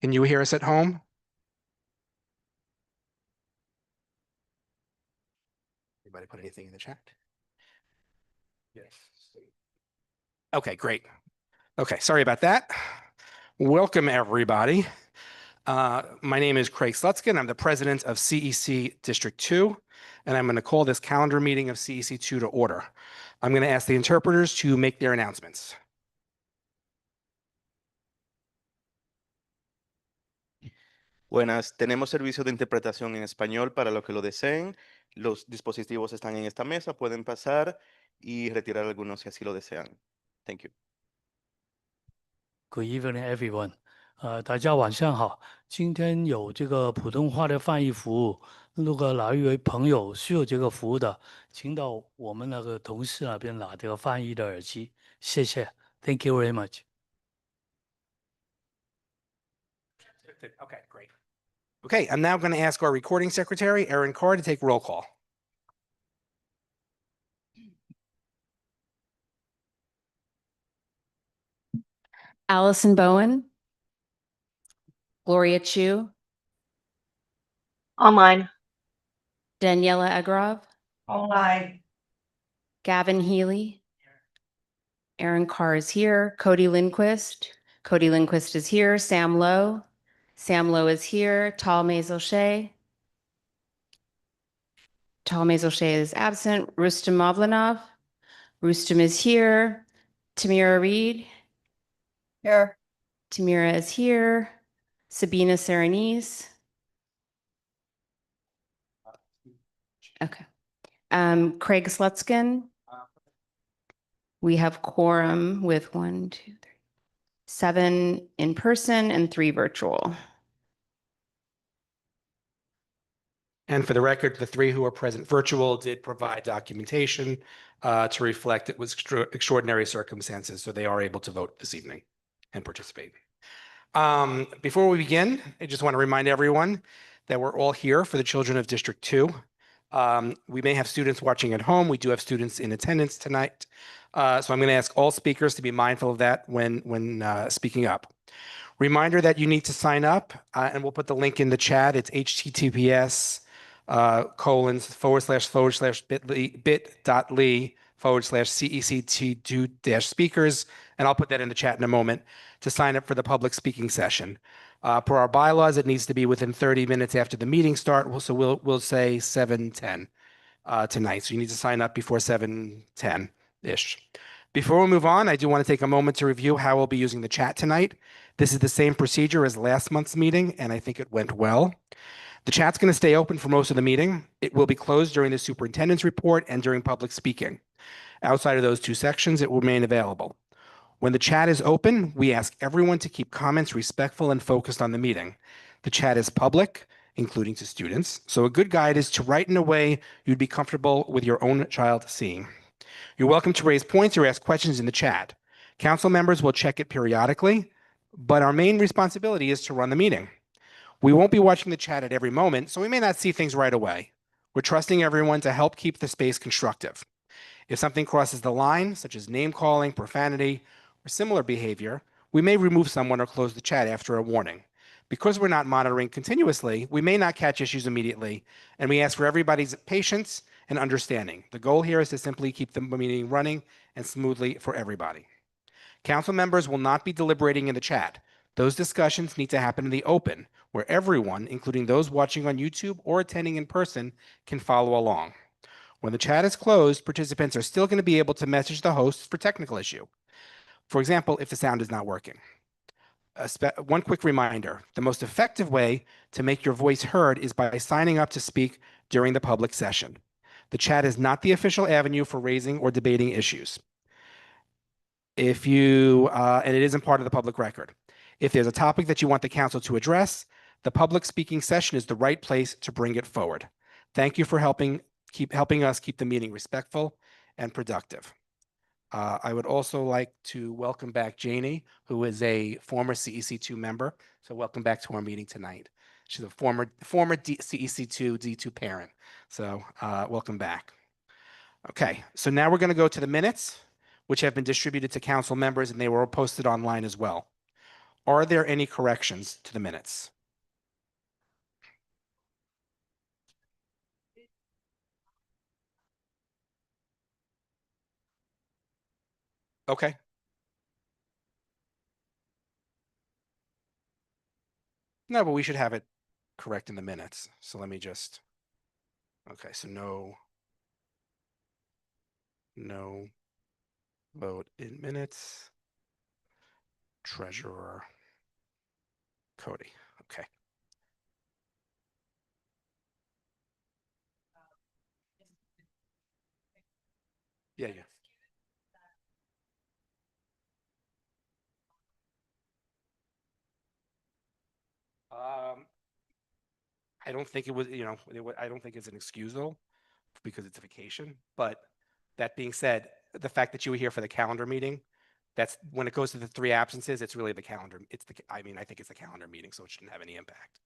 Can you hear us at home? Anybody put anything in the chat? Yes. Okay, great. Okay, sorry about that. Welcome, everybody. My name is Craig Slutskin. I'm the president of CEC District 2, and I'm going to call this calendar meeting of CEC2 to order. I'm going to ask the interpreters to make their announcements. Buenas, tenemos servicio de interpretación en español para los que lo deseen. Los dispositivos están en esta mesa, pueden pasar y retirar algunos si así lo desean. Thank you. Good evening, everyone. 大家晚上好。今天有这个普通话的翻译服务，如果哪一位朋友需要这个服务的，请到我们那个同事那边拿这个翻译的耳机。谢谢。Thank you very much. Okay, great. Okay, I'm now going to ask our recording secretary, Erin Carr, to take roll call. Allison Bowen, Gloria Chu, Online. Daniela Egrov, Online. Gavin Healy, Aaron Carr is here, Cody Lindquist is here, Sam Lowe is here, Tal Mazel-Shea is absent, Rustam Mavlanov, Rustam is here, Tamira Reed, Here. Tamira is here, Sabina Serenise. Okay. Craig Slutskin. We have quorum with 7 in person and 3 virtual. And for the record, the 3 who are present virtual did provide documentation to reflect it was extraordinary circumstances, so they are able to vote this evening and participate. Before we begin, I just want to remind everyone that we're all here for the children of District 2. We may have students watching at home. We do have students in attendance tonight. So I'm going to ask all speakers to be mindful of that when speaking up. Reminder that you need to sign up, and we'll put the link in the chat. It's https://bit.ly/CECT2-speakers, and I'll put that in the chat in a moment to sign up for the public speaking session. Per our bylaws, it needs to be within 30 minutes after the meeting start, so we'll say 7:10 tonight. So you need to sign up before 7:10-ish. Before we move on, I do want to take a moment to review how we'll be using the chat tonight. This is the same procedure as last month's meeting, and I think it went well. The chat's going to stay open for most of the meeting. It will be closed during the superintendent's report and during public speaking. Outside of those 2 sections, it will remain available. When the chat is open, we ask everyone to keep comments respectful and focused on the meeting. The chat is public, including to students, so a good guide is to write in a way you'd be comfortable with your own child seeing. You're welcome to raise points or ask questions in the chat. Council members will check it periodically, but our main responsibility is to run the meeting. We won't be watching the chat at every moment, so we may not see things right away. We're trusting everyone to help keep the space constructive. If something crosses the line, such as name calling, profanity, or similar behavior, we may remove someone or close the chat after a warning. Because we're not monitoring continuously, we may not catch issues immediately, and we ask for everybody's patience and understanding. The goal here is to simply keep the meeting running and smoothly for everybody. Council members will not be deliberating in the chat. Those discussions need to happen in the open, where everyone, including those watching on YouTube or attending in person, can follow along. When the chat is closed, participants are still going to be able to message the hosts for technical issue. For example, if the sound is not working. One quick reminder, the most effective way to make your voice heard is by signing up to speak during the public session. The chat is not the official avenue for raising or debating issues. And it isn't part of the public record. If there's a topic that you want the council to address, the public speaking session is the right place to bring it forward. Thank you for helping us keep the meeting respectful and productive. I would also like to welcome back Janie, who is a former CEC2 member. So welcome back to our meeting tonight. She's a former CEC2 D2 parent. So welcome back. Okay, so now we're going to go to the minutes, which have been distributed to council members, and they were posted online as well. Are there any corrections to the minutes? Okay. No, but we should have it correct in the minutes. So let me just, okay, so no vote in minutes. Treasurer Cody. Okay. Yeah, yeah. I don't think it was, I don't think it's an excusal because it's a vacation. But that being said, the fact that you were here for the calendar meeting, that's when it goes to the 3 absences, it's really the calendar. I think it's the calendar meeting, so it shouldn't have any impact.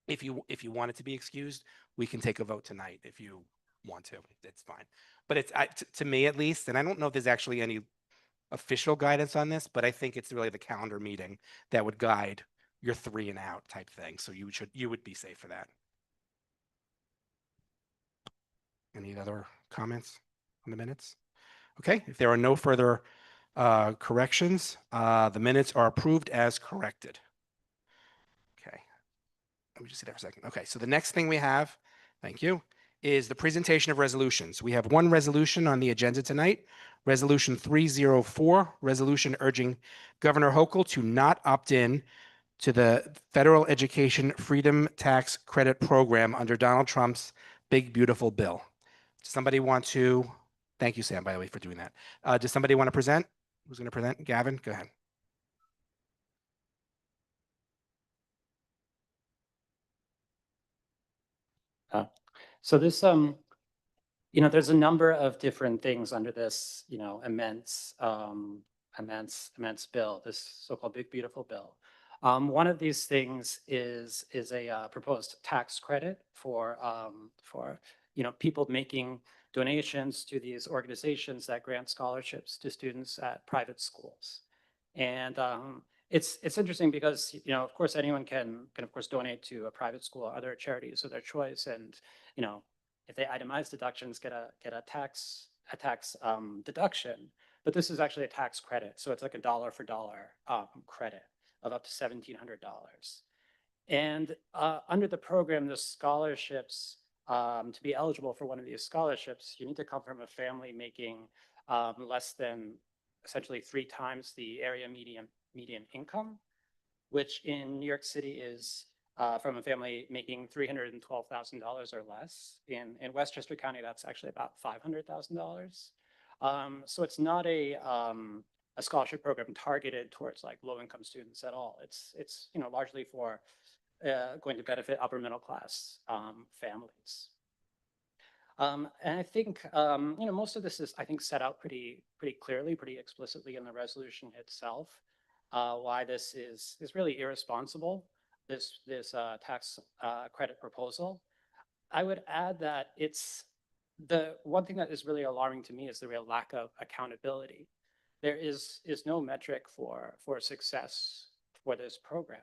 If you want it to be excused, we can take a vote tonight if you want to. It's fine. But to me at least, and I don't know if there's actually any official guidance on this, but I think it's really the calendar meeting that would guide your 3 and out type thing. So you would be safe for that. Any other comments on the minutes? Okay, if there are no further corrections, the minutes are approved as corrected. Okay, let me just see that for a second. Okay, so the next thing we have, thank you, is the presentation of resolutions. We have one resolution on the agenda tonight, Resolution 304, resolution urging Governor Hochul to not opt in to the Federal Education Freedom Tax Credit Program under Donald Trump's Big Beautiful Bill. Does somebody want to, thank you, Sam, by the way, for doing that. Does somebody want to present? Who's going to present? Gavin, go ahead. So this, there's a number of different things under this, immense bill, this so-called Big Beautiful Bill. One of these things is a proposed tax credit for people making donations to these organizations that grant scholarships to students at private schools. And it's interesting because, of course, anyone can of course donate to a private school or other charities of their choice. And, if they itemize deductions, get a tax deduction. But this is actually a tax credit. So it's like a dollar for dollar credit of up to $1,700. And under the program, the scholarships, to be eligible for one of these scholarships, you need to come from a family making less than essentially 3 times the area median income, which in New York City is from a family making $312,000 or less. In Westchester County, that's actually about $500,000. So it's not a scholarship program targeted towards like low-income students at all. It's largely for going to benefit upper middle class families. And I think most of this is, I think, set out pretty clearly, pretty explicitly in the resolution itself. Why this is really irresponsible, this tax credit proposal. I would add that it's the one thing that is really alarming to me is the real lack of accountability. There is no metric for success for this program.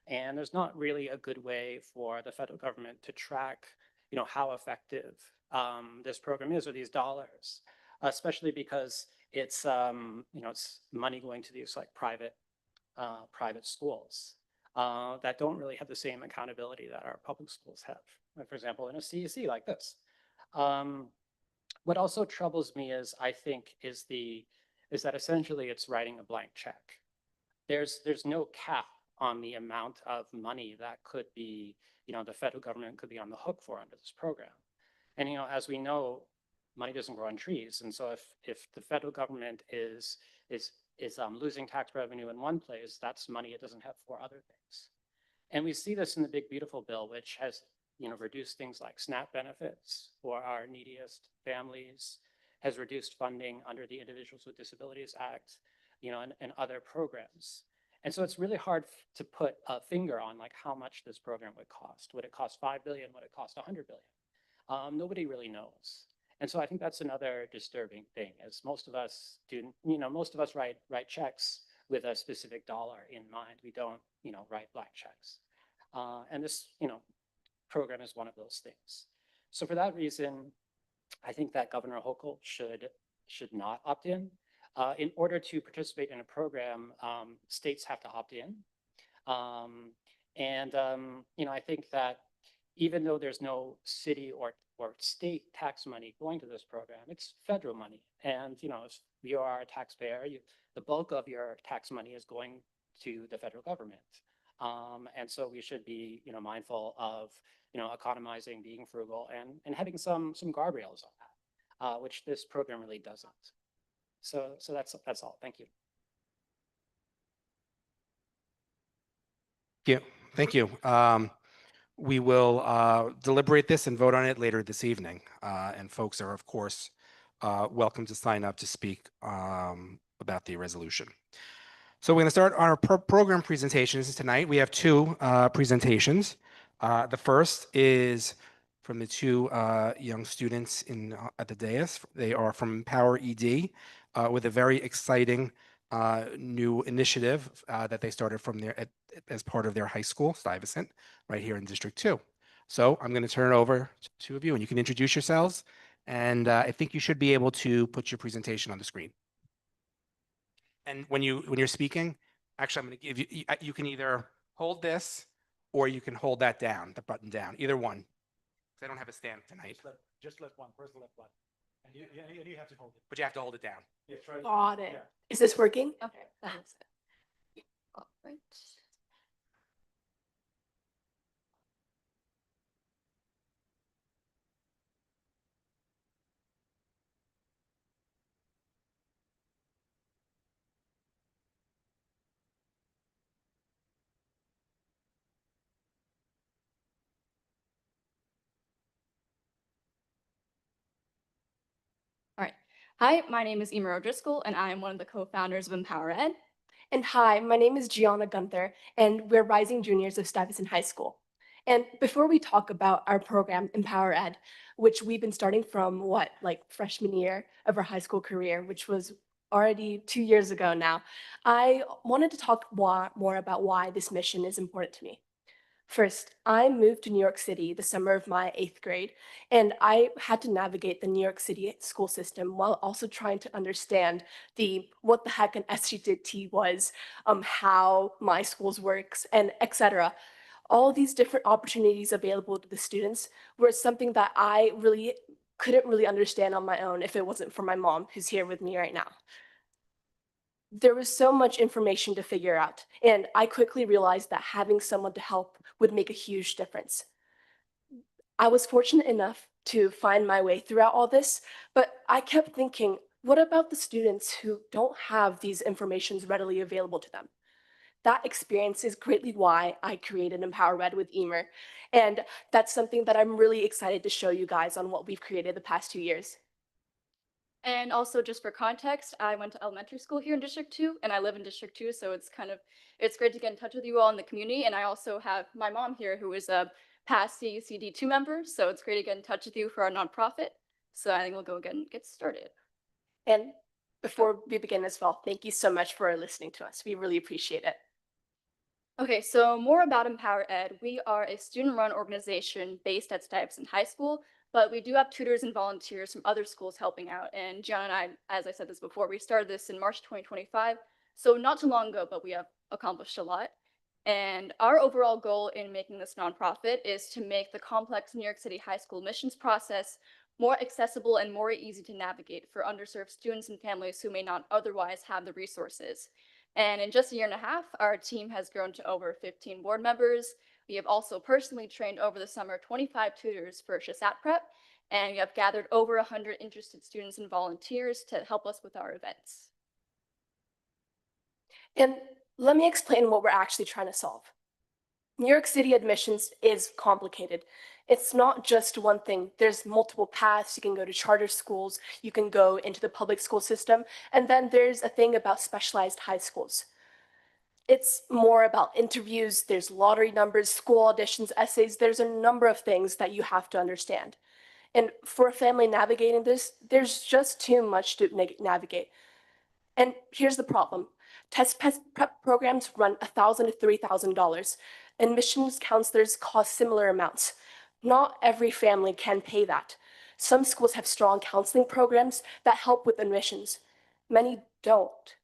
And there's not really a good way for the federal government to track, how effective this program is, or these dollars, especially because it's, it's money going to these like private schools that don't really have the same accountability that our public schools have. Like, for example, in a CEC like this. What also troubles me is, I think, is that essentially it's writing a blank check. There's no cap on the amount of money that could be, the federal government could be on the hook for under this program. And, as we know, money doesn't grow on trees. And so if the federal government is losing tax revenue in one place, that's money it doesn't have for other things. And we see this in the Big Beautiful Bill, which has, reduced things like SNAP benefits for our neediest families, has reduced funding under the Individuals with Disabilities Act, and other programs. And so it's really hard to put a finger on like how much this program would cost. Would it cost $5 billion? Would it cost $100 billion? Nobody really knows. And so I think that's another disturbing thing, as most of us do, most of us write checks with a specific dollar in mind. We don't, write blank checks. And this, program is one of those things. So for that reason, I think that Governor Hochul should not opt in. In order to participate in a program, states have to opt in. I think that even though there's no city or state tax money going to this program, it's federal money. And, if you are a taxpayer, the bulk of your tax money is going to the federal government. And so we should be, mindful of, economizing, being frugal, and having some guardrails on that, which this program really doesn't. So that's all. Thank you. Thank you. We will deliberate this and vote on it later this evening. And folks are, of course, welcome to sign up to speak about the resolution. So we're going to start our program presentations tonight. We have two presentations. The first is from the two young students at the dais. They are from Empower ED with a very exciting new initiative that they started from as part of their high school, Stuyvesant, right here in District 2. So I'm going to turn it over to two of you, and you can introduce yourselves. And I think you should be able to put your presentation on the screen. And when you're speaking, actually, I'm going to give you, you can either hold this or you can hold that down, the button down, either one. Because I don't have a stand tonight. Just left one, press the left button. And you have to hold it. But you have to hold it down. Yeah, try to- Got it. yeah. Is this working? Okay, that's it. All right. All right. Hi, my name is Emer O'Driscoll, and I am one of the co-founders of Empower Ed. And hi, my name is Gianna Gunther, and we're rising juniors of Stuyvesant High School. And before we talk about our program, Empower Ed, which we've been starting from like freshman year of our high school career, which was already 2 years ago now, I wanted to talk more about why this mission is important to me. First, I moved to New York City the summer of my 8th grade, and I had to navigate the New York City school system while also trying to understand what the heck an SEC2 was, how my schools works, and etc. All these different opportunities available to the students were something that I really couldn't really understand on my own if it wasn't for my mom, who's here with me right now. There was so much information to figure out, and I quickly realized that having someone to help would make a huge difference. I was fortunate enough to find my way throughout all this, but I kept thinking, what about the students who don't have these informations readily available to them? That experience is greatly why I created Empower Ed with Emer, and that's something that I'm really excited to show you guys on what we've created the past 2 years. And also, just for context, I went to elementary school here in District 2, and I live in District 2, so it's great to get in touch with you all in the community. And I also have my mom here, who is a past CECD2 member, so it's great to get in touch with you for our nonprofit. So I think we'll go again and get started. And before we begin as well, thank you so much for listening to us. We really appreciate it. Okay, so more about Empower Ed. We are a student-run organization based at Stuyvesant High School, but we do have tutors and volunteers from other schools helping out. And John and I, as I said this before, we started this in March 2025, so not too long ago, but we have accomplished a lot. And our overall goal in making this nonprofit is to make the complex New York City high school admissions process more accessible and more easy to navigate for underserved students and families who may not otherwise have the resources. And in just a year and a half, our team has grown to over 15 board members. We have also personally trained over the summer 25 tutors for SHSAT prep, and we have gathered over 100 interested students and volunteers to help us with our events. And let me explain what we're actually trying to solve. New York City admissions is complicated. It's not just one thing. There's multiple paths. You can go to charter schools, you can go into the public school system, and then there's a thing about specialized high schools. It's more about interviews, there's lottery numbers, school auditions, essays, there's a number of things that you have to understand. And for a family navigating this, there's just too much to navigate. And here's the problem. Prep programs run $1,000 to $3,000. Admissions counselors cost similar amounts. Not every family can pay that. Some schools have strong counseling programs that help with admissions. Many don't.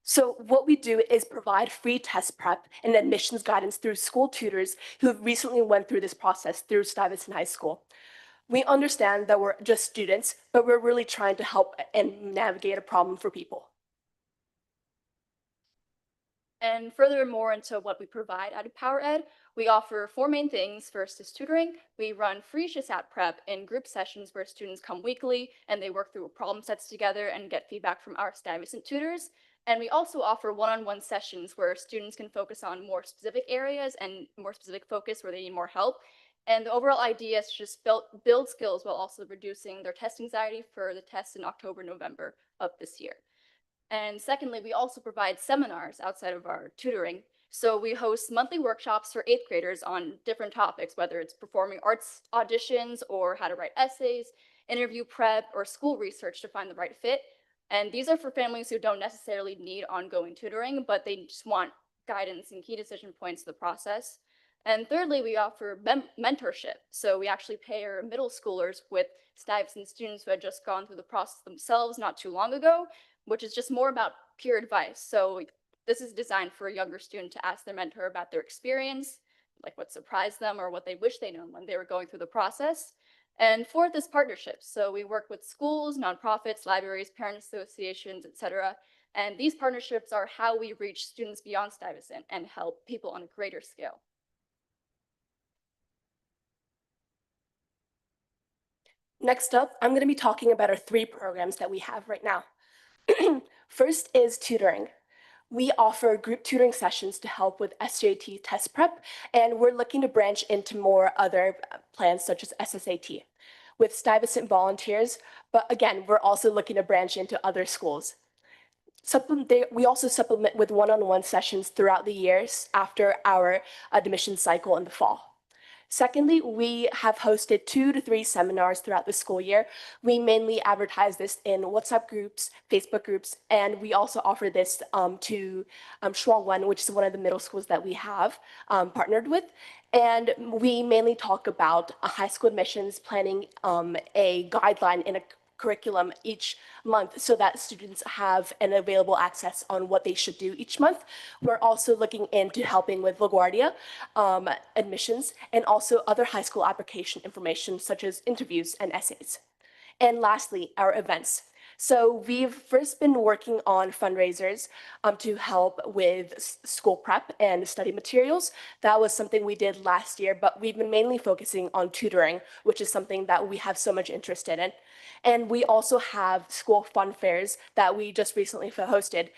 So what we do is provide free test prep and admissions guidance through school tutors who recently went through this process through Stuyvesant High School. We understand that we're just students, but we're really trying to help and navigate a problem for people. And furthermore into what we provide at Empower Ed, we offer 4 main things. First is tutoring. We run free CECD prep in group sessions where students come weekly and they work through problem sets together and get feedback from our Stuyvesant tutors. And we also offer one-on-one sessions where students can focus on more specific areas and more specific focus where they need more help. And the overall idea is to just build skills while also reducing their test anxiety for the tests in October, November of this year. And secondly, we also provide seminars outside of our tutoring. So we host monthly workshops for 8th graders on different topics, whether it's performing arts auditions or how to write essays, interview prep, or school research to find the right fit. And these are for families who don't necessarily need ongoing tutoring, but they just want guidance and key decision points to the process. And thirdly, we offer mentorship. So we actually pair middle schoolers with Stuyvesant students who had just gone through the process themselves not too long ago, which is just more about peer advice. So this is designed for a younger student to ask their mentor about their experience, like what surprised them or what they wish they known when they were going through the process. And fourth is partnerships. So we work with schools, nonprofits, libraries, parent associations, etc. And these partnerships are how we reach students beyond Stuyvesant and help people on a greater scale. Next up, I'm going to be talking about our 3 programs that we have right now. First is tutoring. We offer group tutoring sessions to help with SJT test prep, and we're looking to branch into more other plans such as SSAT with Stuyvesant volunteers, but again, we're also looking to branch into other schools. We also supplement with one-on-one sessions throughout the years after our admission cycle in the fall. Secondly, we have hosted 2 to 3 seminars throughout the school year. We mainly advertise this in WhatsApp groups, Facebook groups, and we also offer this to Shuang Wen, which is one of the middle schools that we have partnered with. And we mainly talk about high school admissions, planning a guideline in a curriculum each month so that students have an available access on what they should do each month. We're also looking into helping with LaGuardia admissions and also other high school application information such as interviews and essays. And lastly, our events. So we've first been working on fundraisers to help with school prep and study materials. That was something we did last year, but we've been mainly focusing on tutoring, which is something that we have so much interest in. And we also have school fun fairs that we just recently hosted.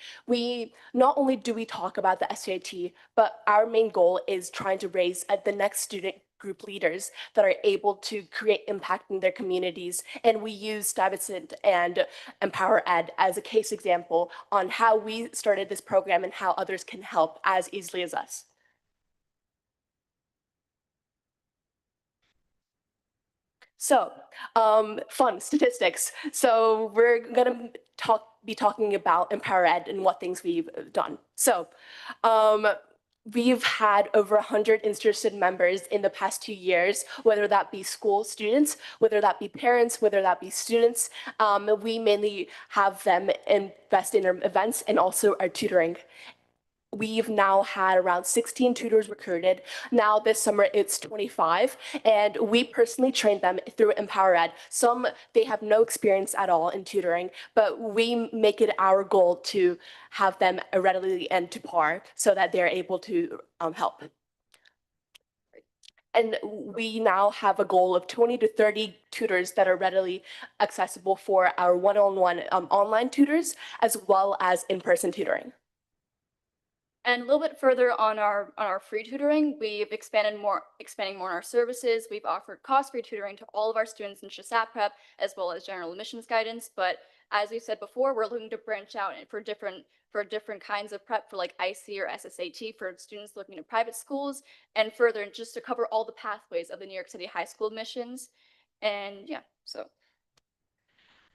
Not only do we talk about the SAT, but our main goal is trying to raise the next student group leaders that are able to create impact in their communities. And we use Stuyvesant and Empower Ed as a case example on how we started this program and how others can help as easily as us. So, fun statistics. So we're gonna be talking about Empower Ed and what things we've done. So, we've had over 100 interested members in the past 2 years, whether that be school students, whether that be parents, whether that be students. We mainly have them invest in our events and also our tutoring. We've now had around 16 tutors recruited. Now this summer it's 25, and we personally trained them through Empower Ed. Some, they have no experience at all in tutoring, but we make it our goal to have them readily and to par so that they're able to help. And we now have a goal of 20 to 30 tutors that are readily accessible for our one-on-one online tutors, as well as in-person tutoring. And a little bit further on our free tutoring, we've expanding more on our services. We've offered cost-free tutoring to all of our students in CECD prep, as well as general admissions guidance. But as we said before, we're looking to branch out for different kinds of prep for like IC or SSAT for students looking at private schools, and further just to cover all the pathways of the New York City high school admissions. And yeah, so.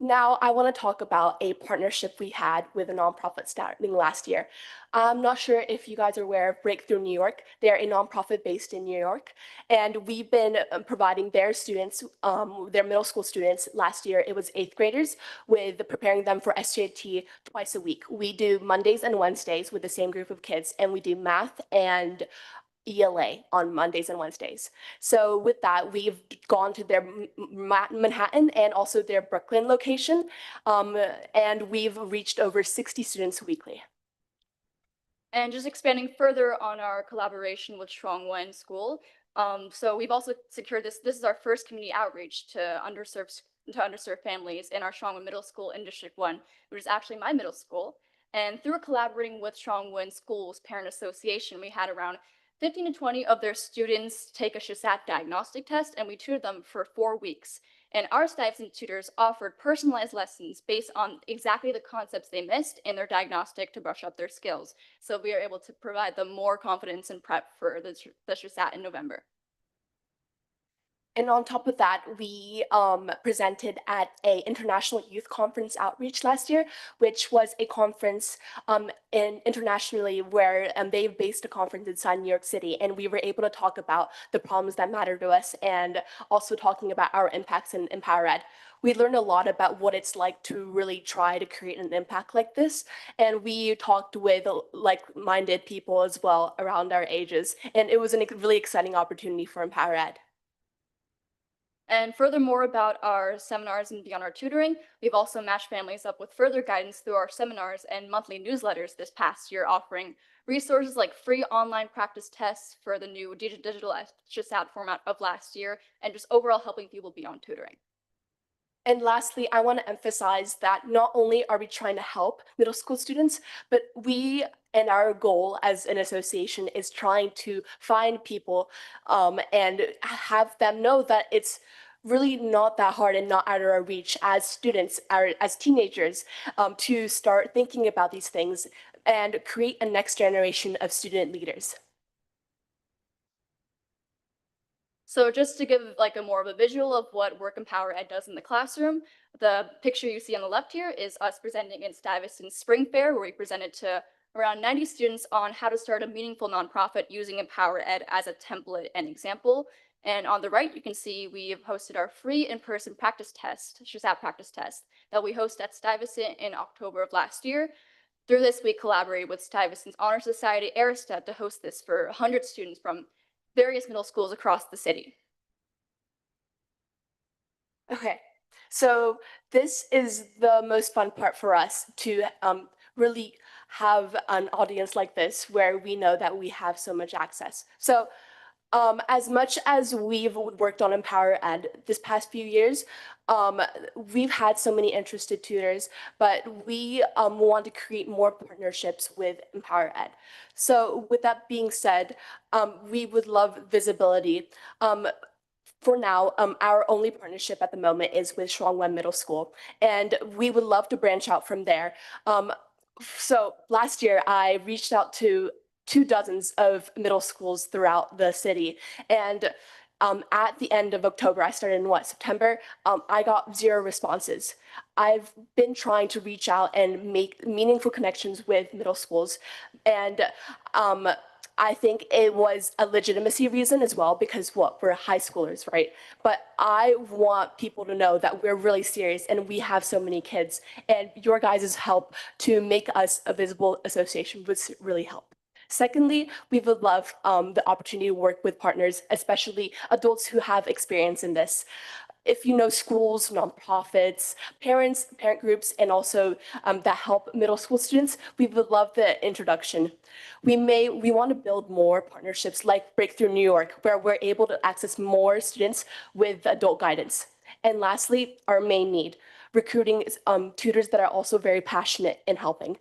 Now, I want to talk about a partnership we had with a nonprofit starting last year. I'm not sure if you guys are aware of Breakthrough New York. They're a nonprofit based in New York, and we've been providing their students, their middle school students. Last year, it was 8th graders, with preparing them for SJT twice a week. We do Mondays and Wednesdays with the same group of kids, and we do math and ELA on Mondays and Wednesdays. So with that, we've gone to their Manhattan and also their Brooklyn location, and we've reached over 60 students weekly. And just expanding further on our collaboration with Shuangwen School. So we've also secured this. This is our first community outreach to underserved families in our Shuangwen Middle School in District 1, which is actually my middle school. And through collaborating with Shuangwen School's Parent Association, we had around 15 to 20 of their students take a SHSAT diagnostic test, and we tutored them for 4 weeks. And our Stuyvesant tutors offered personalized lessons based on exactly the concepts they missed in their diagnostic to brush up their skills. So we are able to provide them more confidence and prep for the SHSAT in November. And on top of that, we presented at a International Youth Conference outreach last year, which was a conference internationally where they've based a conference inside New York City. And we were able to talk about the problems that matter to us and also talking about our impacts in Empower Ed. We learned a lot about what it's like to really try to create an impact like this. And we talked with like-minded people as well around our ages. And it was a really exciting opportunity for Empower Ed. And furthermore, about our seminars and beyond our tutoring, we've also matched families up with further guidance through our seminars and monthly newsletters this past year, offering resources like free online practice tests for the new digital SHSAT format of last year, and just overall helping people beyond tutoring. And lastly, I want to emphasize that not only are we trying to help middle school students, but we and our goal as an association is trying to find people and have them know that it's really not that hard and not out of our reach as students, as teenagers, to start thinking about these things and create a next generation of student leaders. So just to give like a more of a visual of what Work Empower Ed does in the classroom, the picture you see on the left here is us presenting in Stuyvesant Spring Fair, where we presented to around 90 students on how to start a meaningful nonprofit using Empower Ed as a template and example. And on the right, you can see we've hosted our free in-person practice test, SHSAT practice test, that we host at Stuyvesant in October of last year. Through this, we collaborated with Stuyvesant's Honor Society, Aristad, to host this for 100 students from various middle schools across the city. Okay, so this is the most fun part for us to really have an audience like this where we know that we have so much access. So as much as we've worked on Empower Ed this past few years, we've had so many interested tutors, but we want to create more partnerships with Empower Ed. So with that being said, we would love visibility. For now, our only partnership at the moment is with Shuangwen Middle School, and we would love to branch out from there. So last year, I reached out to 24 of middle schools throughout the city, and at the end of October, I started in September, I got 0 responses. I've been trying to reach out and make meaningful connections with middle schools, and I think it was a legitimacy reason as well, because we're high schoolers, right? But I want people to know that we're really serious and we have so many kids, and your guys' help to make us a visible association would really help. Secondly, we would love the opportunity to work with partners, especially adults who have experience in this. If you know schools, nonprofits, parent groups, and also that help middle school students, we would love the introduction. We want to build more partnerships like Breakthrough New York, where we're able to access more students with adult guidance. And lastly, our main need, recruiting tutors that are also very passionate in helping.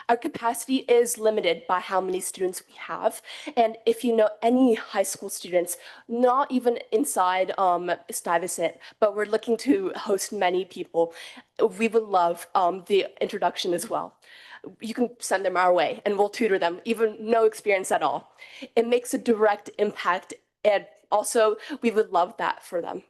Our capacity is limited by how many students we have. And if you know any high school students, not even inside Stuyvesant, but we're looking to host many people, we would love the introduction as well. You can send them our way and we'll tutor them, even no experience at all. It makes a direct impact, and also we would love that for them.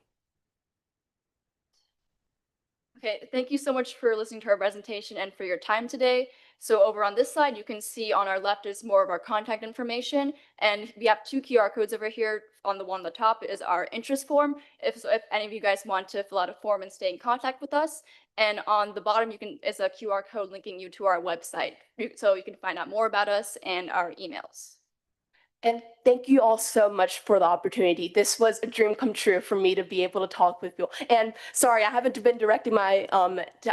Okay, thank you so much for listening to our presentation and for your time today. So over on this side, you can see on our left is more of our contact information, and we have 2 QR codes over here. On the one on the top is our interest form, if any of you guys want to fill out a form and stay in contact with us. And on the bottom, is a QR code linking you to our website, so you can find out more about us and our emails. And thank you all so much for the opportunity. This was a dream come true for me to be able to talk with you. And sorry, I haven't been directing my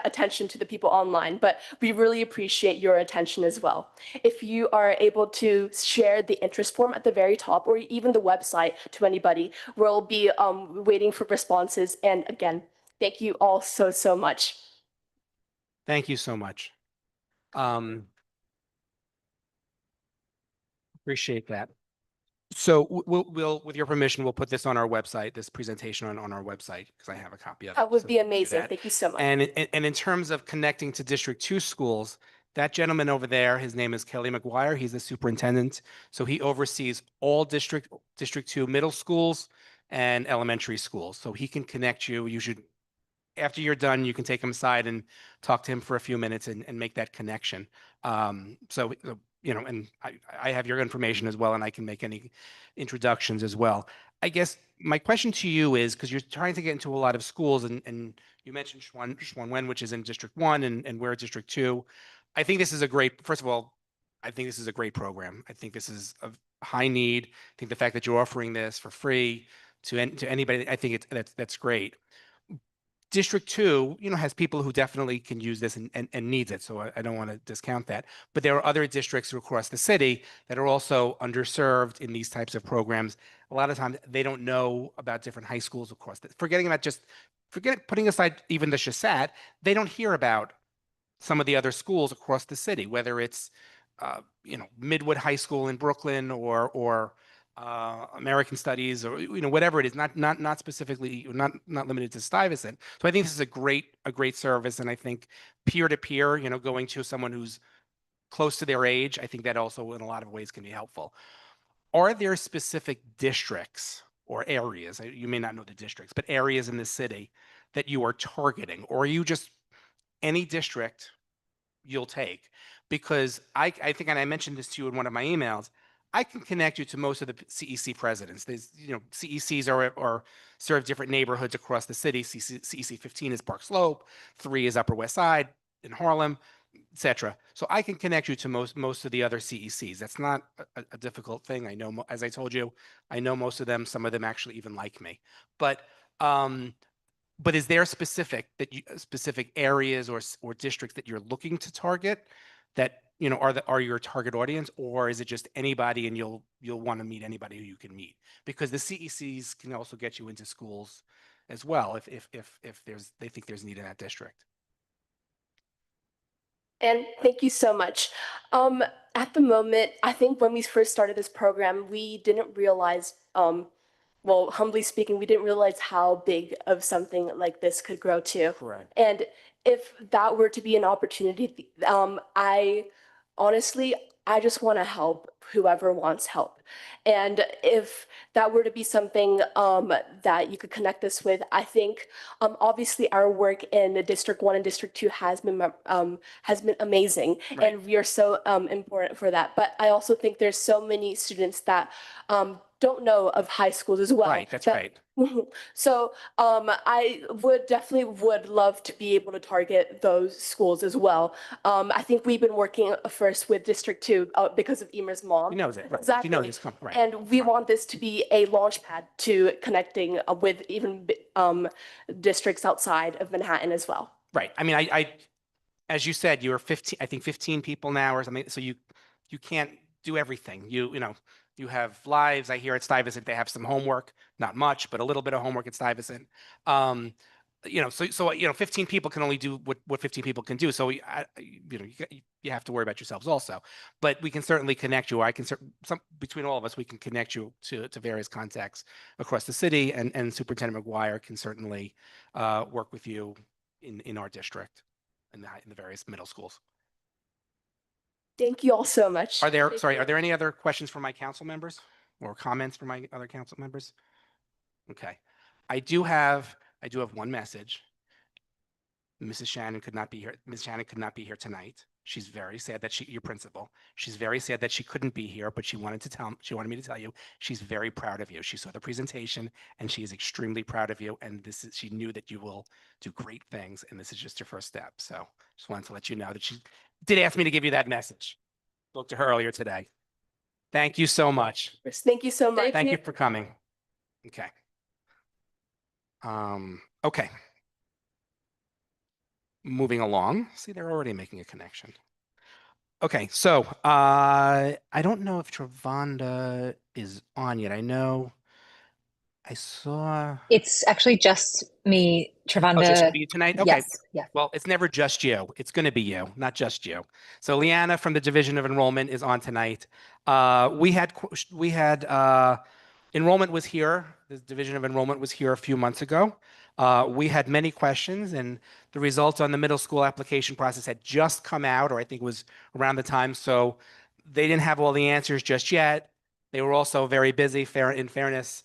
attention to the people online, but we really appreciate your attention as well. If you are able to share the interest form at the very top or even the website to anybody, we'll be waiting for responses. And again, thank you all so, so much. Thank you so much. Appreciate that. So we'll, with your permission, we'll put this on our website, this presentation on our website, because I have a copy of it. That would so be we can do amazing. that. Thank you so much. And in terms of connecting to District 2 schools, that gentleman over there, his name is Kelly McGuire. He's the superintendent. So he oversees all District 2 middle schools and elementary schools. So he can connect you. You should, after you're done, you can take him aside and talk to him for a few minutes and make that connection. So, you know, and I have your information as well, and I can make any introductions as well. I guess my question to you is, because you're trying to get into a lot of schools, and you mentioned Schwanwen, which is in District 1, and we're at District 2. I think this is a great, first of all, I think this is a great program. I think this is of high need. I think the fact that you're offering this for free to anybody, I think that's great. District 2, you know, has people who definitely can use this and needs it. So I don't want to discount that. But there are other districts across the city that are also underserved in these types of programs. A lot of times they don't know about different high schools across putting aside even the Shasat, they don't hear about some of the other schools across the city, whether it's, you know, Midwood High School in Brooklyn or American Studies, or you know, whatever it is, not specifically, not limited to Stuyvesant. So I think this is a great service, and I think peer to peer, you know, going to someone who's close to their age, I think that also in a lot of ways can be helpful. Are there specific districts or areas, you may not know the districts, but areas in the city that you are targeting, or are you just any district you'll take? Because I think, and I mentioned this to you in one of my emails, I can connect you to most of the CEC presidents. There's, you know, CECs are serve different neighborhoods across the city. CEC 15 is Park Slope, 3 is Upper West Side in Harlem, etc. So I can connect you to most of the other CECs. That's not a difficult thing. I know, as I told you, I know most of them. Some of them actually even like me. But is there specific areas or districts that you're looking to target that, you know, are your target audience, or is it just anybody and you'll want to meet anybody who you can meet? Because the CECs can also get you into schools as well if they think there's need in that district. And thank you so much. At the moment, I think when we first started this program, we didn't realize, well, humbly speaking, we didn't realize how big of something like this could grow to. Correct. And if that were to be an opportunity, I just want to help whoever wants help. And if that were to be something that you could connect us with, I think obviously our work in District 1 and District 2 has been amazing, Right. and we are so important for that. But I also think there's so many students that don't know of high schools as well. Right, that's right. So I would love to be able to target those schools as well. I think we've been working first with District 2 because of Emer's mom. He knows it. Right. Exactly. He knows it's right. And we want this to be a launch pad to connecting with even districts outside of Manhattan as well. Right. I mean, I as you said, you're 15, I think 15 people now or something. So you can't do everything. You know, you have lives. I hear at Stuyvesant they have some homework, not much, but a little bit of homework at Stuyvesant. You know, so you know, 15 people can only do what 15 people can do. So you know, you have to worry about yourselves also. But we can certainly connect you. Between all of us, we can connect you to various contacts across the city, and Superintendent McGuire can certainly work with you in our district in the various middle schools. Thank you all so much. Are there any other questions from my council members or comments from my other council members? Okay. I do have one message. Mrs. Shannon could not be here. Ms. Shannon could not be here tonight. She's very sad that your principal, she's very sad that she couldn't be here, but she wanted me to tell you, she's very proud of you. She saw the presentation and she is extremely proud of you. And she knew that you will do great things. And this is just your first step. So just wanted to let you know that she did ask me to give you that message. Spoke to her earlier today. Thank you so much. Thank you so much. Thank you for coming. Okay. Okay. Moving along. See, they're already making a connection. Okay, so I don't know if Travanda is on yet. I know I saw. It's actually just me, Oh, just gonna Travanda. be you tonight? Okay. Yes, yes. Well, it's never just you. It's going to be you, not just you. So Leanna from the Division of Enrollment is on tonight. We had enrollment was here. The Division of Enrollment was here a few months ago. We had many questions, and the results on the middle school application process had just come out, or I think it was around the time. So they didn't have all the answers just yet. They were also very busy, in fairness,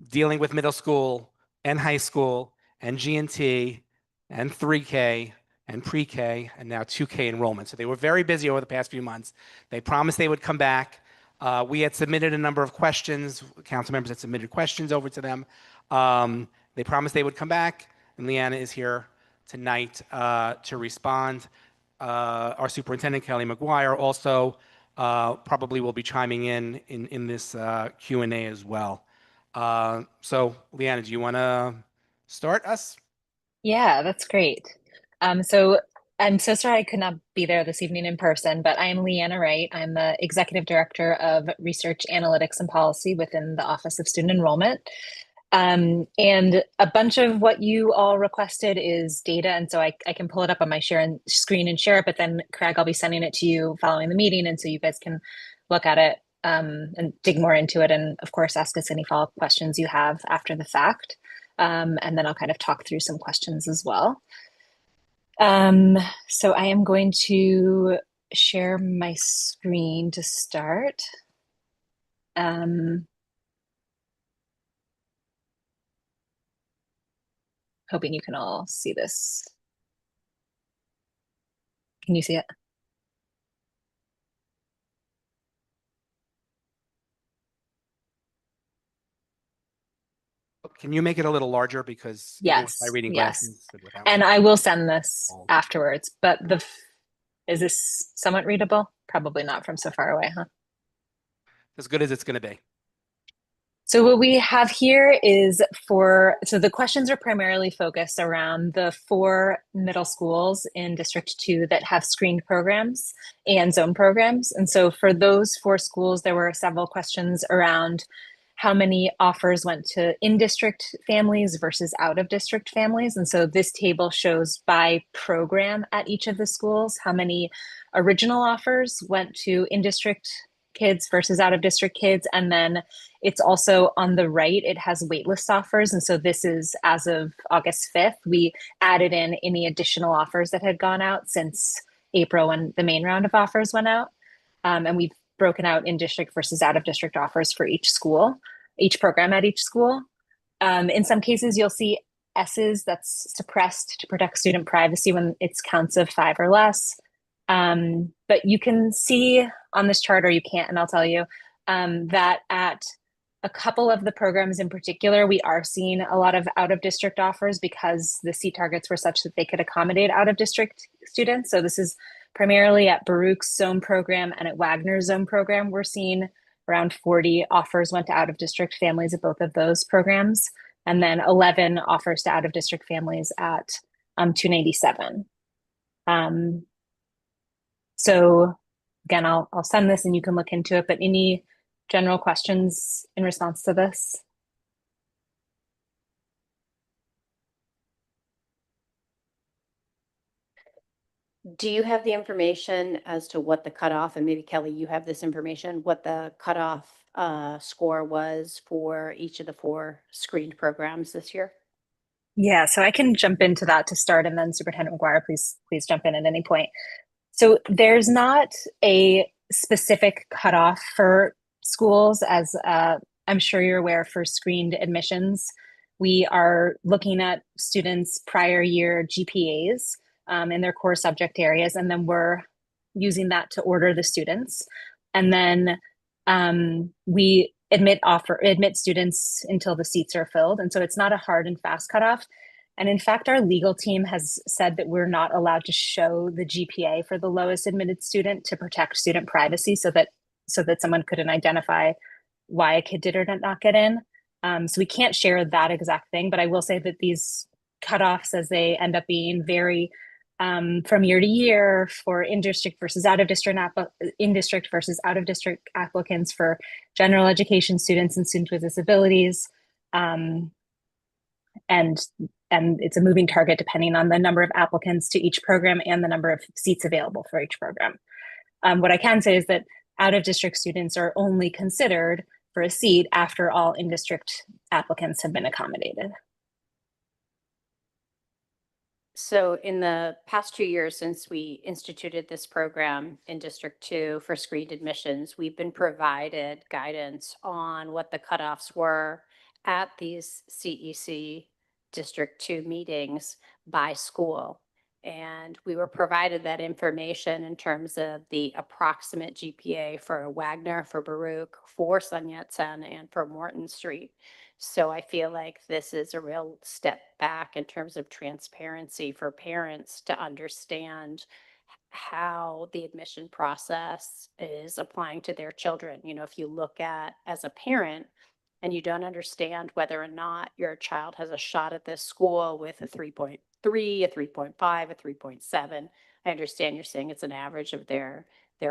dealing with middle school and high school and G&T and 3K and pre-K and now 2K enrollment. So they were very busy over the past few months. They promised they would come back. We had submitted a number of questions. Council members had submitted questions over to them. They promised they would come back, and Leanna is here tonight to respond. Our superintendent, Kelly McGuire, also probably will be chiming in this Q&A as well. So Leanna, do you want to start us? Yeah, that's great. So I'm so sorry I could not be there this evening in person, but I am Leanna Wright. I'm the Executive Director of Research, Analytics, and Policy within the Office of Student Enrollment. And a bunch of what you all requested is data, and so I can pull it up on my screen and share it, but then Craig, I'll be sending it to you following the meeting, and so you guys can look at it and dig more into it, and of course ask us any follow-up questions you have after the fact. And then I'll kind of talk through some questions as well. So I am going to share my screen to start. Hoping you can all see this. Can you see it? Can you make it a little larger because Yes, by reading yes. glasses without And I will send this Oh. afterwards, but is this somewhat readable? Probably not from so far away, huh? as good as it's going to be. So what we have here is so the questions are primarily focused around the 4 middle schools in District 2 that have screened programs and zone programs. And so for those 4 schools, there were several questions around how many offers went to in-district families versus out-of-district families. And so this table shows by program at each of the schools, how many original offers went to in-district kids versus out-of-district kids. And then it's also on the right, it has waitlist offers. And so this is as of August 5th. We added in any additional offers that had gone out since April when the main round of offers went out. And we've broken out in-district versus out-of-district offers for each school, each program at each school. In some cases, you'll see S's that's suppressed to protect student privacy when it's counts of 5 or less. But you can see on this chart, or you can't, and I'll tell you, that at a couple of the programs in particular, we are seeing a lot of out-of-district offers because the seat targets were such that they could accommodate out-of-district students. So this is primarily at Baruch's zone program and at Wagner's zone program. We're seeing around 40 offers went to out-of-district families at both of those programs, and then 11 offers to out-of-district families at 297. So again, I'll send this and you can look into it, but any general questions in response to this? Do you have the information as to what the cutoff, and maybe Kelly, you have this information, what the cutoff score was for each of the 4 screened programs this year? Yeah, so I can jump into that to start, and then Superintendent McGuire, please jump in at any point. So there's not a specific cutoff for schools, as I'm sure you're aware, for screened admissions. we are looking at students' prior year GPAs in their core subject areas, and then we're using that to order the students. And then we admit students until the seats are filled. And so it's not a hard and fast cutoff. And in fact, our legal team has said that we're not allowed to show the GPA for the lowest admitted student to protect student privacy, so that someone couldn't identify why a kid did or did not get in. So we can't share that exact thing, but I will say that these cutoffs, as they end up being, vary from year to year for in-district versus out-of-district, in-district versus out-of-district applicants, for general education students and students with disabilities. And it's a moving target depending on the number of applicants to each program and the number of seats available for each program. What I can say is that out-of-district students are only considered for a seat after all in-district applicants have been accommodated. So in the past 2 years since we instituted this program in District 2 for screened admissions, we've been provided guidance on what the cutoffs were at these CEC District 2 meetings by school. And we were provided that information in terms of the approximate GPA for Wagner, for Baruch, for Sun Yat-sen, and for Morton Street. So I feel like this is a real step back in terms of transparency for parents to understand how the admission process is applying to their children. You know, if you look at, as a parent, and you don't understand whether or not your child has a shot at this school with a 3.3, a 3.5, a 3.7. I understand you're saying it's an average of their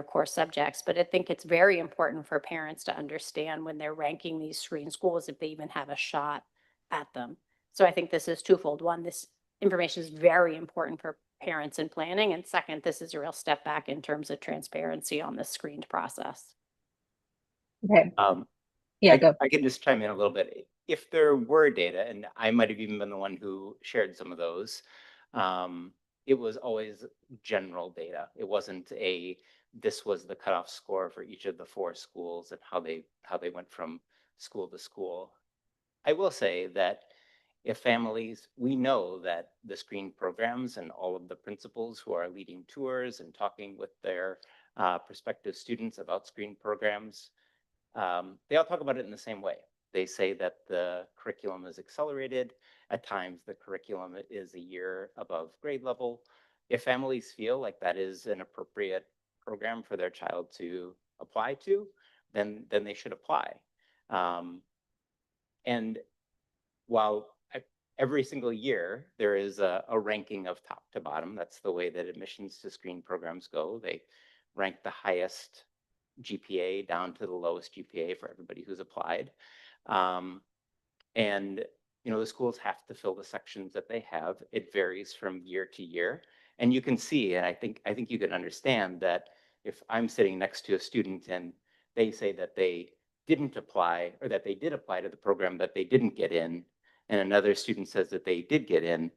core subjects, but I think it's very important for parents to understand when they're ranking these screen schools if they even have a shot at them. So I think this is twofold. One, this information is very important for parents in planning. And second, this is a real step back in terms of transparency on the screened process. Okay. Yeah, go. I can just chime in a little bit. If there were data, and I might have even been the one who shared some of those, it was always general data. It wasn't this was the cutoff score for each of the 4 schools and how they went from school to school. I will say that if families, we know that the screen programs and all of the principals who are leading tours and talking with their prospective students about screen programs, they all talk about it in the same way. They say that the curriculum is accelerated. At times, the curriculum is a year above grade level. If families feel like that is an appropriate program for their child to apply to, then they should apply. And while every single year there is a ranking of top to bottom, that's the way that admissions to screen programs go. They rank the highest GPA down to the lowest GPA for everybody who's applied. And the schools have to fill the sections that they have. It varies from year to year. And you can see, and I think you can understand that if I'm sitting next to a student and they say that they didn't apply, or that they did apply to the program that they didn't get in, and another student says that they did get in,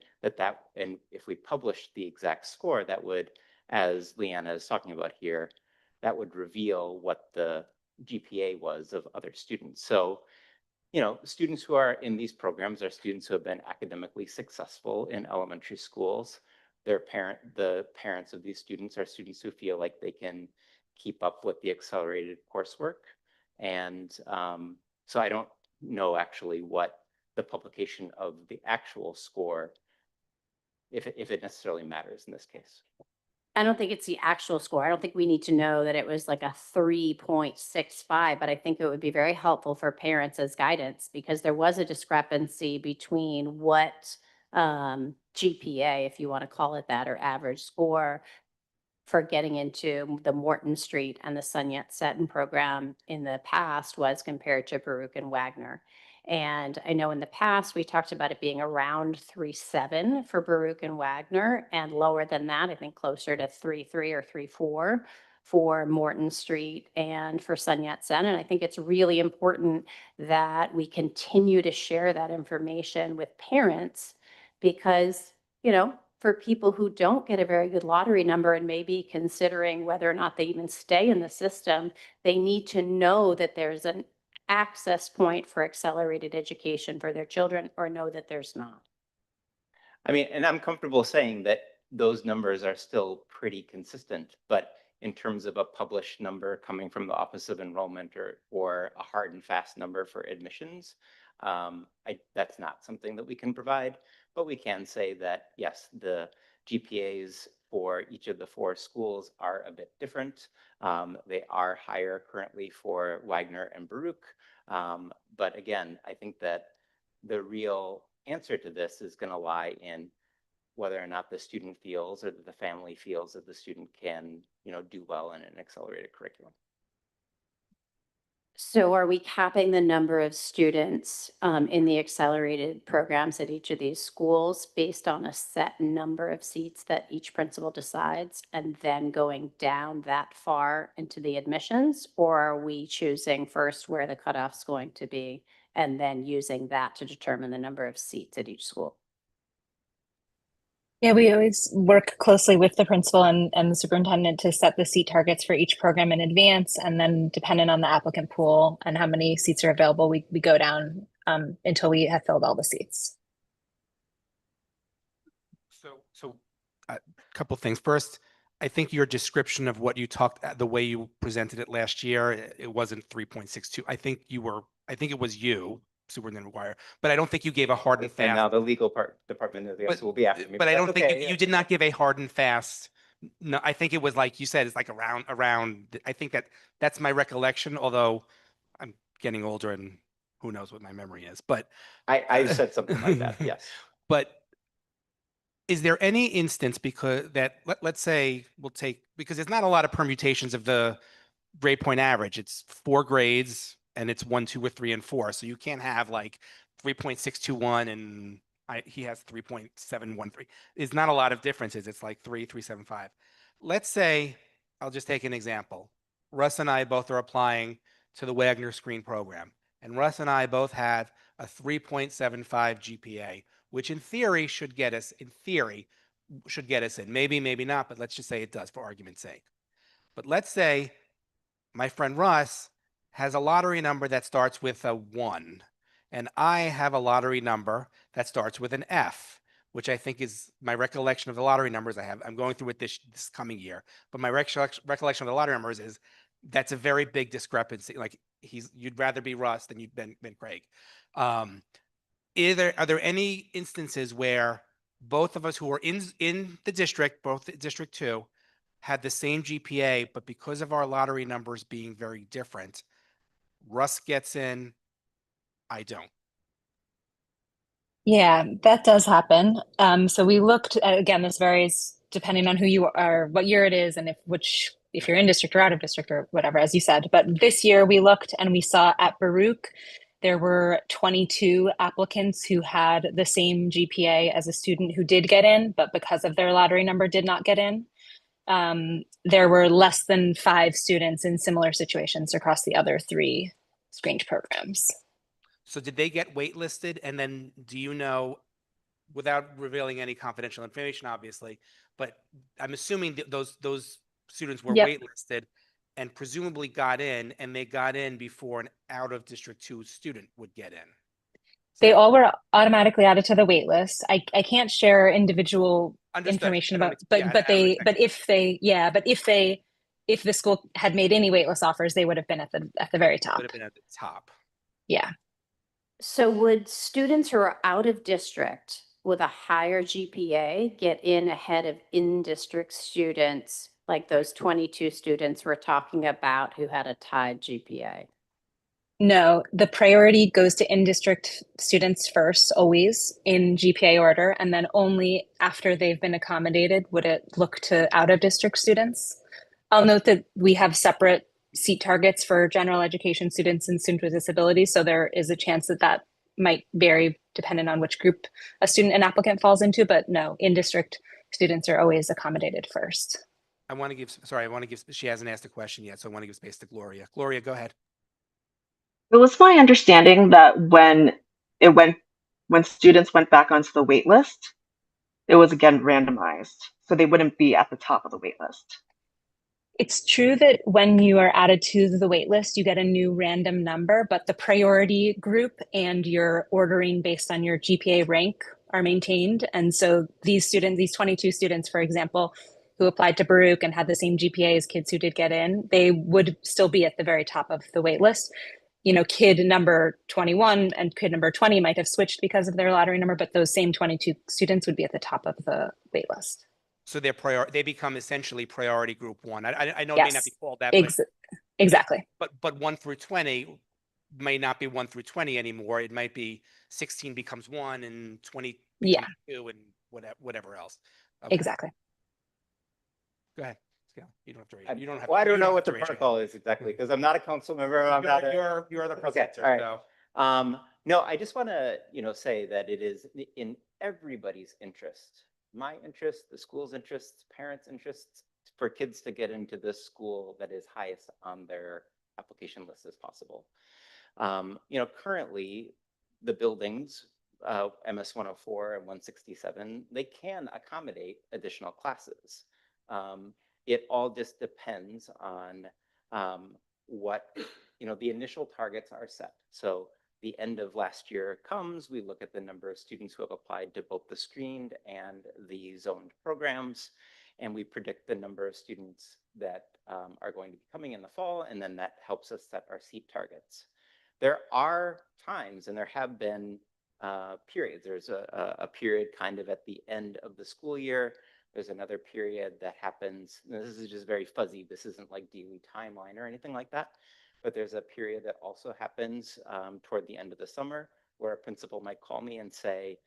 and if we published the exact score, that would, as Leanna is talking about here, that would reveal what the GPA was of other students. So, students who are in these programs are students who have been academically successful in elementary schools. The parents of these students are students who feel like they can keep up with the accelerated coursework. And so I don't know actually what the publication of the actual score, if it necessarily matters in this case. I don't think it's the actual score. I don't think we need to know that it was like a 3.65, but I think it would be very helpful for parents as guidance, because there was a discrepancy between what GPA, if you want to call it that, or average score for getting into the Morton Street and the Sun Yat-sen program in the past was compared to Baruch and Wagner. And I know in the past, we talked about it being around 3.7 for Baruch and Wagner, and lower than that, I think closer to 3.3 or 3.4 for Morton Street and for Sun Yat-sen. And I think it's really important that we continue to share that information with parents, because, for people who don't get a very good lottery number and maybe considering whether or not they even stay in the system, they need to know that there's an access point for accelerated education for their children, or no, that there's not? I mean, and I'm comfortable saying that those numbers are still pretty consistent, but in terms of a published number coming from the Office of Enrollment or a hard and fast number for admissions, that's not something that we can provide, but we can say that, yes, the GPAs for each of the 4 schools are a bit different. They are higher currently for Wagner and Baruch. But again, I think that the real answer to this is going to lie in whether or not the student feels or that the family feels that the student can, do well in an accelerated curriculum. So are we capping the number of students in the accelerated programs at each of these schools based on a set number of seats that each principal decides, and then going down that far into the admissions? Or are we choosing first where the cutoff's going to be and then using that to determine the number of seats at each school? Yeah, we always work closely with the principal and the superintendent to set the seat targets for each program in advance. And then depending on the applicant pool and how many seats are available, we go down until we have filled all the seats. So a couple things. First, I think your description of what you the way you presented it last year, it wasn't 3.62. I think it was you, Superintendent McGuire, but I don't think you gave a hard and And now fast. the legal department of the But- will be after me. But I don't that's think okay, you yeah. did not give a hard and fast. No, I think it was like you said, it's like around. I think that's my recollection, although I'm getting older and who knows what my memory is. But I said something like that, yes. But is there any instance let's say we'll take, because there's not a lot of permutations of the grade point average. It's 4 grades and it's 1, 2, or 3, and 4. So you can't have like 3.621 and he has 3.713. There's not a lot of differences. It's like 3.375. Let's say, I'll just take an example. Russ and I both are applying to the Wagner Screen program, and Russ and I both have a 3.75 GPA, which in theory should get us in. Maybe, maybe not, but let's just say it does for argument's sake. But let's say my friend Russ has a lottery number that starts with a 1, and I have a lottery number that starts with an F, which I think is my recollection of the lottery numbers I'm going through it this coming year. But my recollection of the lottery numbers is that's a very big discrepancy. Like you'd rather be Russ than you'd been Craig. Are there any instances where both of us who are in the district, both District 2, had the same GPA, but because of our lottery numbers being very different, Russ gets in, I don't? Yeah, that does happen. So we looked at, again, this varies depending on who you are, what year it is, and if you're in district or out of district or whatever, as you said. But this year we looked and we saw at Baruch, there were 22 applicants who had the same GPA as a student who did get in, but because of their lottery number did not get in. There were less than 5 students in similar situations across the other 3 screened programs. So did they get waitlisted? And then do you know, without revealing any confidential information, obviously, but I'm assuming that those students were Yep. waitlisted and presumably got in, and they got in before an out of District 2 student would get in. They all were automatically added to the wait list. I can't share individual Understood. information I don't about, ex- but yeah, but I don't they expect it. if the school had made any wait list offers, they would have been at the very top. Would have been at the top. Yeah. So would students who are out of district with a higher GPA get in ahead of in-district students, like those 22 students we're talking about who had a tied GPA? No, the priority goes to in-district students first, always in GPA order, and then only after they've been accommodated would it look to out-of-district students. I'll note that we have separate seat targets for general education students and students with disabilities, so there is a chance that might vary depending on which group a student and applicant falls into, but no, in-district students are always accommodated first. She hasn't asked a question yet, so I want to give space to Gloria. Gloria, go ahead. It was my understanding that when students went back onto the wait list, it was again randomized, so they wouldn't be at the top of the wait list. It's true that when you are added to the wait list, you get a new random number, but the priority group and your ordering based on your GPA rank are maintained. And so these students, these 22 students, for example, who applied to Baruch and had the same GPA as kids who did get in, they would still be at the very top of the wait list. You know, kid number 21 and kid number 20 might have switched because of their lottery number, but those same 22 students would be at the top of the wait list. So they become essentially priority group 1. I know it may not be Yes, called that, but exactly. but 1 through 20 may not be 1 through 20 anymore. It might be 16 becomes 1 and 20 Yeah, becomes 2 and whatever else. Okay. exactly. Go ahead. Scale. You don't have to raise. You don't have. Well, I don't you know have what to the raise your hand. protocol is exactly because I'm not a council member. I'm not a. You're the Okay, presenter. all right. So. No, I just want to, say that it is in everybody's interest, my interest, the school's interests, parents' interests, for kids to get into the school that is highest on their application list as possible. Currently, the buildings, MS 104 and 167, they can accommodate additional classes. It all just depends on what, the initial targets are set. So the end of last year comes, we look at the number of students who have applied to both the screened and the zoned programs, and we predict the number of students that are going to be coming in the fall, and then that helps us set our seat targets. There are times, and there have been periods. There's a period kind of at the end of the school year. There's another period that happens. This is just very fuzzy. This isn't like daily timeline or anything like that. But there's a period that also happens toward the end of the summer where a principal might call me and say,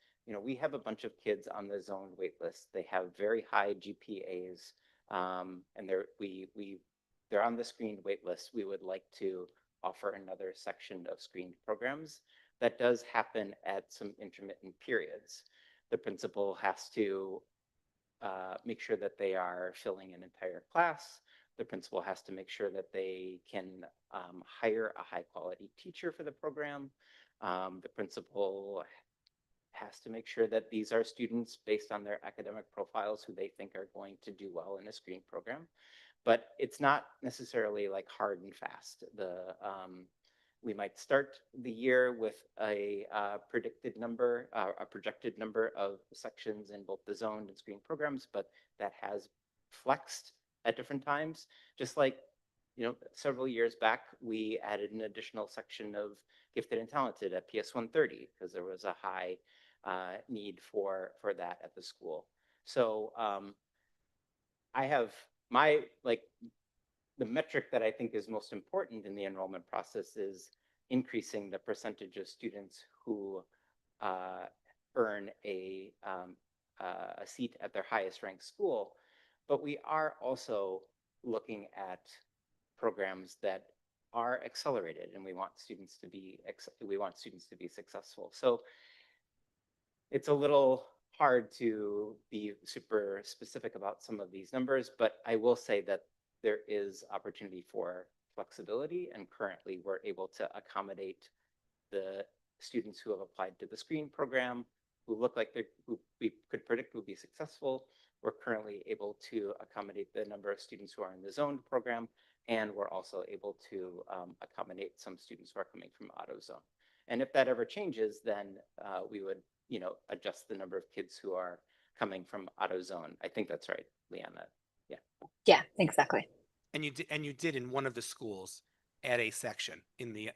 we have a bunch of kids on the zoned wait list. They have very high GPAs, and they're on the screened wait list. We would like to offer another section of screened programs. That does happen at some intermittent periods. The principal has to make sure that they are filling an entire class. The principal has to make sure that they can hire a high quality teacher for the program. The principal has to make sure that these are students based on their academic profiles who they think are going to do well in a screen program. But it's not necessarily like hard and fast. We might start the year with a projected number of sections in both the zoned and screen programs, but that has flexed at different times. Just like, several years back, we added an additional section of gifted and talented at PS 130 because there was a high need for that at the school. So I have the metric that I think is most important in the enrollment process is increasing the percentage of students who earn a seat at their highest ranked school. But we are also looking at programs that are accelerated, and we want students to be successful. So it's a little hard to be super specific about some of these numbers, but I will say that there is opportunity for flexibility, and currently we're able to accommodate the students who have applied to the screen program, who look like who we could predict will be successful. We're currently able to accommodate the number of students who are in the zoned program, and we're also able to accommodate some students who are coming from auto zone. And if that ever changes, then we would, adjust the number of kids who are coming from auto zone. I think that's right, Leanna. Yeah. Yeah, exactly. And you did in one of the schools add a section in the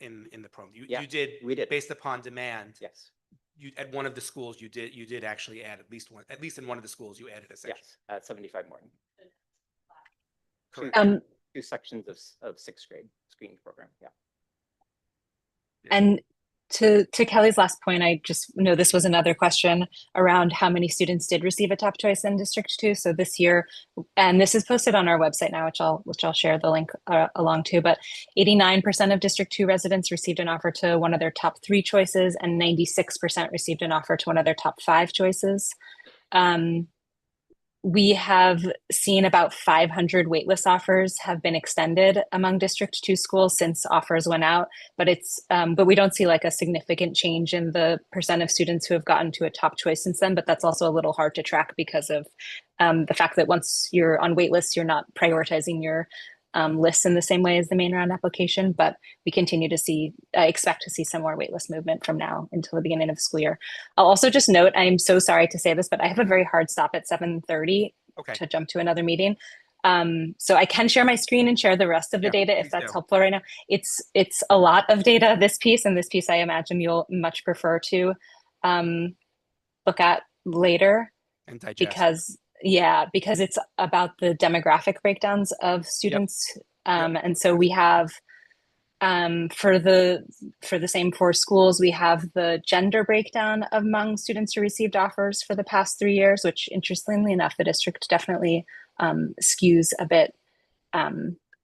program. We did based upon demand. Yes. You at one of the schools you did actually add at least in one of the schools you added a section. Yes, at 75 Morton. Correct. Two sections of sixth grade screening program. Yeah. And to Kelly's last point, I just know this was another question around how many students did receive a top choice in District 2. So this year, and this is posted on our website now, which I'll share the link along to, but 89% of District 2 residents received an offer to one of their top 3 choices, and 96% received an offer to one of their top 5 choices. We have seen about 500 waitlist offers have been extended among District 2 schools since offers went out, but but we don't see like a significant change in the percent of students who have gotten to a top choice since then, but that's also a little hard to track because of the fact that once you're on wait lists, you're not prioritizing your lists in the same way as the main round application, but we continue to expect to see some more waitlist movement from now until the beginning of the school year. I'll also just note, I'm so sorry to say this, but I have a very hard stop at 7:30 to jump to another meeting. So I can share my screen and share the rest of the data if that's helpful right now. It's a lot of data, this piece, and this piece I imagine you'll much prefer to look at later. And digest. Because it's about the demographic breakdowns of students. And so we have, for the same 4 schools, we have the gender breakdown among students who received offers for the past 3 years, which interestingly enough, the district definitely skews a bit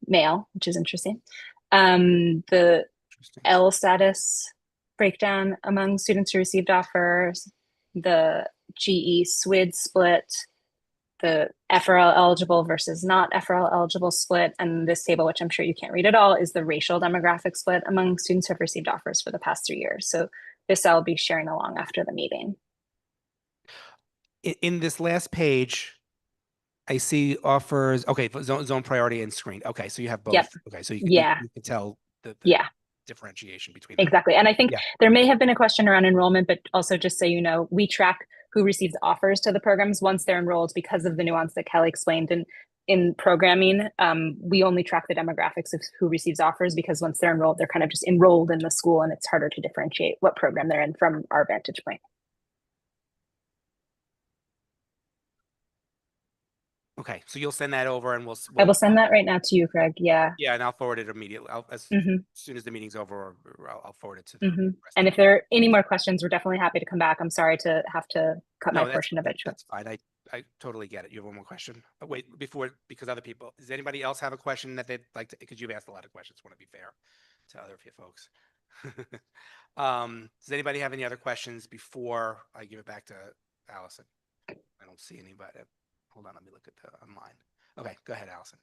male, which is interesting. The L status breakdown among students who received offers, the GE SWID split, the FRL eligible versus not FRL eligible split, and this table, which I'm sure you can't read at all, is the racial demographic split among students who have received offers for the past 3 years. So this I'll be sharing along after the meeting. In this last page, I see offers, okay, zone priority and screen. Okay, so you have both. Yep. Okay, so you can tell the differentiation between them. Exactly. And I think there may have been a question around enrollment, but also just so you know, we track who receives offers to the programs once they're enrolled because of the nuance that Kelly explained. And in programming, we only track the demographics of who receives offers because once they're enrolled, they're kind of just enrolled in the school and it's harder to differentiate what program they're in from our vantage point. Okay, so you'll send that over and we'll I will send that right now to you, Craig. Yeah. Yeah, and I'll forward it immediately. As soon as the meeting's over, I'll forward it to the rest And if there are any more questions, we're definitely happy to come back. I'm sorry to have to cut my portion of it short. That's fine. I totally get it. You have one more question. Wait, because other people, does anybody else have a question that they'd like to, because you've asked a lot of questions, want to be fair to other folks. Does anybody have any other questions before I give it back to Allison? I don't see anybody. Hold on, let me look at the online. Okay, go ahead, Allison.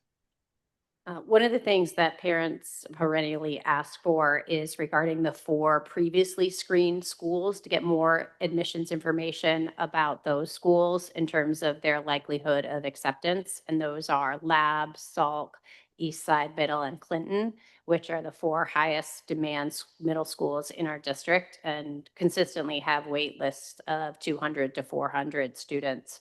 One of the things that parents perennially ask for is regarding the 4 previously screened schools to get more admissions information about those schools in terms of their likelihood of acceptance. And those are Lab, Salk, Eastside, Middle, and Clinton, which are the 4 highest demand middle schools in our district and consistently have wait lists of 200 to 400 students.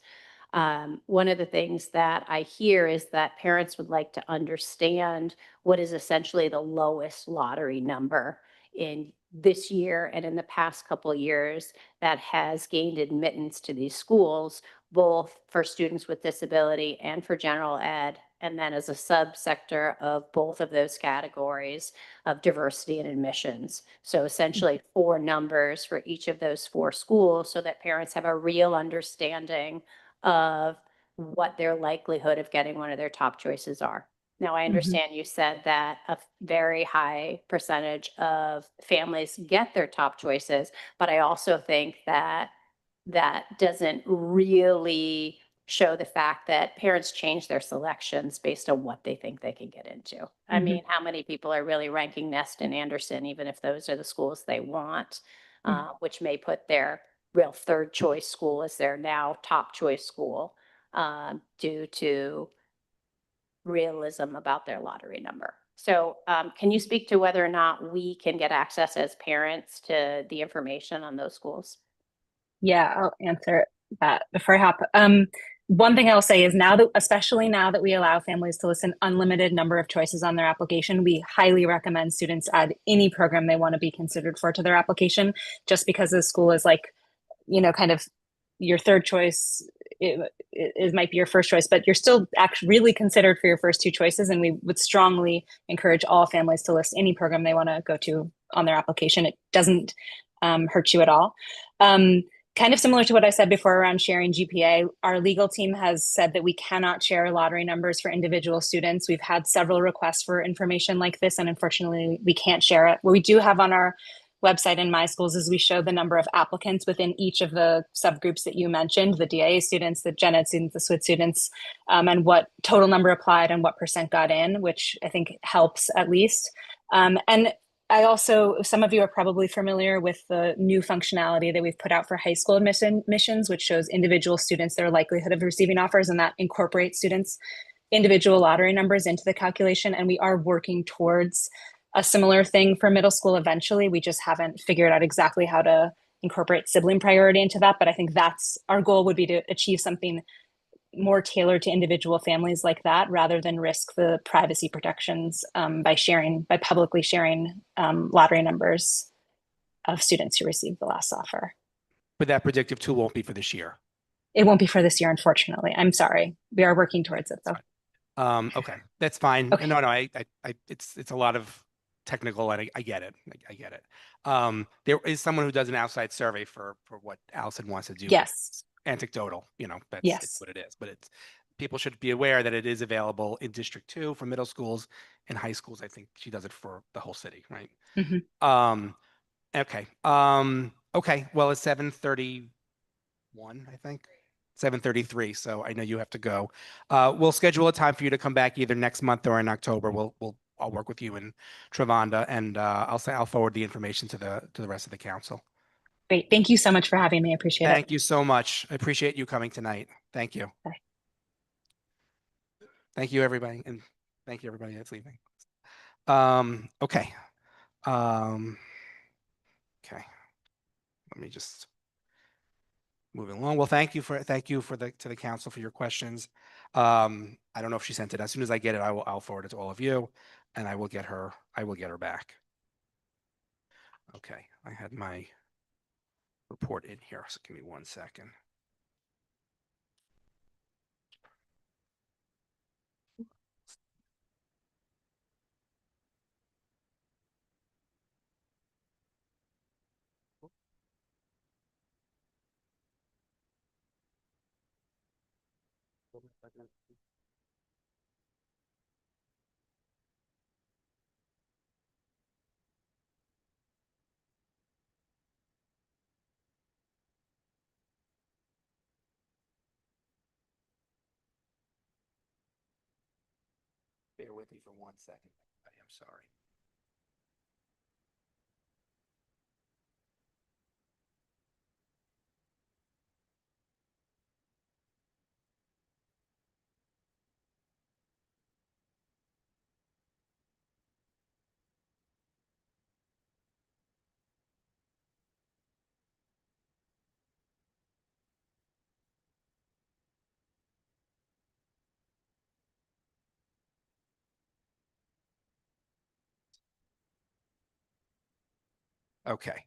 One of the things that I hear is that parents would like to understand what is essentially the lowest lottery number in this year and in the past couple of years that has gained admittance to these schools, both for students with disability and for general ed, and then as a subsector of both of those categories of diversity and admissions. So essentially 4 numbers for each of those 4 schools so that parents have a real understanding of what their likelihood of getting one of their top choices are. Now, I understand you said that a very high percentage of families get their top choices, but I also think that that doesn't really show the fact that parents change their selections based on what they think they can get into. I mean, how many people are really ranking Nest and Anderson, even if those are the schools they want, which may put their real 3rd choice school as their now top choice school due to realism about their lottery number. So can you speak to whether or not we can get access as parents to the information on those schools? Yeah, I'll answer that before I hop. One thing I'll say is especially now that we allow families to list an unlimited number of choices on their application, we highly recommend students add any program they want to be considered for to their application, just because the school is like, kind of your 3rd choice, it might be your 1st choice, but you're still actually really considered for your first 2 choices. And we would strongly encourage all families to list any program they want to go to on their application. It doesn't hurt you at all. Kind of similar to what I said before around sharing GPA, our legal team has said that we cannot share lottery numbers for individual students. We've had several requests for information like this, and unfortunately, we can't share it. What we do have on our website in My Schools is we show the number of applicants within each of the subgroups that you mentioned, the DIA students, the gen ed students, the SWID students, and what total number applied and what % got in, which I think helps at least. And I also, some of you are probably familiar with the new functionality that we've put out for high school admissions, which shows individual students, their likelihood of receiving offers, and that incorporates students' individual lottery numbers into the calculation. And we are working towards a similar thing for middle school eventually. We just haven't figured out exactly how to incorporate sibling priority into that. But I think that's our goal, would be to achieve something more tailored to individual families like that, rather than risk the privacy protections by publicly sharing lottery numbers of students who received the last offer. But that predictive tool won't be for this year. It won't be for this year, unfortunately. I'm sorry. We are working towards it, though. Okay, that's fine. Okay. No, it's a lot of technical, and I get it. I get it. There is someone who does an outside survey for what Allison wants to do. Yes. Anecdotal, that's Yes. it's what it is. But people should be aware that it is available in District 2 for middle schools and high schools. I think she does it for the whole city, right? Mhm. Okay. Okay. Well, it's 7:31, I think. 7:33. So I know you have to go. We'll schedule a time for you to come back either next month or in October. I'll work with you and Travonda, and I'll forward the information to the rest of the council. Great. Thank you so much for having me. I appreciate it. Thank you so much. I appreciate you coming tonight. Thank you. Bye. Thank you, everybody, and thank you, everybody that's leaving. Okay. Okay. Let me just moving along. Well, thank you to the council for your questions. I don't know if she sent it. As soon as I get it, I'll forward it to all of you, and I will get her back. Okay. I had my report in here, so give me 1 second. Bear with me for 1 second. I am sorry. Okay.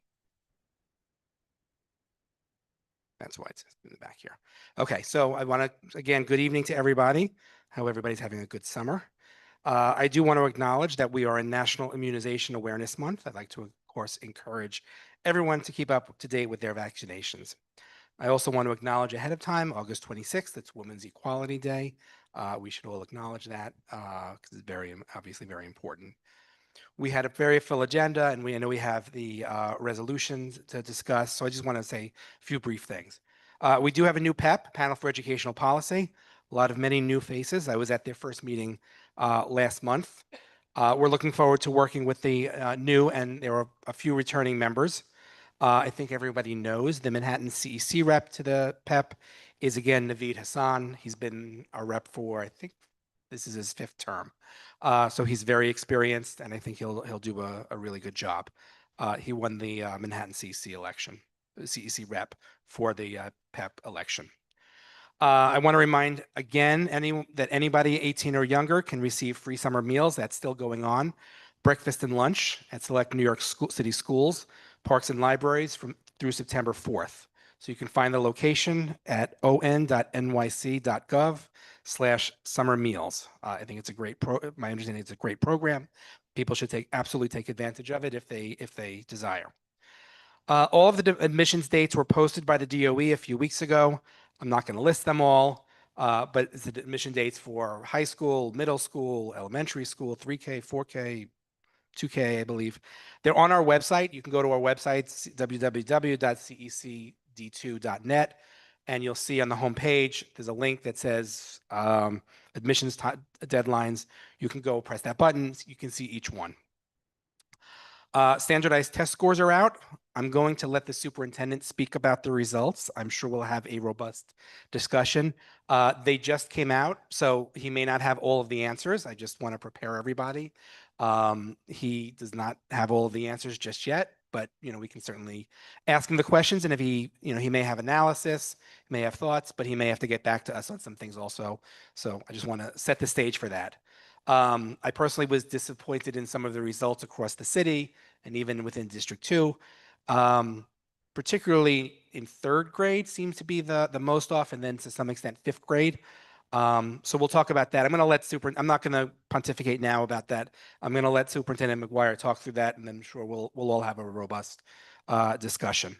That's why it's in the back here. Okay, so I want to, again, good evening to everybody. Hope everybody's having a good summer. I do want to acknowledge that we are in National Immunization Awareness Month. I'd like to, of course, encourage everyone to keep up to date with their vaccinations. I also want to acknowledge ahead of time, August 26th, it's Women's Equality Day. We should all acknowledge that because it's obviously very important. We had a very full agenda, and I know we have the resolutions to discuss. So I just want to say a few brief things. We do have a new PEP, Panel for Educational Policy. Many new faces. I was at their first meeting last month. We're looking forward to working with the new, and there are a few returning members. I think everybody knows the Manhattan CEC rep to the PEP is again Naveed Hassan. He's been a rep for, I think this is his 5th term. So he's very experienced, and I think he'll do a really good job. He won the Manhattan CEC election, the CEC rep for the PEP election. I want to remind again that anybody 18 or younger can receive free summer meals. That's still going on. Breakfast and lunch at select New York City schools, parks and libraries through September 4th. So you can find the location at on.nyc.gov/summer meals. I think it's a great my understanding it's a great program. People should absolutely take advantage of it if they desire. All of the admissions dates were posted by the DOE a few weeks ago. I'm not going to list them all, but it's the admission dates for high school, middle school, elementary school, 3K, 4K, 2K, I believe. They're on our website. You can go to our website, www.CECD2.net, and you'll see on the homepage, there's a link that says admissions deadlines. You can go press that button. You can see each one. Standardized test scores are out. I'm going to let the superintendent speak about the results. I'm sure we'll have a robust discussion. They just came out, so he may not have all of the answers. I just want to prepare everybody. He does not have all of the answers just yet, but we can certainly ask him the questions, and if he may have analysis, may have thoughts, but he may have to get back to us on some things also. So I just want to set the stage for that. I personally was disappointed in some of the results across the city and even within District 2. Particularly in third grade seems to be the most off, and then to some extent fifth grade. So we'll talk about that. I'm not going to pontificate now about that. I'm going to let Superintendent McGuire talk through that, and then I'm sure we'll all have a robust discussion.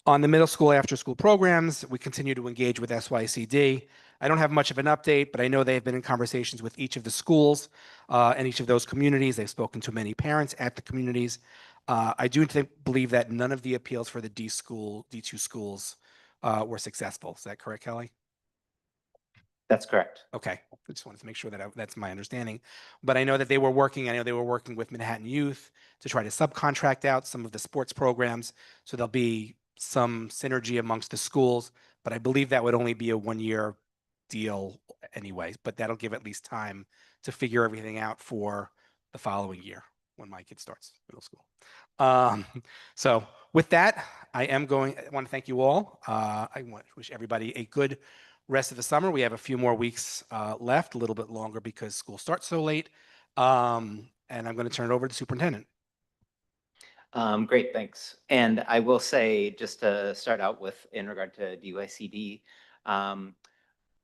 On the middle school after school programs, we continue to engage with SYCD. I don't have much of an update, but I know they've been in conversations with each of the schools and each of those communities. They've spoken to many parents at the communities. I do believe that none of the appeals for the D2 schools were successful. Is that correct, Kelly? That's correct. Okay, I just wanted to make sure that that's my understanding. But I know they were working with Manhattan Youth to try to subcontract out some of the sports programs. So there'll be some synergy amongst the schools, but I believe that would only be a 1-year deal anyway, but that'll give at least time to figure everything out for the following year when my kid starts middle school. So with that, I want to thank you all. I want to wish everybody a good rest of the summer. We have a few more weeks left, a little bit longer because school starts so late. And I'm going to turn it over to the superintendent. Great, thanks. And I will say, just to start out with, in regard to DYCD,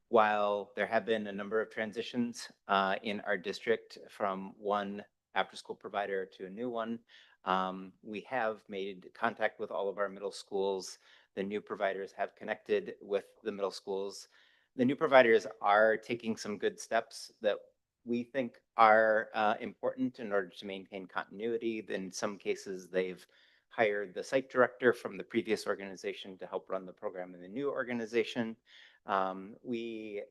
while there have been a number of transitions in our district from one after-school provider to a new one, we have made contact with all of our middle schools. The new providers have connected with the middle schools. The new providers are taking some good steps that we think are important in order to maintain continuity. In some cases, they've hired the site director from the previous organization to help run the program in the new organization. We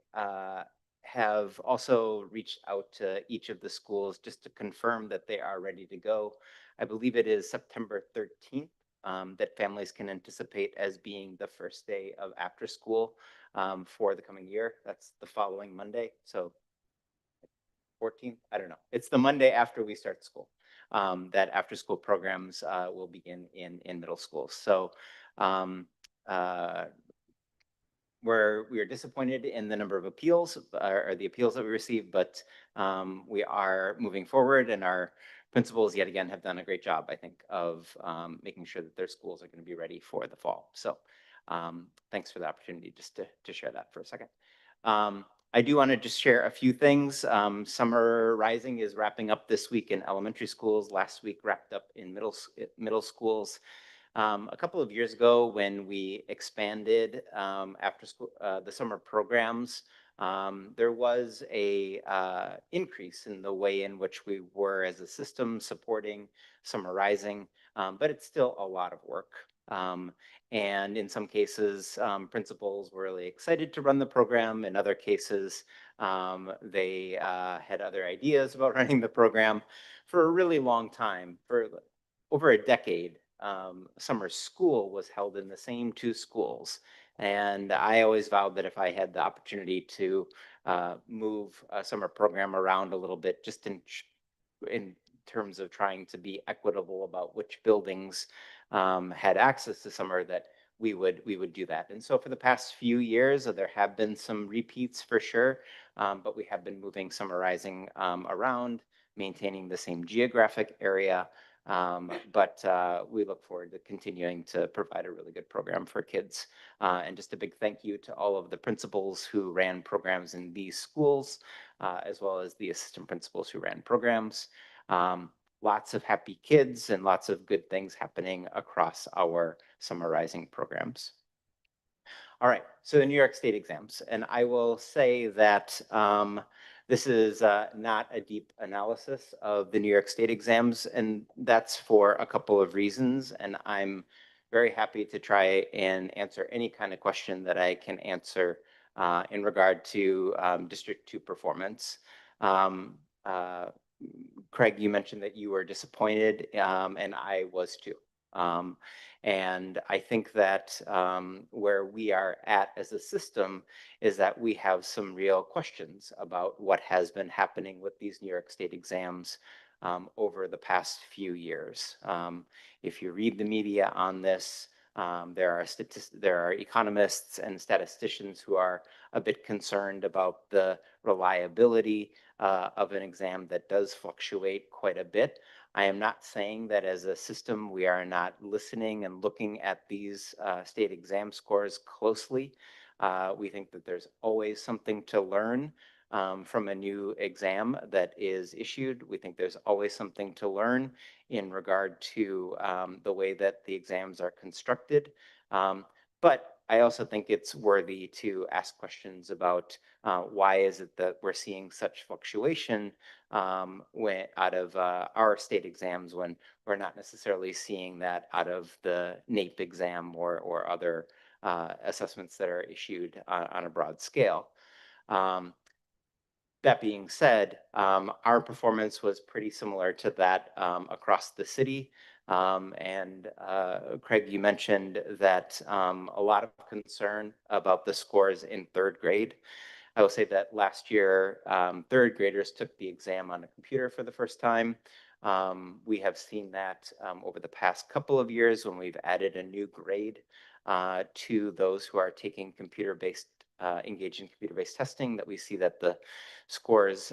have also reached out to each of the schools just to confirm that they are ready to go. I believe it is September 13th that families can anticipate as being the first day of after school for the coming year. That's the following Monday. So 14th, I don't know. It's the Monday after we start school that after school programs will begin in middle school. So we are disappointed in the number of appeals or the appeals that we received, but we are moving forward, and our principals yet again have done a great job, I think, of making sure that their schools are going to be ready for the fall. So thanks for the opportunity just to share that for a second. I do want to just share a few things. Summer Rising is wrapping up this week in elementary schools. Last week wrapped up in middle schools. A couple of years ago, when we expanded after school the summer programs, there was a increase in the way in which we were as a system supporting Summer Rising, but it's still a lot of work. And in some cases, principals were really excited to run the program. In other cases, they had other ideas about running the program. For a really long time, for over a decade, summer school was held in the same two schools. And I always vowed that if I had the opportunity to move a summer program around a little bit, just in terms of trying to be equitable about which buildings had access to summer, that we would do that. And so for the past few years, there have been some repeats for sure, but we have been moving Summer Rising around, maintaining the same geographic area. But we look forward to continuing to provide a really good program for kids. And just a big thank you to all of the principals who ran programs in these schools, as well as the assistant principals who ran programs. Lots of happy kids and lots of good things happening across our Summer Rising programs. All right, so the New York State exams. And I will say that this is not a deep analysis of the New York State exams, and that's for a couple of reasons. And I'm very happy to try and answer any kind of question that I can answer in regard to District 2 performance. Craig, you mentioned that you were disappointed, and I was too. And I think that where we are at as a system is that we have some real questions about what has been happening with these New York State exams over the past few years. If you read the media on this, there are economists and statisticians who are a bit concerned about the reliability of an exam that does fluctuate quite a bit. I am not saying that as a system we are not listening and looking at these state exam scores closely. We think that there's always something to learn from a new exam that is issued. We think there's always something to learn in regard to the way that the exams are constructed. But I also think it's worthy to ask questions about why is it that we're seeing such fluctuation when out of our state exams when we're not necessarily seeing that out of the NAEP exam or other assessments that are issued on a broad scale. That being said, our performance was pretty similar to that across the city. And Craig, you mentioned that a lot of concern about the scores in third grade. I will say that last year, third graders took the exam on a computer for the first time. We have seen that over the past couple of years when we've added a new grade to those who are taking computer-based, engaged in computer-based testing, that we see that the scores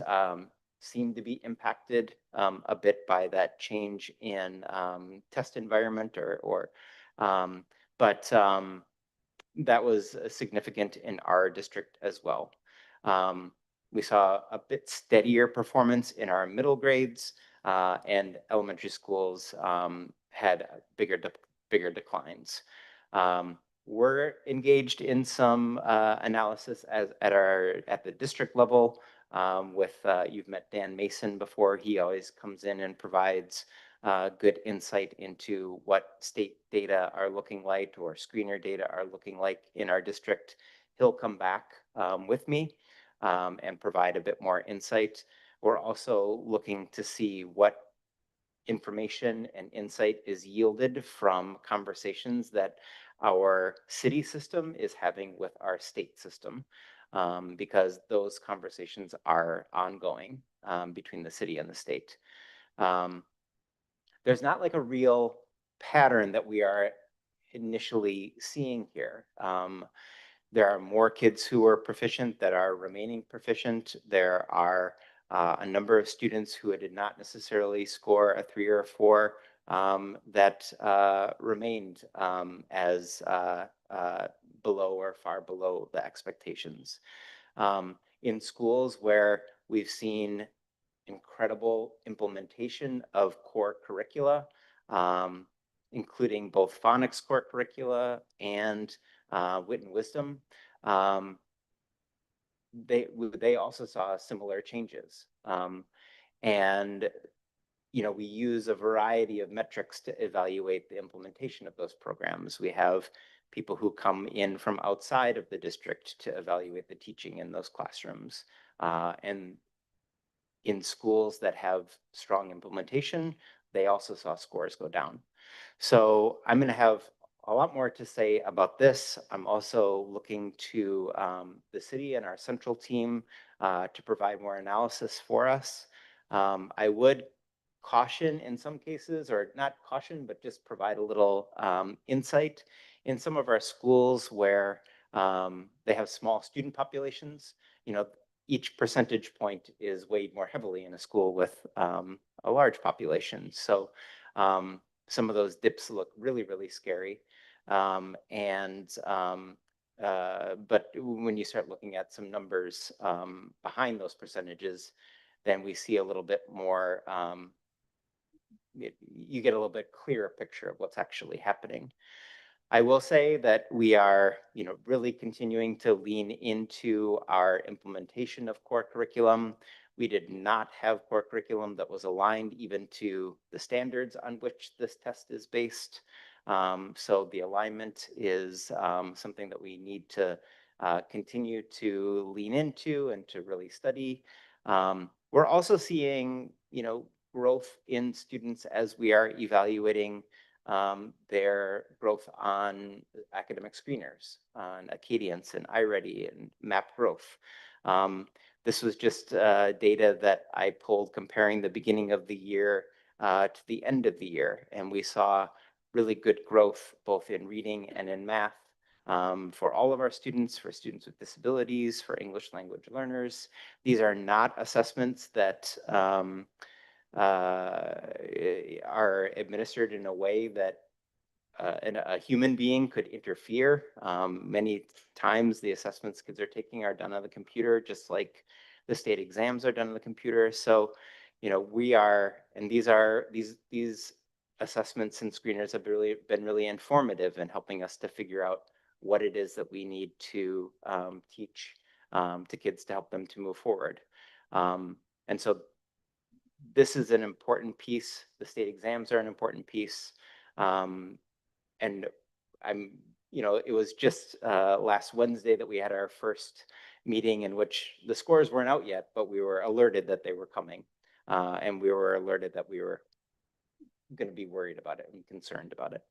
seem to be impacted a bit by that change in test environment but that was significant in our district as well. We saw a bit steadier performance in our middle grades and elementary schools had bigger declines. We're engaged in some analysis at the district level with, you've met Dan Mason before. He always comes in and provides good insight into what state data are looking like or screener data are looking like in our district. He'll come back with me and provide a bit more insight. We're also looking to see what information and insight is yielded from conversations that our city system is having with our state system, because those conversations are ongoing between the city and the state. There's not like a real pattern that we are initially seeing here. There are more kids who are proficient that are remaining proficient. There are a number of students who did not necessarily score a 3 or a 4 that remained as below or far below the expectations. In schools where we've seen incredible implementation of core curricula, including both phonics core curricula and wit and wisdom, they also saw similar changes. And we use a variety of metrics to evaluate the implementation of those programs. We have people who come in from outside of the district to evaluate the teaching in those classrooms. And in schools that have strong implementation, they also saw scores go down. So I'm going to have a lot more to say about this. I'm also looking to the city and our central team to provide more analysis for us. I would caution in some cases, or not caution, but just provide a little insight in some of our schools where they have small student populations. Each percentage point is weighed more heavily in a school with a large population. So some of those dips look really, really scary. But when you start looking at some numbers behind those percentages, then we see a little bit more, you get a little bit clearer picture of what's actually happening. I will say that we are, really continuing to lean into our implementation of core curriculum. We did not have core curriculum that was aligned even to the standards on which this test is based. So the alignment is something that we need to continue to lean into and to really study. We're also seeing, growth in students as we are evaluating their growth on academic screeners, on Acadience and iReady and Map Growth. This was just data that I pulled comparing the beginning of the year to the end of the year, and we saw really good growth both in reading and in math for all of our students, for students with disabilities, for English language learners. These are not assessments that are administered in a way that a human being could interfere. Many times the assessments kids are taking are done on the computer, just like the state exams are done on the computer. So, you know, we are, and these assessments and screeners have been really informative in helping us to figure out what it is that we need to teach to kids to help them to move forward. And so this is an important piece. The state exams are an important piece. And you know, it was just last Wednesday that we had our first meeting in which the scores weren't out yet, but we were alerted that they were coming. And we were alerted that we were going to be worried about it and concerned about it.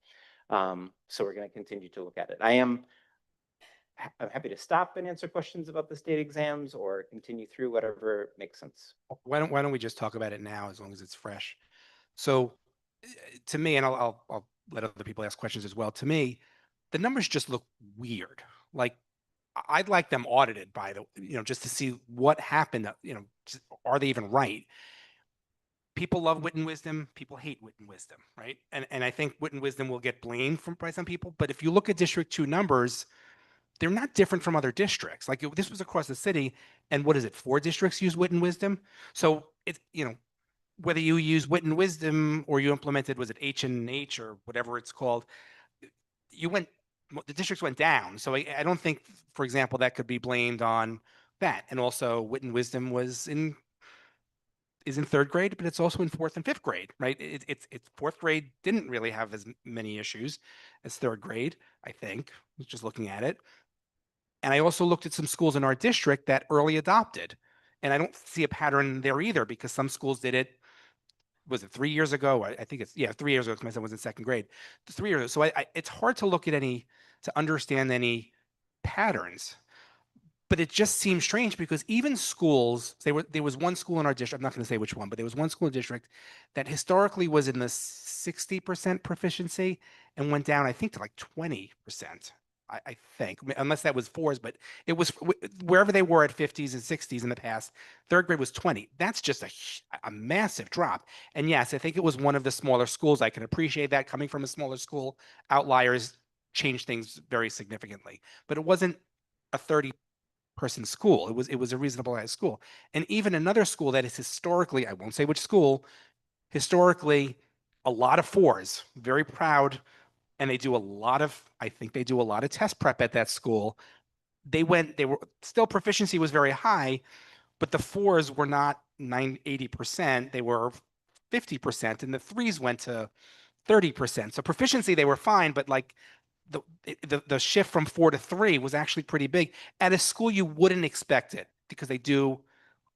So we're going to continue to look at it. I'm happy to stop and answer questions about the state exams or continue through whatever makes sense. Why don't we just talk about it now as long as it's fresh? So to me, and I'll let other people ask questions as well. To me, the numbers just look weird. Like I'd like them audited by just to see what happened. Are they even right? People love wit and wisdom. People hate wit and wisdom, right? And I think wit and wisdom will get blamed by some people. But if you look at District 2 numbers, they're not different from other districts. Like this was across the city, and what is it? 4 districts use wit and wisdom. So it's whether you use wit and wisdom or you implemented, was it H&H or whatever it's called, the districts went down. So I don't think, for example, that could be blamed on that. And also wit and wisdom is in 3rd grade, but it's also in 4th and 5th grade, right? It's 4th grade didn't really have as many issues as 3rd grade, I think, just looking at it. And I also looked at some schools in our district that early adopted. And I don't see a pattern there either, because some schools did it, was it 3 years ago? I think it's, 3 years ago, because my son was in 2nd grade. 3 years ago. So it's hard to look at to understand any patterns. But it just seems strange because even schools, there was one school in our district, I'm not going to say which one, but there was one school in the district that historically was in the 60% proficiency and went down, I think, to like 20%. I think, unless that was 4s, but it was wherever they were at 50s and 60s in the past, 3rd grade was 20. That's just a massive drop. And yes, I think it was one of the smaller schools. I can appreciate that coming from a smaller school. Outliers changed things very significantly, but it wasn't a 30-person school. It was a reasonable sized school. And even another school that is historically, I won't say which school, historically a lot of 4s, very proud. And they do I think they do a lot of test prep at that school. They were still, proficiency was very high, but the 4s were not 80%. They were 50%, and the 3s went to 30%. So proficiency, they were fine, but like the shift from 4 to 3 was actually pretty big at a school you wouldn't expect it, because they do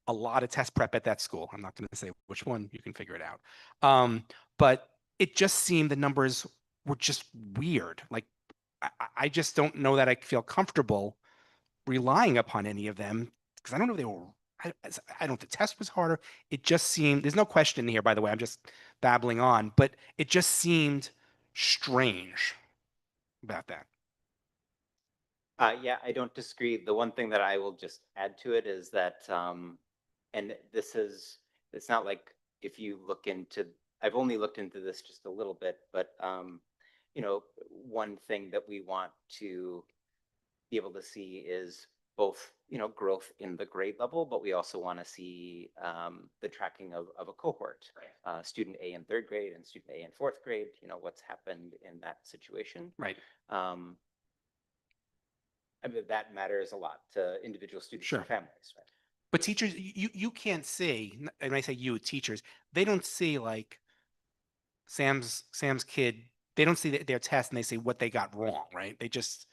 a lot of test prep at that school. I'm not going to say which one, you can figure it out. But it just seemed the numbers were just weird. Like I just don't know that I feel comfortable relying upon any of them, because I don't know if they were, I don't, the test was harder. It just seemed, there's no question here, by the way, I'm just babbling on, but it just seemed strange about that. Yeah, I don't disagree. The one thing that I will just add to it is that, and it's not like if you look into, I've only looked into this just a little bit, but one thing that we want to be able to see is both, growth in the grade level, but we also want to see the tracking of a cohort, student A in 3rd grade and student A in 4th grade, what's happened in that situation. Right. I mean, that matters a lot to individual students Sure. and families, right? But teachers, you can't see, and I say you, teachers, they don't see like Sam's kid, they don't see their test and they say what they got wrong, right? They just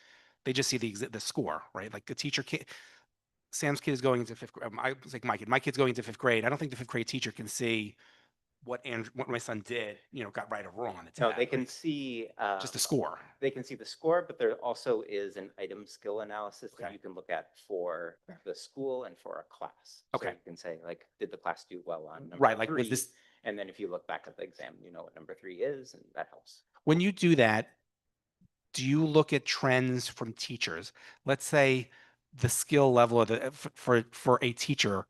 see the score, right? Like the teacher can't, Sam's kid is going into 5th grade. I was like, my kid's going into 5th grade. I don't think the 5th grade teacher can see what my son did, got right or wrong on the No, test. they can see Just the score. They can see the score, but there also is an item skill analysis that Okay. you can look at for the school and for a class. So Okay. you can say, like, did the class do well on number Right, like, three? was this- And then if you look back at the exam, you know what number 3 is, and that helps. When you do that, do you look at trends from teachers? Let's say the skill level of the for a teacher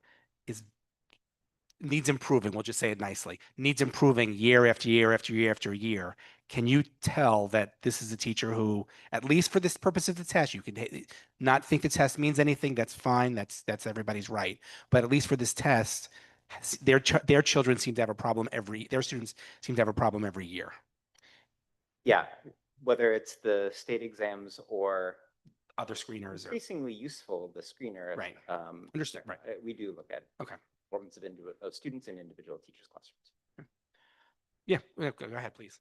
needs improving. We'll just say it nicely. Needs improving year after year after year after year. Can you tell that this is a teacher who, at least for this purpose of the test, you can not think the test means anything? That's fine. That's everybody's right. But at least for this test, their children seem to have a problem their students seem to have a problem every year. Yeah, whether it's the state exams or Other screeners or increasingly useful, the screener. Right. Understood. Right. We do look at Okay. performance of students in individual teachers' classrooms. Yeah, go ahead, please.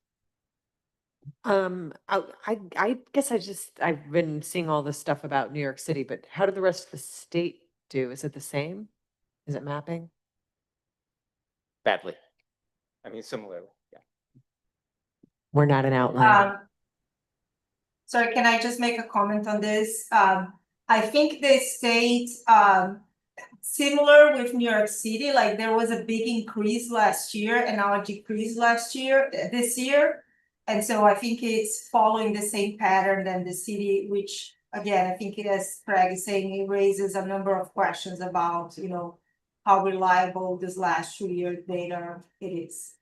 I guess I've been seeing all this stuff about New York City, but how did the rest of the state do? Is it the same? Is it mapping? Badly. I mean, similarly, yeah. We're not an outlier. Sorry, can I just make a comment on this? I think the state, similar with New York City, like there was a big increase last year and now a decrease this year. And so I think it's following the same pattern than the city, which again, I think it, as Craig is saying, it raises a number of questions about, how reliable this last 2-year data it is.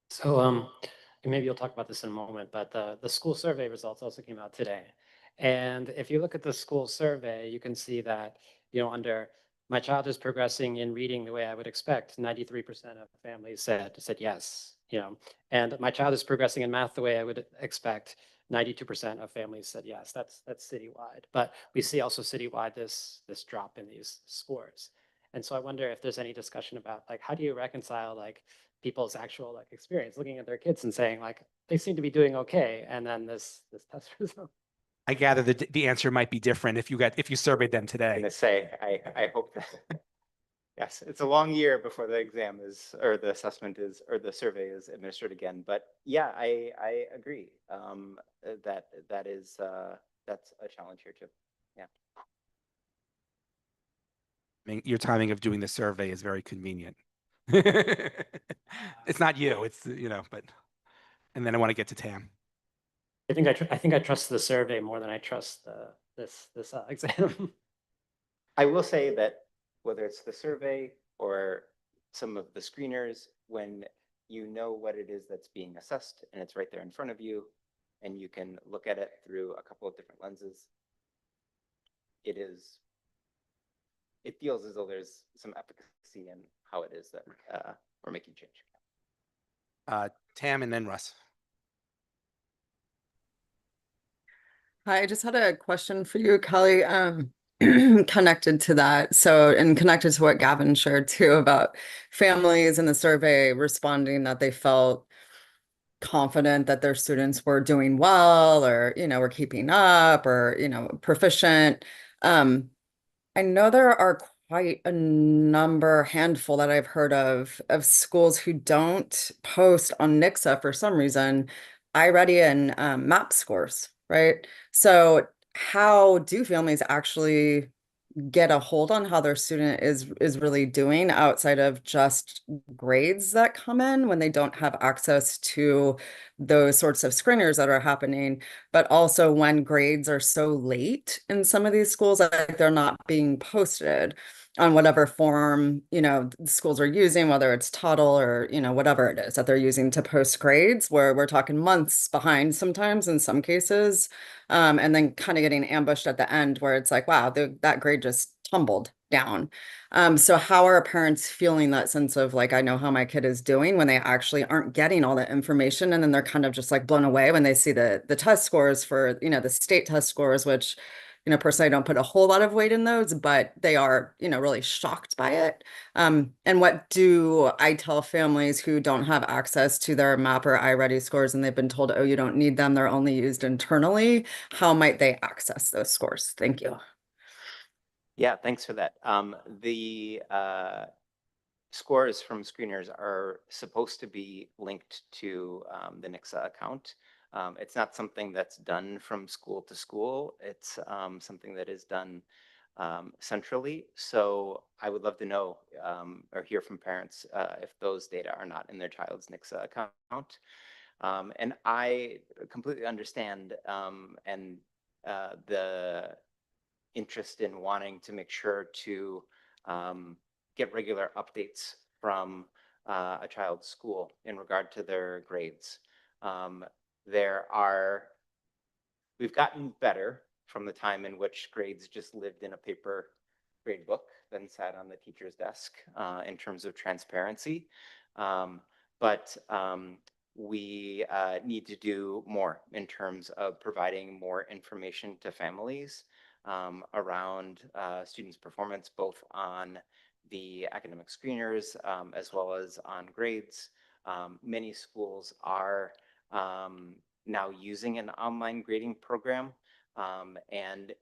So and maybe you'll talk about this in a moment, but the school survey results also came out today. And if you look at the school survey, you can see that, under my child is progressing in reading the way I would expect, 93% of families said yes, and my child is progressing in math the way I would expect, 92% of families said yes. That's citywide. But we see also citywide this drop in these scores. And so I wonder if there's any discussion about, like, how do you reconcile, like, people's actual, like, experience looking at their kids and saying, like, they seem to be doing okay, and then this test result. I gather the answer might be different if you surveyed them I'm today. gonna say, I hope that, yes, it's a long year before the exam is, or the assessment is, or the survey is administered again. But yeah, I agree. That is, that's a challenge here too. Yeah. I mean, your timing of doing the survey is very convenient. It's not you, it's, but, and then I want to get to Tam. I think I trust the survey more than I trust this exam. I will say that whether it's the survey or some of the screeners, when you know what it is that's being assessed and it's right there in front of you, and you can look at it through a couple of different lenses, it feels as though there's some efficacy in how it is that we're making change. Tam and then Russ. Hi, I just had a question for you, Kelly, connected to that. So, and connected to what Gavin shared too about families in the survey responding that they felt confident that their students were doing well, or, were keeping up, or, proficient. I know there are quite a handful that I've heard of schools who don't post on Nixa for some reason, iReady and MAP scores, right? So how do families actually get a hold on how their student is really doing outside of just grades that come in when they don't have access to those sorts of screeners that are happening, but also when grades are so late in some of these schools, like they're not being posted on whatever form, the schools are using, whether it's Toddle or, whatever it is that they're using to post grades, where we're talking months behind sometimes in some cases. And then kind of getting ambushed at the end where it's like, wow, that grade just tumbled down. So how are parents feeling that sense of, like, I know how my kid is doing, when they actually aren't getting all that information, and then they're kind of just like blown away when they see the test scores for, the state test scores, which, personally, I don't put a whole lot of weight in those, but they are, really shocked by it. And what do I tell families who don't have access to their MAP or iReady scores, and they've been told, oh, you don't need them, they're only used internally? How might they access those scores? Thank you. Yeah, thanks for that. The scores from screeners are supposed to be linked to the NICSA account. It's not something that's done from school to school. It's something that is done centrally. So I would love to know or hear from parents if those data are not in their child's NICSA account. And I completely understand and the interest in wanting to make sure to get regular updates from a child's school in regard to their grades. There are, we've gotten better from the time in which grades just lived in a paper grade book than sat on the teacher's desk in terms of transparency. But we need to do more in terms of providing more information to families around students' performance, both on the academic screeners as well as on grades. Many schools are now using an online grading program. And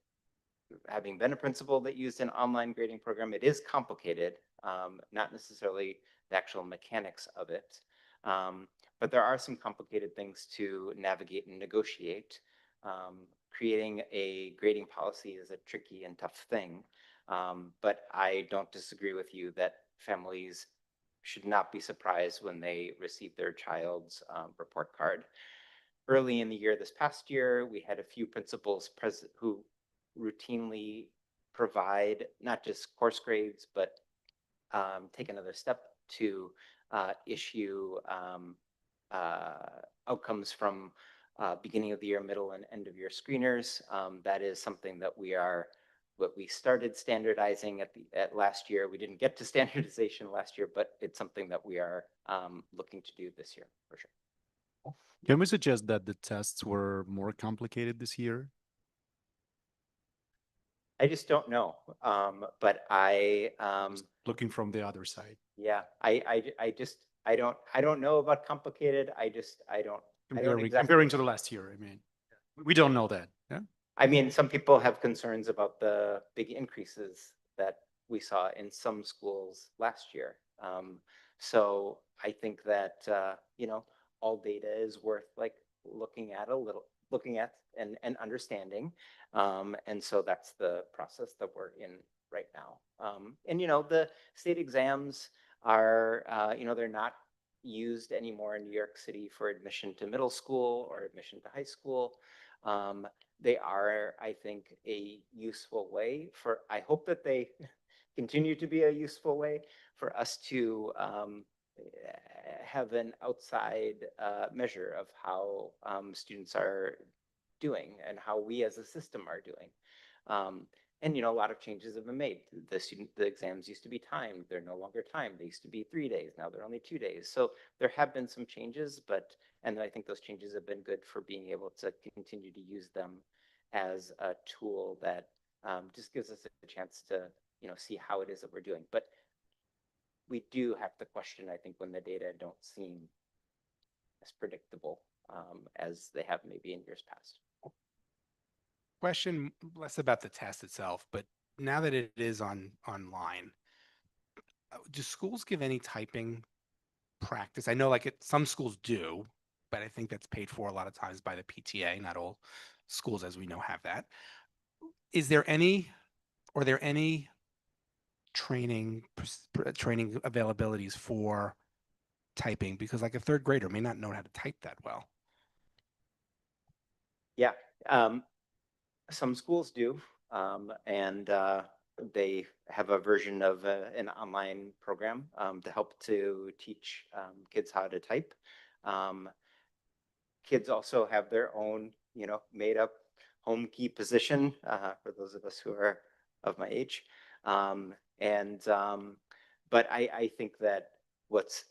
having been a principal that used an online grading program, it is complicated, not necessarily the actual mechanics of it. But there are some complicated things to navigate and negotiate. Creating a grading policy is a tricky and tough thing. But I don't disagree with you that families should not be surprised when they receive their child's report card. Early in the year, this past year, we had a few principals who routinely provide not just course grades, but take another step to issue outcomes from beginning of the year, middle and end of year screeners. That is something that what we started standardizing at last year. We didn't get to standardization last year, but it's something that we are looking to do this year for sure. Can we suggest that the tests were more complicated this year? I just don't know. But I looking from the other side. Yeah, I don't know about complicated. I don't exactly comparing to the last year. I mean, we don't know that. Yeah. I mean, some people have concerns about the big increases that we saw in some schools last year. So I think that all data is worth like looking at and understanding. And so that's the process that we're in right now. And the state exams are they're not used anymore in New York City for admission to middle school or admission to high school. They are, I think, a useful way I hope that they continue to be a useful way for us to have an outside measure of how students are doing and how we as a system are doing. And a lot of changes have been made. The exams used to be timed. They're no longer timed. They used to be 3 days. Now they're only 2 days. So there have been some changes, and I think those changes have been good for being able to continue to use them as a tool that just gives us a chance to see how it is that we're doing. But we do have to question, I think, when the data don't seem as predictable as they have maybe in years past. Question less about the test itself, but now that it is online, do schools give any typing practice? I know some schools do, but I think that's paid for a lot of times by the PTA. Not all schools, as we know, have that. Are there any training availabilities for typing? Because like a third grader may not know how to type that well. Yeah, some schools do, and they have a version of an online program to help to teach kids how to type. Kids also have their own, made up home key position for those of us who are of my age. But I think that what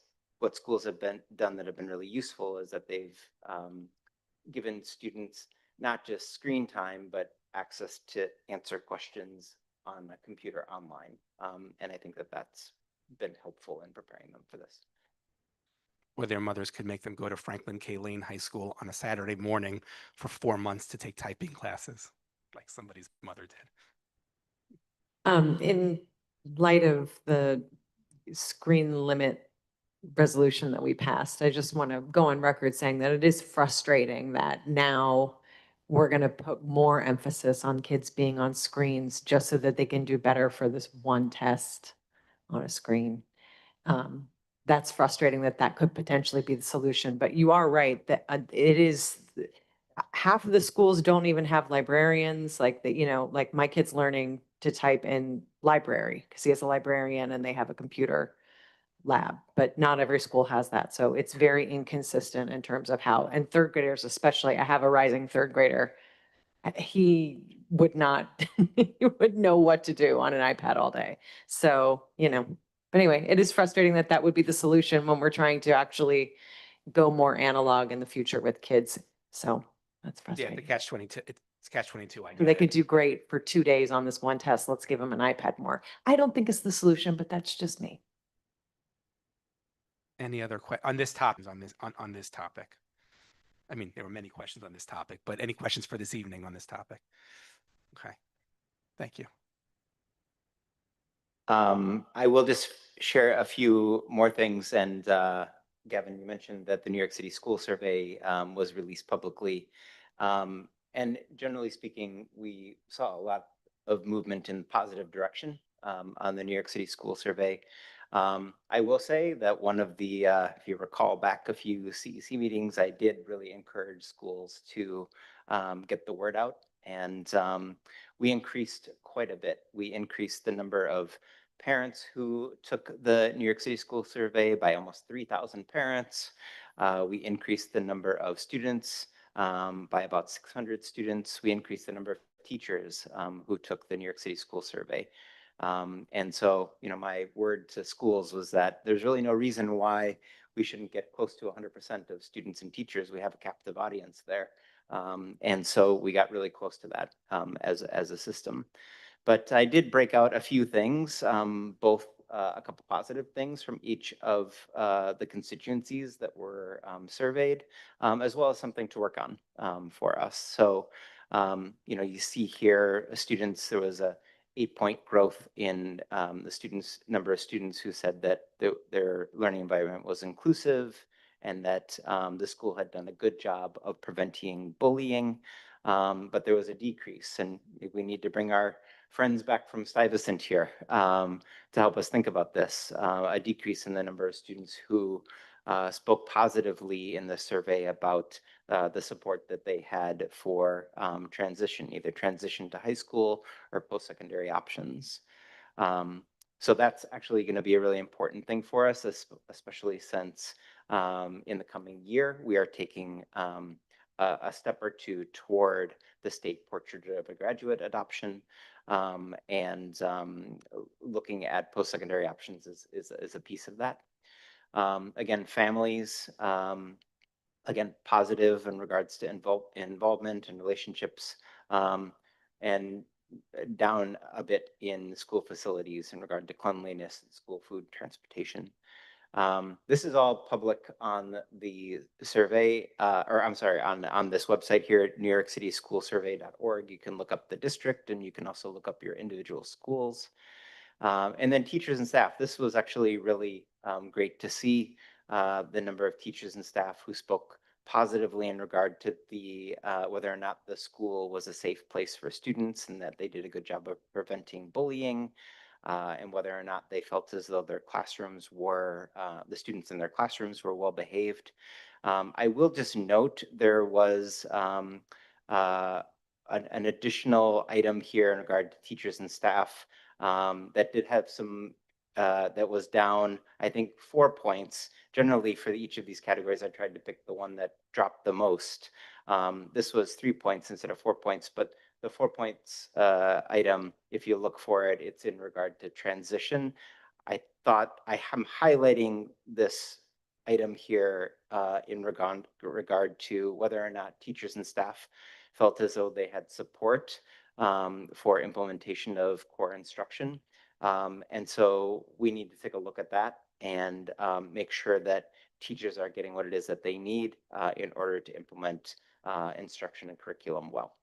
schools have done that have been really useful is that they've given students not just screen time, but access to answer questions on a computer online. And I think that that's been helpful in preparing them for this. Where their mothers could make them go to Franklin K. Lane High School on a Saturday morning for 4 months to take typing classes, like somebody's mother did. In light of the screen limit resolution that we passed, I just want to go on record saying that it is frustrating that now we're going to put more emphasis on kids being on screens just so that they can do better for this one test on a screen. That's frustrating that that could potentially be the solution, but you are right that it is, half of the schools don't even have librarians, like that, you know, like my kid's learning to type in library because he has a librarian and they have a computer lab, but not every school has that. So it's very inconsistent in terms of how, and third graders especially, I have a rising third grader. He would not, he would know what to do on an iPad all day. So, you know, but anyway, it is frustrating that that would be the solution when we're trying to actually go more analog in the future with kids. So that's Yeah, frustrating. the catch-22, it's catch-22, I They get could it. do great for 2 days on this one test. Let's give them an iPad more. I don't think it's the solution, but that's just me. Any other on this topic, on this topic? I mean, there were many questions on this topic, but any questions for this evening on this topic? Okay, thank you. I will just share a few more things. And Gavin, you mentioned that the New York City School Survey was released publicly. And generally speaking, we saw a lot of movement in positive direction on the New York City School Survey. I will say that one of the, if you recall back a few CEC meetings, I did really encourage schools to get the word out. And we increased quite a bit. We increased the number of parents who took the New York City School Survey by almost 3,000 parents. We increased the number of students by about 600 students. We increased the number of teachers who took the New York City School Survey. And so, you know, my word to schools was that there's really no reason why we shouldn't get close to 100% of students and teachers. We have a captive audience there. And so we got really close to that as a system. But I did break out a few things, both a couple positive things from each of the constituencies that were surveyed, as well as something to work on for us. So, you know, you see here students, there was a 8-point growth in the number of students who said that their learning environment was inclusive and that the school had done a good job of preventing bullying. But there was a decrease, and we need to bring our friends back from Stuyvesant here to help us think about this, a decrease in the number of students who spoke positively in the survey about the support that they had for transition, either transition to high school or post-secondary options. So that's actually going to be a really important thing for us, especially since in the coming year, we are taking a step or two toward the state portrait of a graduate adoption. And looking at post-secondary options is a piece of that. Again, families, again, positive in regards to involvement and relationships, and down a bit in school facilities in regard to cleanliness, school food, transportation. This is all public on the survey, or I'm sorry, on this website here at NewYorkCitySchoolSurvey.org. You can look up the district and you can also look up your individual schools. And then teachers and staff. This was actually really great to see the number of teachers and staff who spoke positively in regard to the whether or not the school was a safe place for students and that they did a good job of preventing bullying. And whether or not they felt as though their classrooms were, the students in their classrooms were well behaved. I will just note there was an additional item here in regard to teachers and staff that did have some, that was down, I think, 4 points. Generally, for each of these categories, I tried to pick the one that dropped the most. This was 3 points instead of 4 points, but the 4 points item, if you look for it, it's in regard to transition. I thought I am highlighting this item here in regard to whether or not teachers and staff felt as though they had support for implementation of core instruction. And so we need to take a look at that and make sure that teachers are getting what it is that they need in order to implement instruction and curriculum well.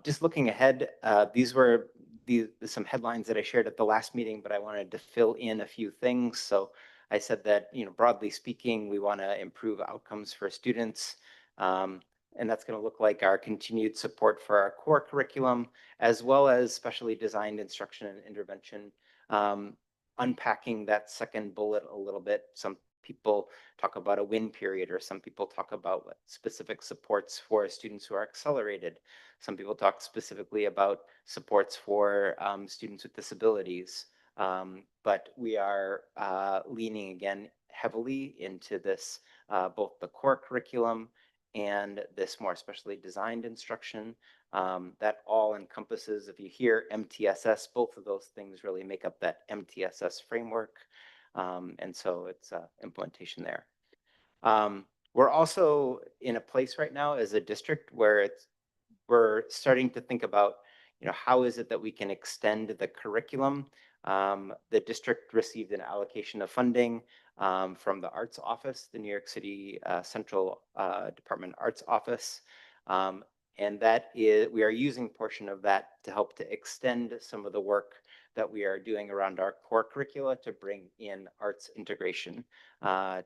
Just looking ahead, these were some headlines that I shared at the last meeting, but I wanted to fill in a few things. So I said that, broadly speaking, we want to improve outcomes for students. And that's going to look like our continued support for our core curriculum, as well as specially designed instruction and intervention. Unpacking that second bullet a little bit, some people talk about a win period, or some people talk about specific supports for students who are accelerated. Some people talk specifically about supports for students with disabilities. But we are leaning again heavily into this, both the core curriculum and this more specially designed instruction. That all encompasses, if you hear MTSS, both of those things really make up that MTSS framework. And so it's implementation there. We're also in a place right now as a district where we're starting to think about, how is it that we can extend the curriculum? The district received an allocation of funding from the Arts Office, the New York City Central Department Arts Office. And that is, we are using a portion of that to help to extend some of the work that we are doing around our core curricula to bring in arts integration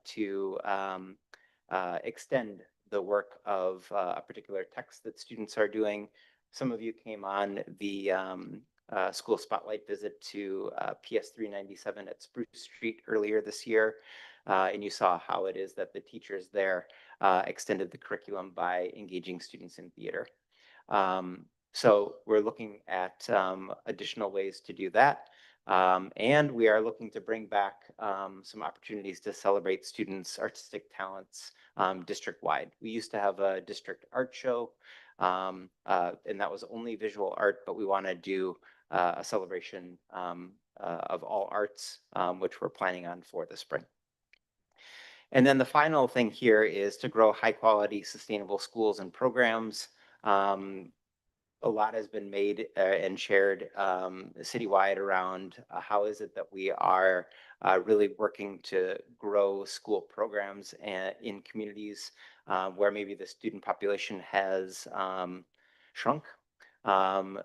to extend the work of a particular text that students are doing. Some of you came on the school spotlight visit to PS 397 at Spruce Street earlier this year. And you saw how it is that the teachers there extended the curriculum by engaging students in theater. So we're looking at additional ways to do that. And we are looking to bring back some opportunities to celebrate students' artistic talents district-wide. We used to have a district art show, and that was only visual art, but we want to do a celebration of all arts, which we're planning on for the spring. And then the final thing here is to grow high-quality, sustainable schools and programs. A lot has been made and shared citywide around how is it that we are really working to grow school programs in communities where maybe the student population has shrunk.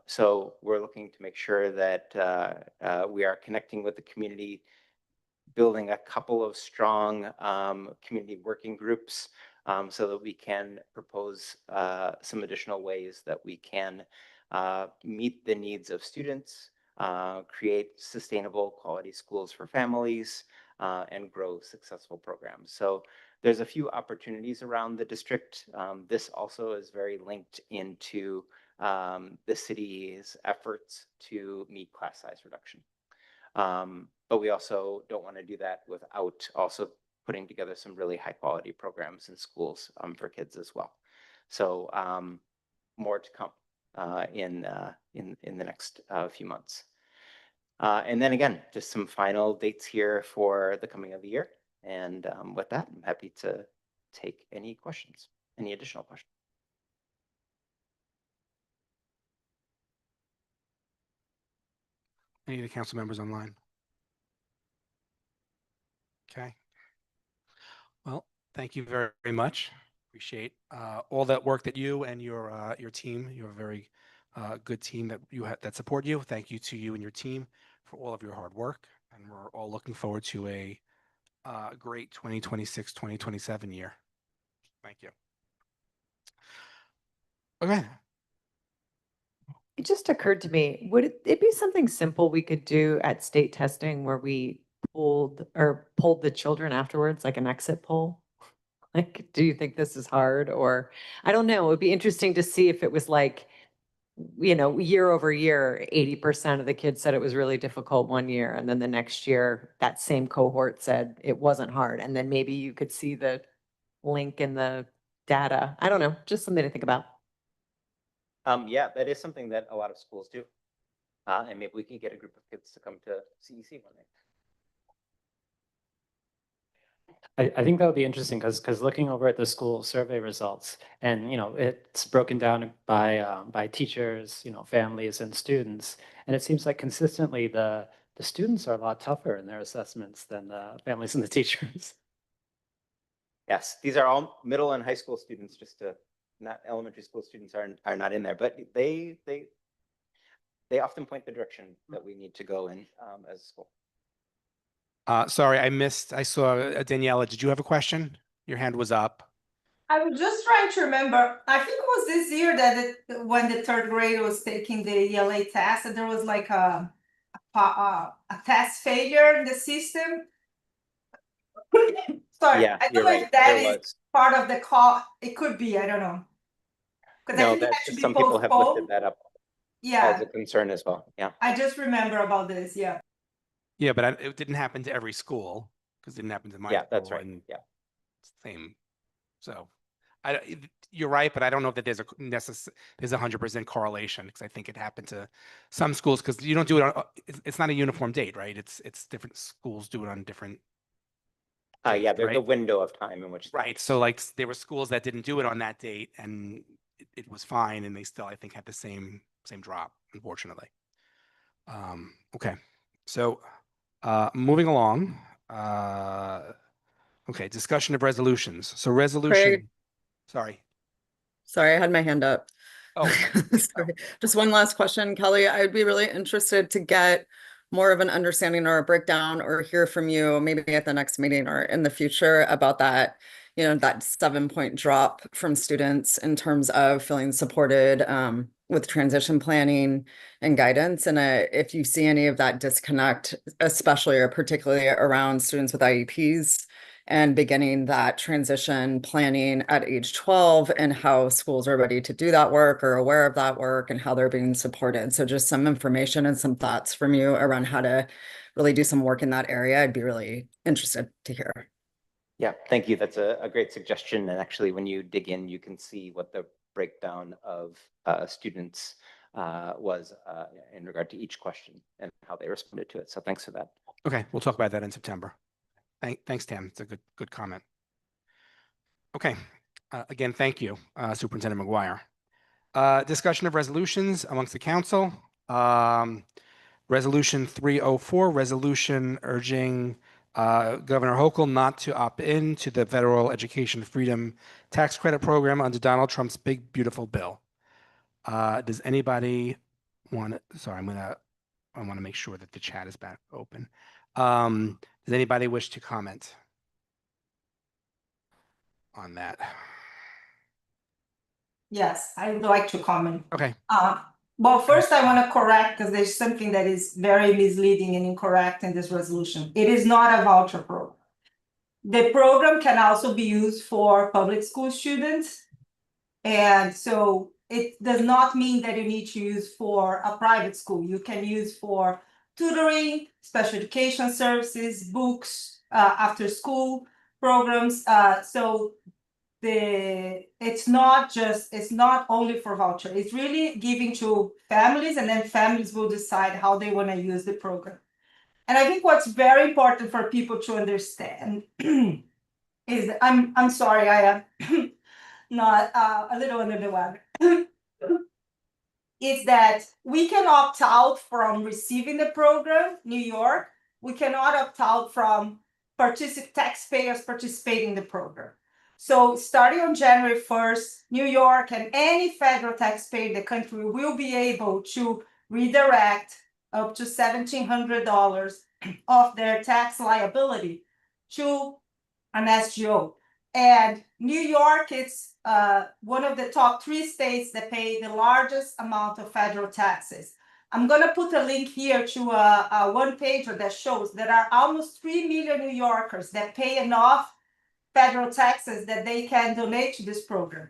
So we're looking to make sure that we are connecting with the community, building a couple of strong community working groups so that we can propose some additional ways that we can meet the needs of students, create sustainable quality schools for families, and grow successful programs. So there's a few opportunities around the district. This also is very linked into the city's efforts to meet class size reduction. But we also don't want to do that without also putting together some really high quality programs in schools for kids as well. So more to come in the next few months. And then again, just some final dates here for the coming of the year. And with that, I'm happy to take any questions, any additional questions. Any of the council members online? Okay. Well, thank you very, very much. Appreciate all that work that you and your team. You have a very good team that you have that support you. Thank you to you and your team for all of your hard work, and we're all looking forward to a great 2026-2027 year. Thank you. Okay. It just occurred to me, would it be something simple we could do at state testing where we polled the children afterwards, like an exit poll? Like, do you think this is hard? Or I don't know. It would be interesting to see if it was like, year over year, 80% of the kids said it was really difficult one year. And then the next year, that same cohort said it wasn't hard. And then maybe you could see the link in the data. I don't know, just something to think about. Yeah, that is something that a lot of schools do. And maybe we can get a group of kids to come to CEC one day. I think that would be interesting because looking over at the school survey results, and it's broken down by teachers, families and students, and it seems like consistently the students are a lot tougher in their assessments than the families and the teachers. Yes, these are all middle and high school students, just to not elementary school students are not in there, but they often point the direction that we need to go in as a school. Sorry, I saw Daniela, did you have a question? Your hand was up. I was just trying to remember, I think it was this year that when the third grade was taking the ELA test, and there was like a test failure in the system. Sorry, Yeah, I you're don't know right. if that There is was. part of the call. It could be, I don't know. Because I No, think it that's had to just be some people have lifted postponed. that up as Yeah, a concern as well. Yeah. I just remember about this, yeah. Yeah, but it didn't happen to every school because it didn't happen to my Yeah, school. that's right. And Yeah. same. So you're right, but I don't know that there's there's 100% correlation because I think it happened to some schools because you don't do it on, it's not a uniform date, right? It's different schools do it on different. Yeah, dates, there's a right? window of time in which. Right. So like there were schools that didn't do it on that date and it was fine and they still, I think, had the same drop, unfortunately. Okay. So moving along. Okay, discussion of resolutions. So resolution. Craig. Sorry. Sorry, I had my hand up. Oh, Sorry. Just one last question, Kelly. I'd be really interested to get more of an understanding or a breakdown or hear from you maybe at the next meeting or in the future about that, that 7-point drop from students in terms of feeling supported with transition planning and guidance. And if you see any of that disconnect, especially or particularly around students with IEPs, and beginning that transition planning at age 12 and how schools are ready to do that work or aware of that work and how they're being supported. So just some information and some thoughts from you around how to really do some work in that area. I'd be really interested to hear. Yeah, thank you. That's a great suggestion. And actually, when you dig in, you can see what the breakdown of students was in regard to each question and how they responded to it. So thanks for that. okay. We'll talk about that in September. Thanks, Tam. It's a good comment. Okay. Again, thank you, Superintendent McGuire. Discussion of resolutions amongst the council. Resolution 304, resolution urging Governor Hochul not to opt in to the Federal Education Freedom Tax Credit Program under Donald Trump's big, beautiful bill. Does anybody want to, sorry, I want to make sure that the chat is back open. Does anybody wish to comment on that? Yes, I would like to comment. Okay. Well, first I want to correct because there's something that is very misleading and incorrect in this resolution. It is not a voucher program. The program can also be used for public school students. And so it does not mean that you need to use for a private school. You can use for tutoring, special education services, books, after school programs. So it's not only for voucher. It's really giving to families, and then families will decide how they want to use the program. And I think what's very important for people to understand is that I'm sorry, I am not a little under the weather. Is that we can opt out from receiving the program, New York. We cannot opt out from taxpayers participating in the program. So starting on January 1st, New York and any federal taxpayer in the country will be able to redirect up to $1,700 of their tax liability to an SGO. And New York is one of the top 3 states that pay the largest amount of federal taxes. I'm going to put a link here to a one-pager that shows there are almost 3 million New Yorkers that pay enough federal taxes that they can donate to this program.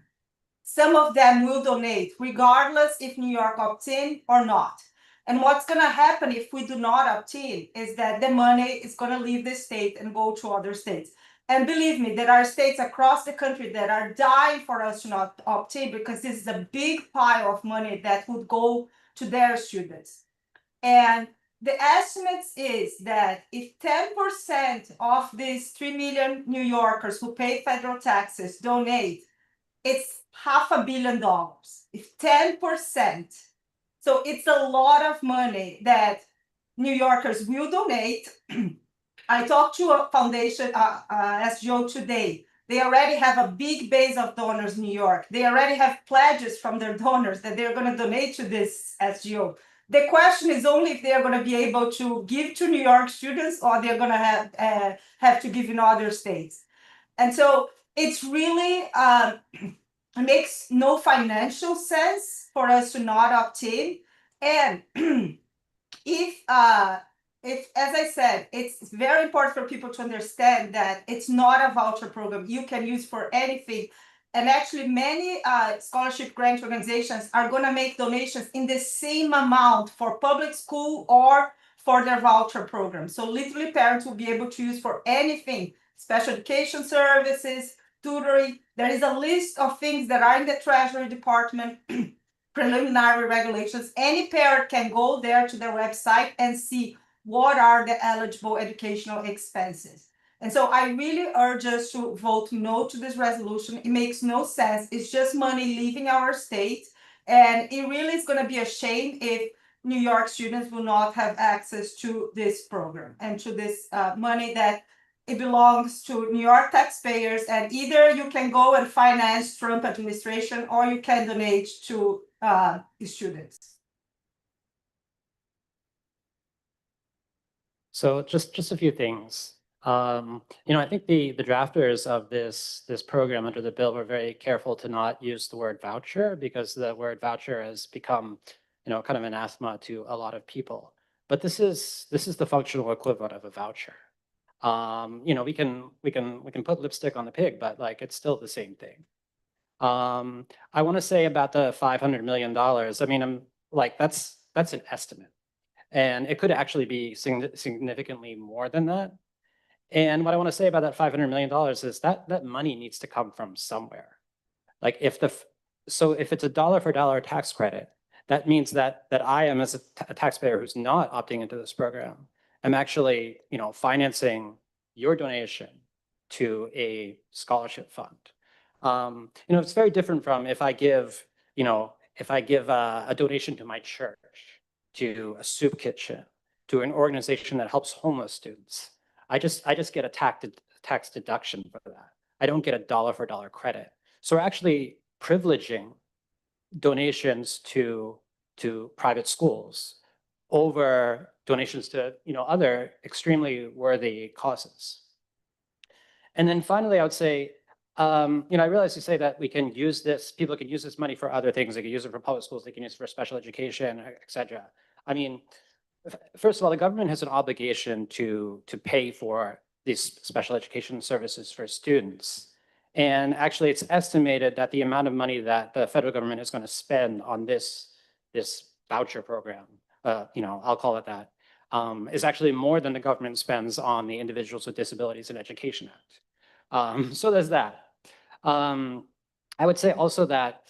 Some of them will donate regardless if New York opts in or not. And what's going to happen if we do not opt in is that the money is going to leave the state and go to other states. And believe me, there are states across the country that are dying for us to not opt in because this is a big pile of money that would go to their students. And the estimates is that if 10% of these 3 million New Yorkers who pay federal taxes donate, it's $500 million. If 10%, so it's a lot of money that New Yorkers will donate. I talked to a foundation, SGO today They already have a big base of donors in New York. They already have pledges from their donors that they're going to donate to this SGO. The question is only if they're going to be able to give to New York students or they're going to have to give in other states. And so it's really, it makes no financial sense for us to not opt in. And if, as I said, it's very important for people to understand that it's not a voucher program you can use for anything. And actually, many scholarship grant organizations are going to make donations in the same amount for public school or for their voucher program. So literally, parents will be able to use for anything, special education services, tutoring. There is a list of things that are in the Treasury Department preliminary regulations. Any parent can go there to their website and see what are the eligible educational expenses. And so I really urge us to vote no to this resolution. It makes no sense. It's just money leaving our state. And it really is going to be a shame if New York students will not have access to this program and to this money that it belongs to New York taxpayers. And either you can go and finance Trump administration or you can donate to students. So just a few things. I think the drafters of this program under the bill were very careful to not use the word voucher because the word voucher has become, kind of anathema to a lot of people. But this is the functional equivalent of a voucher. We can put lipstick on the pig, but like it's still the same thing. I want to say about the $500 million. I mean, I'm like that's an estimate. And it could actually be significantly more than that. And what I want to say about that $500 million is that money needs to come from somewhere. Like if it's a dollar for dollar tax credit, that means that I am, as a taxpayer who's not opting into this program, I'm actually, financing your donation to a scholarship fund. It's very different from if I give a donation to my church, to a soup kitchen, to an organization that helps homeless students. I just get a tax deduction for that. I don't get a dollar for dollar credit. So we're actually privileging donations to private schools over donations to other extremely worthy causes. And then finally, I would say, I realize you say that we can use this, people can use this money for other things. They can use it for public schools, they can use it for special education, et cetera. I mean, first of all, the government has an obligation to pay for these special education services for students. And actually, it's estimated that the amount of money that the federal government is going to spend on this voucher program, I'll call it that, is actually more than the government spends on the Individuals with Disabilities in Education Act. So there's that. I would say also that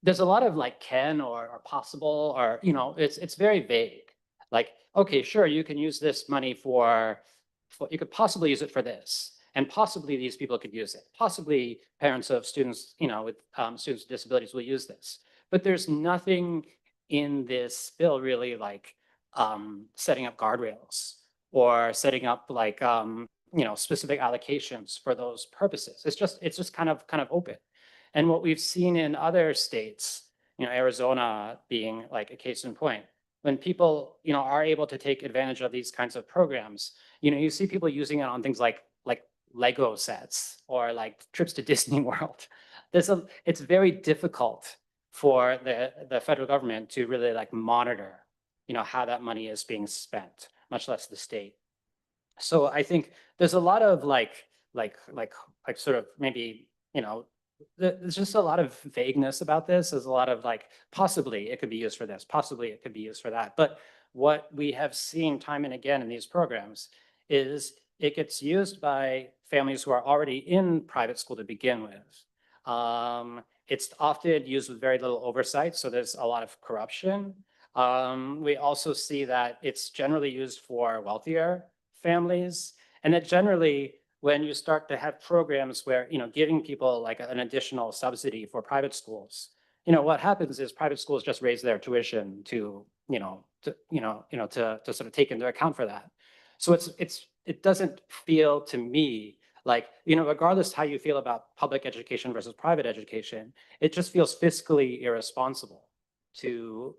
there's a lot of like can or possible or, it's very vague. Like, okay, sure, you can use this money for you could possibly use it for this. And possibly these people could use it. Possibly parents of students, with students with disabilities will use this. But there's nothing in this bill really like setting up guardrails or setting up like specific allocations for those purposes. It's just kind of open. And what we've seen in other states, Arizona being like a case in point, when people are able to take advantage of these kinds of programs, you see people using it on things like Lego sets or like trips to Disney World. It's very difficult for the federal government to really like monitor, how that money is being spent, much less the state. So I think there's a lot of like sort of maybe, there's just a lot of vagueness about this. There's a lot of like, possibly it could be used for this, possibly it could be used for that. But what we have seen time and again in these programs is it gets used by families who are already in private school to begin with. It's often used with very little oversight, so there's a lot of corruption. We also see that it's generally used for wealthier families, and that generally when you start to have programs where, giving people like an additional subsidy for private schools, what happens is private schools just raise their tuition to sort of take into account for that. So it doesn't feel to me Like, you know, regardless how you feel about public education versus private education, it just feels fiscally irresponsible to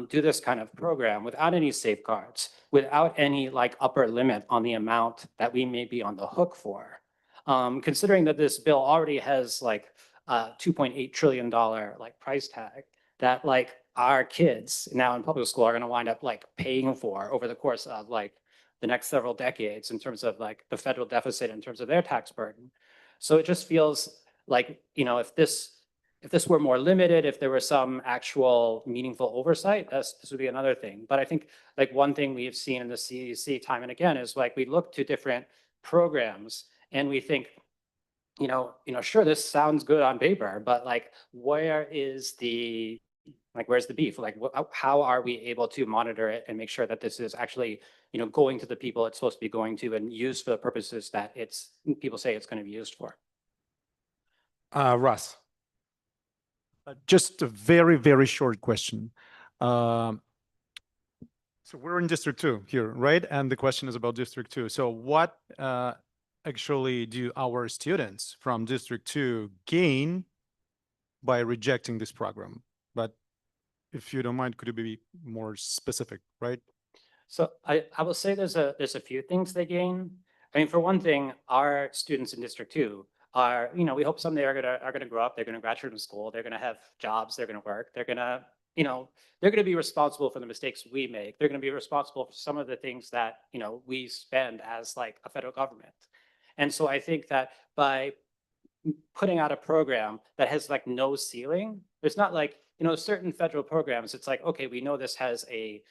do this kind of program without any safeguards, without any like upper limit on the amount that we may be on the hook for. Considering that this bill already has like a $2.8 trillion like price tag that like our kids now in public school are going to wind up like paying for over the course of like the next several decades in terms of like the federal deficit in terms of their tax burden. So it just feels like, you know, if this were more limited, if there was some actual meaningful oversight, this would be another thing. But I think like one thing we've seen in the CEC time and again is like we look to different programs and we think, sure, this sounds good on paper, but like, where's the beef? Like, how are we able to monitor it and make sure that this is actually, going to the people it's supposed to be going to and used for the purposes that people say it's going to be used for? Russ. Just a very, very short question. So we're in District 2 here, right? And the question is about District 2. So what actually do our students from District 2 gain by rejecting this program? But if you don't mind, could you be more specific, right? So I will say there's a few things they gain. I mean, for one thing, our students in District 2 are, we hope someday are gonna grow up, they're gonna graduate from school, they're gonna have jobs, they're gonna work, they're gonna be responsible for the mistakes we make. They're gonna be responsible for some of the things that, we spend as like a federal government. And so I think that by putting out a program that has like no ceiling, there's not like, certain federal programs, it's like, okay, we know this has a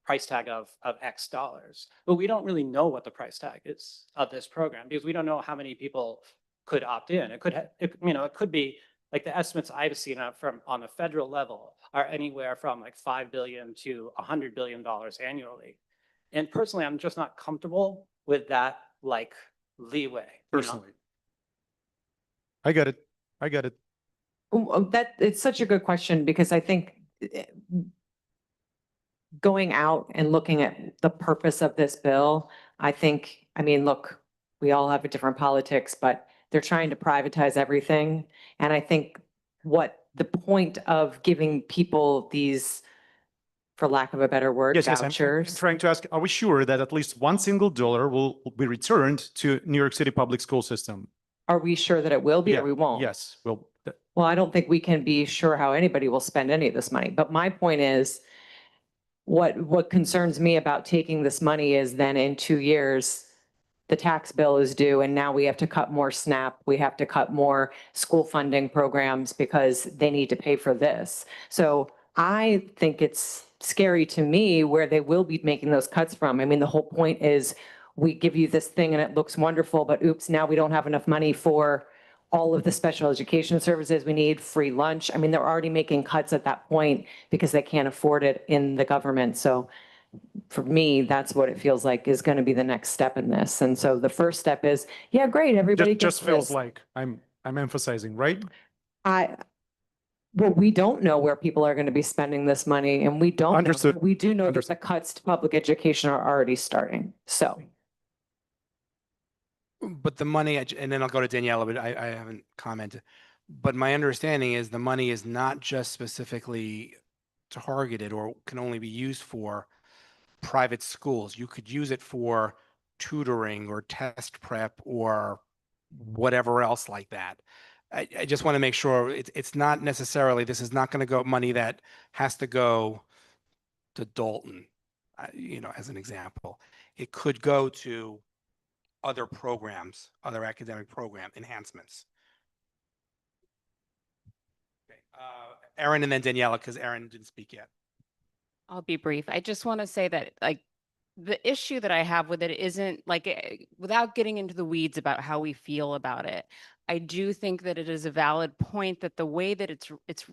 price tag of X dollars, but we don't really know what the price tag is of this program because we don't know how many people could opt in. It could be like the estimates I've seen from on the federal level are anywhere from like $5 billion to $100 billion annually. And personally, I'm just not comfortable with that like leeway. Personally. I get it. That it's such a good question because I think going out and looking at the purpose of this bill, I mean, look, we all have a different politics, but they're trying to privatize everything. And I think what the point of giving people these, for lack of a better word, Yes, I'm vouchers. trying to ask, are we sure that at least one single dollar will be returned to New York City public school system? Are we sure that it will be or we won't? Yes. Well, I don't think we can be sure how anybody will spend any of this money. But my point is, what concerns me about taking this money is then in 2 years, the tax bill is due and now we have to cut more SNAP. We have to cut more school funding programs because they need to pay for this. So I think it's scary to me where they will be making those cuts from. I mean, the whole point is we give you this thing and it looks wonderful, but oops, now we don't have enough money for all of the special education services we need, free lunch. I mean, they're already making cuts at that point because they can't afford it in the government. So for me, that's what it feels like is going to be the next step in this. And so the first step is, yeah, great, everybody gets just feels this. like I'm emphasizing, right? Well, we don't know where people are going to be spending this money, and we don't know. Understood. We do know that the cuts to public education are already starting. So. But the money, and then I'll go to Daniela, but I haven't commented. But my understanding is the money is not just specifically targeted or can only be used for private schools. You could use it for tutoring or test prep or whatever else like that. I just want to make sure it's not necessarily, this is not going to go money that has to go to Dalton, as an example. It could go to other programs, other academic program enhancements. Okay. Erin and then Daniela, because Erin didn't speak yet. I'll be brief. I just want to say that like the issue that I have with it isn't like, without getting into the weeds about how we feel about it, I do think that it is a valid point that the way that it's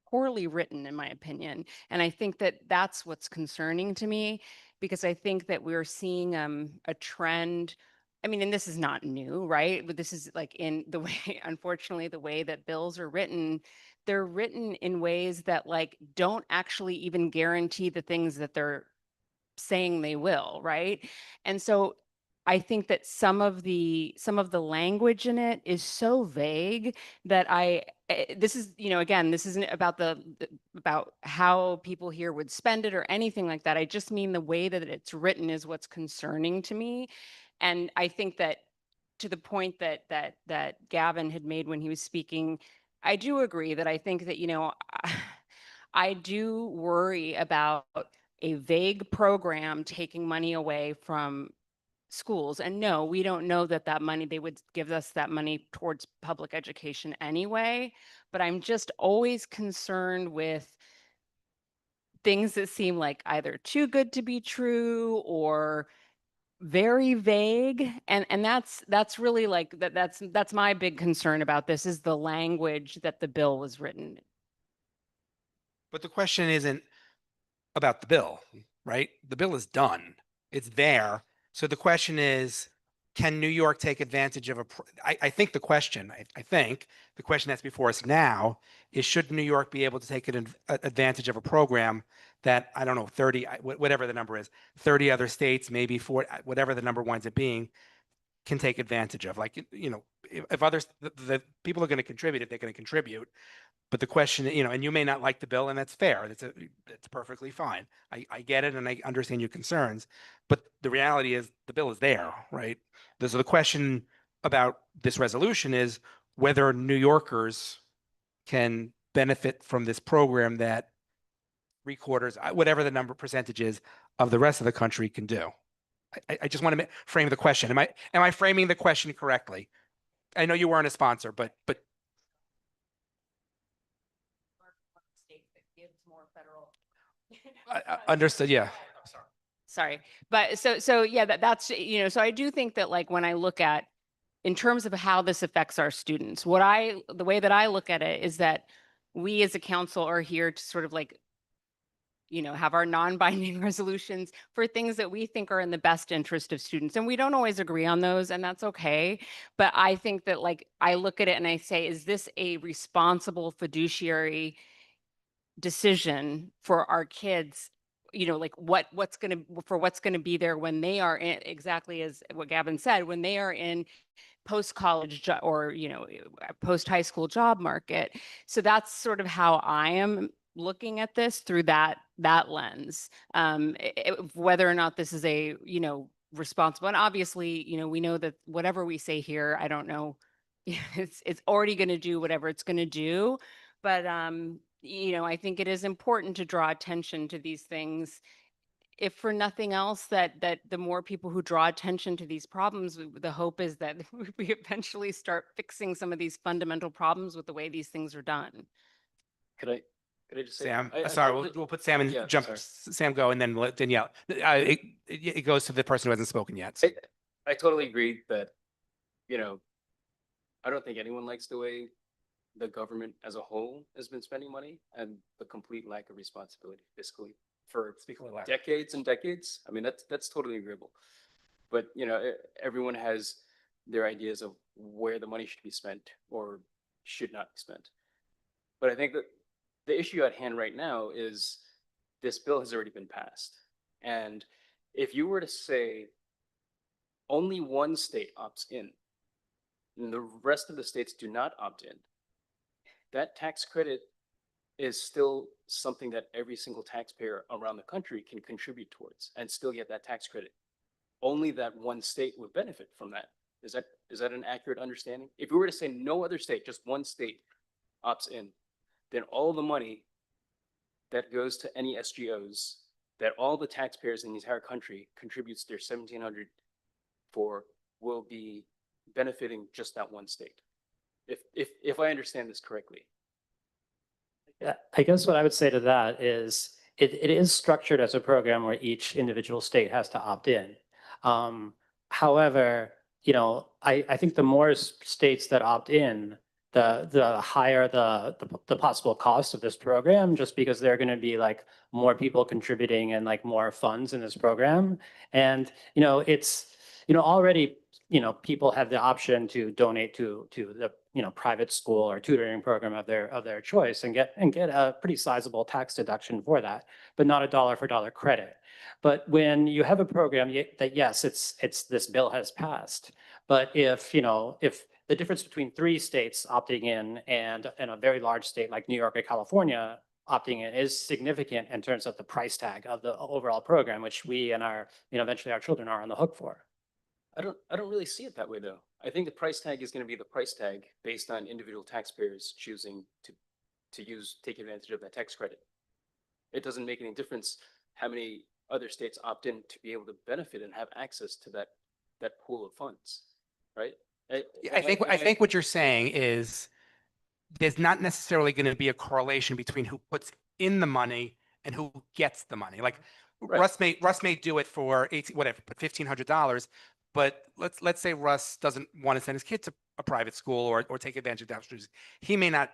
poorly written, in my opinion. And I think that that's what's concerning to me, because I think that we're seeing a trend. I mean, and this is not new, right? But this is like in the way, unfortunately, the way that bills are written, they're written in ways that like don't actually even guarantee the things that they're saying they will, right? And so I think that some of the language in it is so vague that this is, again, this isn't about about how people here would spend it or anything like that. I just mean the way that it's written is what's concerning to me. And I think that to the point that Gavin had made when he was speaking, I do agree that I think that, I do worry about a vague program taking money away from schools. And no, we don't know that money, they would give us that money towards public education anyway. But I'm just always concerned with things that seem like either too good to be true or very vague. And that's really like that's my big concern about this, is the language that the bill was written. But the question isn't about the bill, right? The bill is done. It's there. So the question is, can New York take advantage of I think the question that's before us now is, should New York be able to take advantage of a program that, I don't know, 30, whatever the number is, 30 other states, maybe 4, whatever the number winds up being, can take advantage of. Like, if others, the people are going to contribute, if they're going to contribute. But the question, and you may not like the bill, and that's fair. It's perfectly fine. I get it, and I understand your concerns. But the reality is, the bill is there, right? So the question about this resolution is whether New Yorkers can benefit from this program that 3/4, whatever the percentage is, of the rest of the country can do. I just want to frame the question. Am I framing the question correctly? I know you weren't a sponsor, but understood. Yeah. Sorry. But so yeah, that's, so I do think that, like, when I look at, in terms of how this affects our students, the way that I look at it is that we as a council are here to sort of, like, have our non-binding resolutions for things that we think are in the best interest of students. And we don't always agree on those, and that's okay. But I think that, like, I look at it and I say, is this a responsible fiduciary decision for our kids? Like, what's going to be there when they are in, exactly as what Gavin said, when they are in post-college or post-high school job market. So that's sort of how I am looking at this, through that lens, whether or not this is a responsible. And obviously, we know that whatever we say here, I don't know, it's already going to do whatever it's going to do. But I think it is important to draw attention to these things, if for nothing else, that the more people who draw attention to these problems, the hope is that we eventually start fixing some of these fundamental problems with the way these things are done. Could I just say, Sam, I sorry, totally- we'll put Sam in, Yeah, jump, sorry. Sam go, and then let Danielle. It goes to the person who hasn't spoken yet. So. I totally agree that, I don't think anyone likes the way the government as a whole has been spending money, and the complete lack of responsibility fiscally for decades and decades. I mean, that's totally agreeable. But, everyone has their ideas of where the money should be spent or should not be spent. But I think that the issue at hand right now is this bill has already been passed. And if you were to say only one state opts in and the rest of the states do not opt in, that tax credit is still something that every single taxpayer around the country can contribute towards and still get that tax credit. Only that one state would benefit from that. Is that an accurate understanding? If we were to say no other state, just one state opts in, then all the money that goes to any SGOs that all the taxpayers in the entire country contributes their $1,700 for will be benefiting just that one state. If I understand this correctly. Yeah, I guess what I would say to that is it is structured as a program where each individual state has to opt in. However, I think the more states that opt in, the higher the possible cost of this program, just because there are going to be, like, more people contributing and, like, more funds in this program. And it's already people have the option to donate to the private school or tutoring program of their choice and get a pretty sizable tax deduction for that, but not a dollar for dollar credit. But when you have a program that, yes, it's this bill has passed, but if, if the difference between 3 states opting in and a very large state like New York or California opting in is significant in terms of the price tag of the overall program, which we and our, eventually our children are on the hook for. I don't really see it that way though. I think the price tag is going to be the price tag based on individual taxpayers choosing to take advantage of that tax credit. It doesn't make any difference how many other states opt in to be able to benefit and have access to that pool of funds, right? I think what you're saying is there's not necessarily going to be a correlation between who puts in the money and who gets the money. Like Right. Russ may do it for $1,500, but let's say Russ doesn't want to send his kid to a private school or take advantage of that. He may not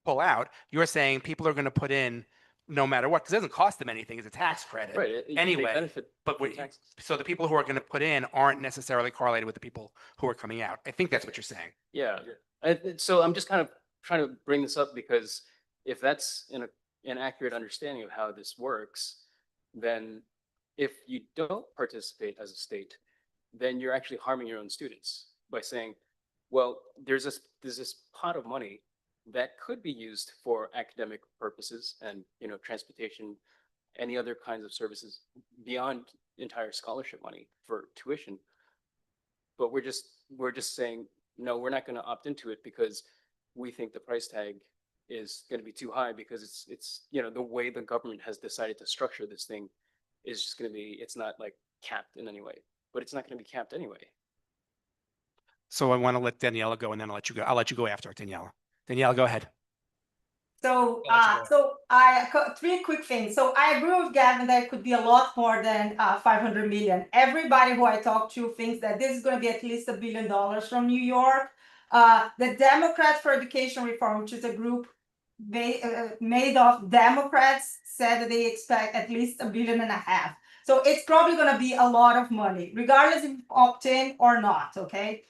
pull out. You're saying people are going to put in no matter what, because it doesn't cost them anything. It's a tax credit Right. They anyway. benefit But from taxes. so the people who are going to put in aren't necessarily correlated with the people who are coming out. I think that's what you're saying. Yeah. So I'm just kind of trying to bring this up because if that's an accurate understanding of how this works, then if you don't participate as a state, then you're actually harming your own students by saying, well, there's this pot of money that could be used for academic purposes and, transportation, any other kinds of services beyond entire scholarship money for tuition. But we're just saying, no, we're not going to opt into it because we think the price tag is going to be too high because it's the way the government has decided to structure this thing is just going to be, it's not like capped in any way, but it's not going to be capped anyway. So I want to let Daniela go and then I'll let you go. I'll let you go after Daniela. Daniela, go ahead. So, I'll let you go. 3 quick things. So I agree with Gavin that it could be a lot more than 500 million. Everybody who I talk to thinks that this is going to be at least $1 billion from New York. The Democrats for Education Reform, which is a group made of Democrats, said that they expect at least $1.5 billion. So it's probably going to be a lot of money, regardless if you opt in or not. Okay.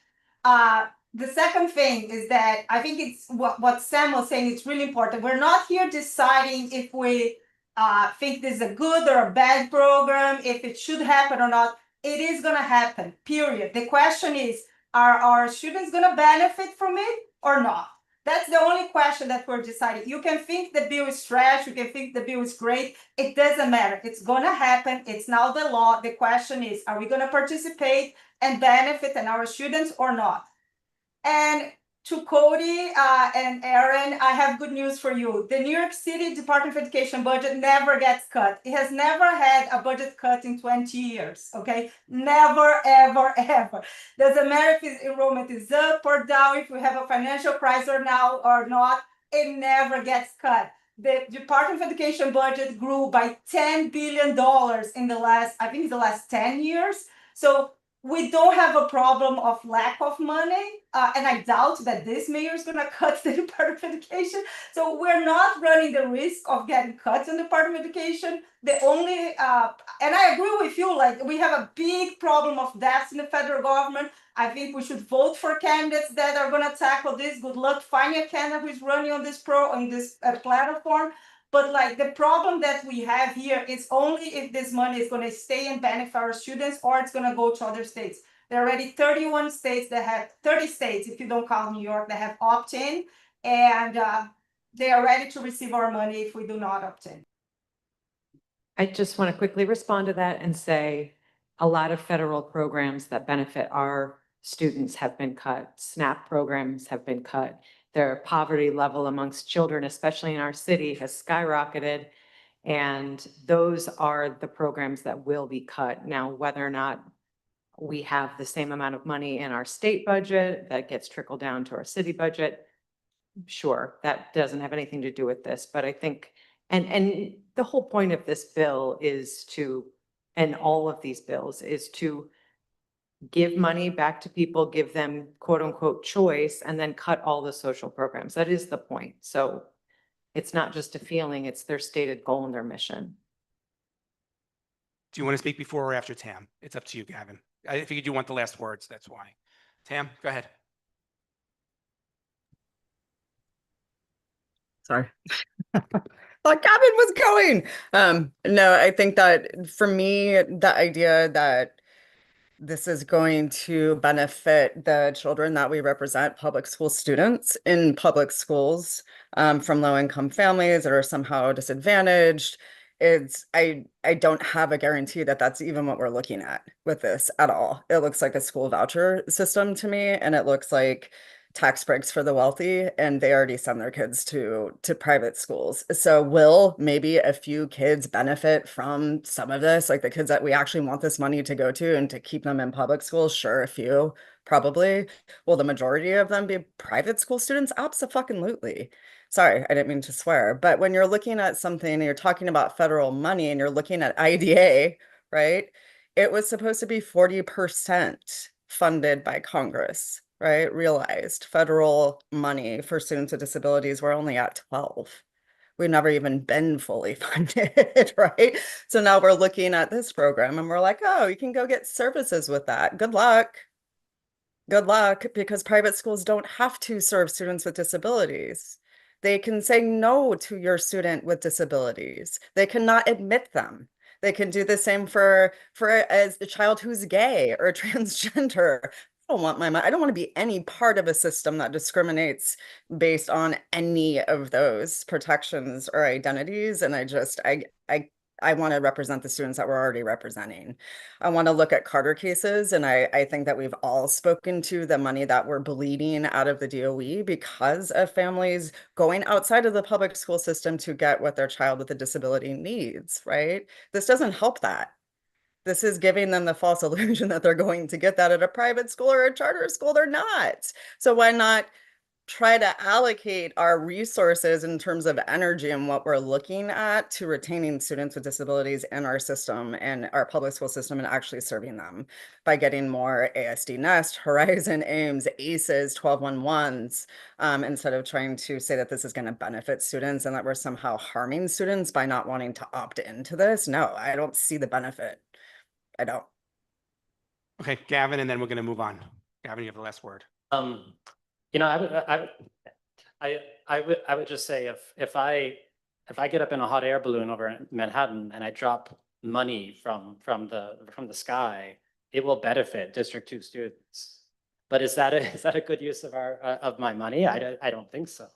The second thing is that I think it's what Sam was saying. It's really important. We're not here deciding if we think this is a good or a bad program, if it should happen or not. It is going to happen, period. The question is, are our students going to benefit from it or not? That's the only question that we're deciding. You can think the bill is trash. You can think the bill is great. It doesn't matter. It's going to happen. It's now the law. The question is, are we going to participate and benefit and our students or not? And to Cody and Aaron, I have good news for you. The New York City Department of Education budget never gets cut. It has never had a budget cut in 20 years, okay? Never, ever, ever. Doesn't matter if enrollment is up or down, if we have a financial crisis or now or not, it never gets cut. The Department of Education budget grew by $10 billion in the last 10 years. So we don't have a problem of lack of money, and I doubt that this mayor is going to cut the Department of Education. So we're not running the risk of getting cuts in the Department of Education. The only, and I agree with you, like we have a big problem of deaths in the federal government. I think we should vote for candidates that are going to tackle this. Good luck finding a candidate who's running on this platform. But like the problem that we have here is only if this money is going to stay and benefit our students or it's going to go to other states. There are already 31 states that have 30 states, if you don't count New York, that have opt-in, and they are ready to receive our money if we do not opt in. I just want to quickly respond to that and say a lot of federal programs that benefit our students have been cut. SNAP programs have been cut. Their poverty level amongst children, especially in our city, has skyrocketed. And those are the programs that will be cut. Now, whether or not we have the same amount of money in our state budget that gets trickled down to our city budget, sure, that doesn't have anything to do with this. But I think, and the whole point of this bill is to, and all of these bills, is to give money back to people, give them quote unquote choice, and then cut all the social programs. That is the point. So it's not just a feeling, it's their stated goal and their mission. Do you want to speak before or after Tam? It's up to you, Gavin. I figured you want the last words, that's why. Tam, go ahead. Sorry. thought Gavin was going. No, I think that for me, the idea that this is going to benefit the children that we represent, public school students in public schools, from low-income families that are somehow disadvantaged. I don't have a guarantee that that's even what we're looking at with this at all. It looks like a school voucher system to me, and it looks like tax breaks for the wealthy, and they already send their kids to private schools. So will maybe a few kids benefit from some of this, like the kids that we actually want this money to go to and to keep them in public schools? Sure, a few, probably. Will the majority of them be private school students? Absolutely. Sorry, I didn't mean to swear. But when you're looking at something and you're talking about federal money and you're looking at IDA, right? It was supposed to be 40% funded by Congress, right? Realized federal money for students with disabilities, we're only at 12. We've never even been fully funded, right? So now we're looking at this program and we're like, oh, you can go get services with that. Good luck. Good luck, because private schools don't have to serve students with disabilities. They can say no to your student with disabilities. They cannot admit them. They can do the same for as a child who's gay or transgender. I don't want I don't want to be any part of a system that discriminates based on any of those protections or identities. And I want to represent the students that we're already representing. I want to look at Carter cases, and I think that we've all spoken to the money that we're bleeding out of the DOE because of families going outside of the public school system to get what their child with a disability needs, right? This doesn't help that. This is giving them the false illusion that they're going to get that at a private school or a charter school. They're not. So why not try to allocate our resources in terms of energy and what we're looking at to retaining students with disabilities in our system and our public school system and actually serving them by getting more ASD Nest, Horizon, AIMS, ACEs, 1211s, instead of trying to say that this is going to benefit students and that we're somehow harming students by not wanting to opt into this. No, I don't see the benefit. I don't. Okay, Gavin, and then we're going to move on. Gavin, you have the last word. You know, I would just say if I get up in a hot air balloon over Manhattan and I drop money from the sky, it will benefit District 2 students. But is that a good use of my money? I don't think so.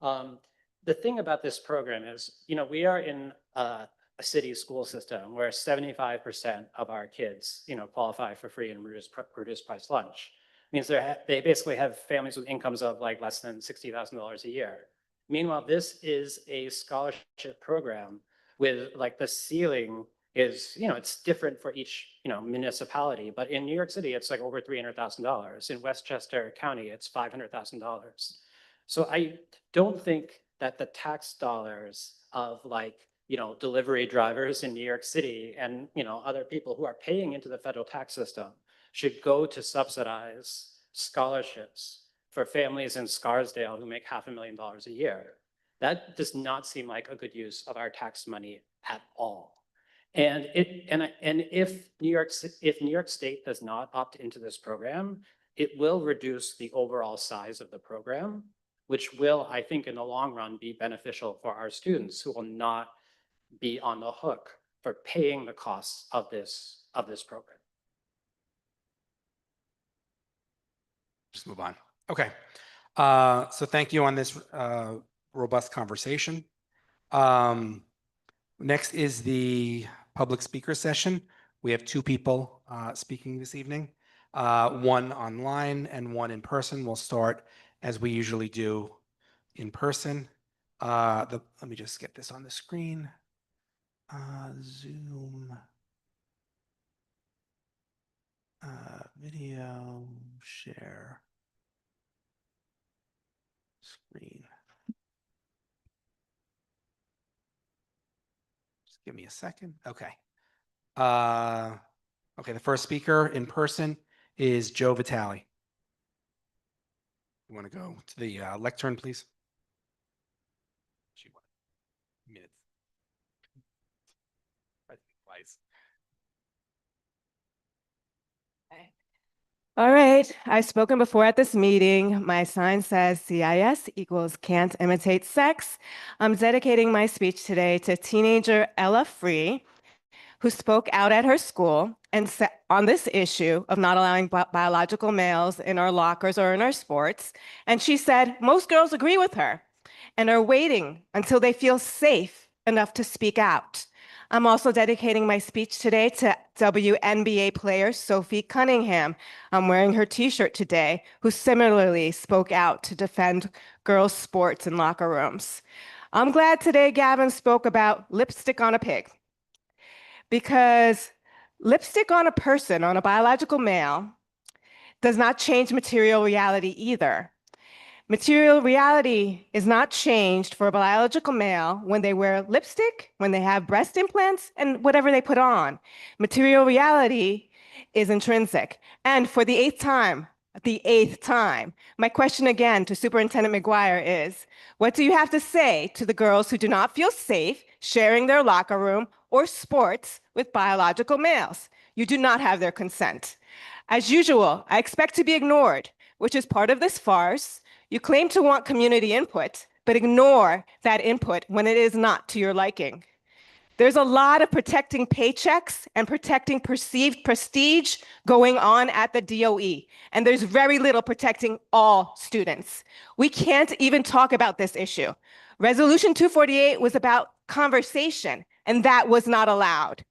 The thing about this program is, you know, we are in a city school system where 75% of our kids, you know, qualify for free and reduced price lunch. Means they basically have families with incomes of like less than $60,000 a year. Meanwhile, this is a scholarship program with like the ceiling is, you know, it's different for each, you know, municipality, but in New York City, it's like over $300,000. In Westchester County, it's $500,000. So I don't think that the tax dollars of like, you know, delivery drivers in New York City and, you know, other people who are paying into the federal tax system should go to subsidize scholarships for families in Scarsdale who make $500,000 a year. That does not seem like a good use of our tax money at all. And if New York State does not opt into this program, it will reduce the overall size of the program, which will, I think, in the long run, be beneficial for our students who will not be on the hook for paying the costs of this program. Just move on. Okay. So thank you on this robust conversation. Next is the public speaker session. We have two people speaking this evening, one online and one in person. We'll start as we usually do in person. Let me just get this on the screen. Zoom. Video share screen. Just give me a second. Okay. Okay, the first speaker in person is Joe Vitale. You want to go to the lectern, please? Minutes. Okay. All right, I've spoken before at this meeting. My sign says CIS equals can't imitate sex. I'm dedicating my speech today to teenager Ella Free, who spoke out at her school and on this issue of not allowing biological males in our lockers or in our sports. And she said most girls agree with her and are waiting until they feel safe enough to speak out. I'm also dedicating my speech today to WNBA player Sophie Cunningham. I'm wearing her t-shirt today, who similarly spoke out to defend girls' sports in locker rooms. I'm glad today Gavin spoke about lipstick on a pig, because lipstick on a person, on a biological male, does not change material reality either. Material reality is not changed for a biological male when they wear lipstick, when they have breast implants, and whatever they put on. Material reality is intrinsic. And for the eighth time, my question again to Superintendent McGuire is, what do you have to say to the girls who do not feel safe sharing their locker room or sports with biological males? You do not have their consent. As usual, I expect to be ignored, which is part of this farce. You claim to want community input, but ignore that input when it is not to your liking. There's a lot of protecting paychecks and protecting perceived prestige going on at the DOE, and there's very little protecting all students. We can't even talk about this issue. Resolution 248 was about conversation, and that was not allowed.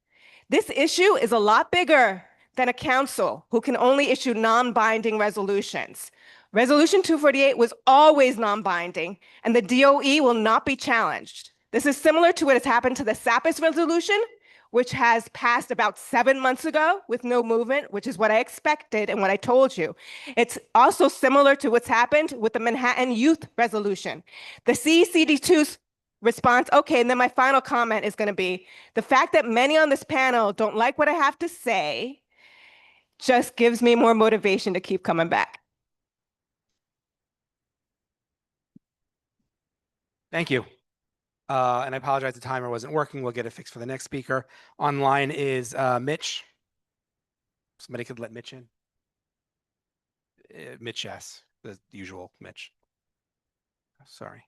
This issue is a lot bigger than a council who can only issue non-binding resolutions. Resolution 248 was always non-binding, and the DOE will not be challenged. This is similar to what has happened to the SAPIS resolution, which has passed about 7 months ago with no movement, which is what I expected and what I told you. It's also similar to what's happened with the Manhattan Youth resolution. The CECD2's response, okay, and then my final comment is going to be, the fact that many on this panel don't like what I have to say just gives me more motivation to keep coming back. Thank you. And I apologize, the timer wasn't working. We'll get it fixed for the next speaker. Online is Mitch. Somebody could let Mitch in. Mitch, yes, the usual Mitch. Sorry.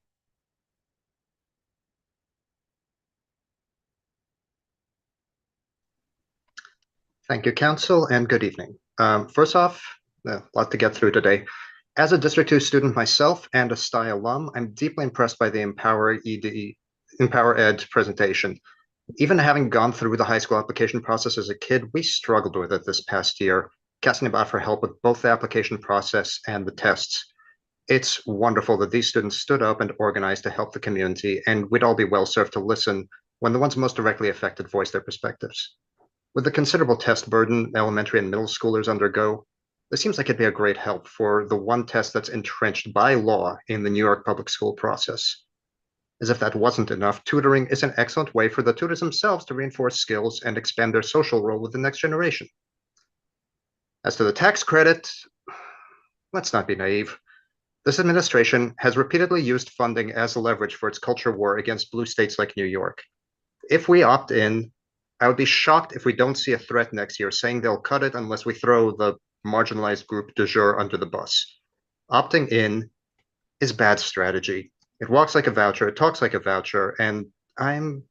Thank you, Council, and good evening. First off, a lot to get through today. As a District 2 student myself and a STI alum, I'm deeply impressed by the Empower Ed presentation. Even having gone through the high school application process as a kid, we struggled with it this past year, casting about for help with both the application process and the tests. It's wonderful that these students stood up and organized to help the community, and we'd all be well served to listen when the ones most directly affected voice their perspectives. With the considerable test burden elementary and middle schoolers undergo, this seems like it'd be a great help for the one test that's entrenched by law in the New York public school process. As if that wasn't enough, tutoring is an excellent way for the tutors themselves to reinforce skills and expand their social role with the next generation. As to the tax credit, let's not be naive. This administration has repeatedly used funding as leverage for its culture war against blue states like New York. If we opt in, I would be shocked if we don't see a threat next year saying they'll cut it unless we throw the marginalized group du jour under the bus. Opting in is bad strategy. It walks like a voucher, it talks like a voucher, and I'm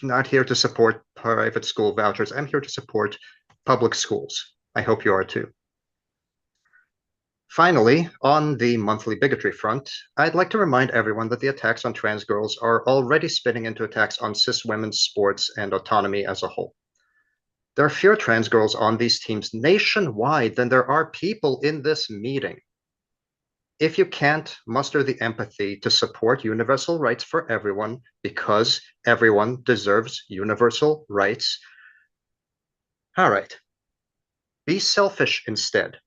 not here to support private school vouchers. I'm here to support public schools. I hope you are too. Finally, on the monthly bigotry front, I'd like to remind everyone that the attacks on trans girls are already spinning into attacks on cis women's sports and autonomy as a whole. There are fewer trans girls on these teams nationwide than there are people in this meeting. If you can't muster the empathy to support universal rights for everyone because everyone deserves universal rights, all right, be selfish instead.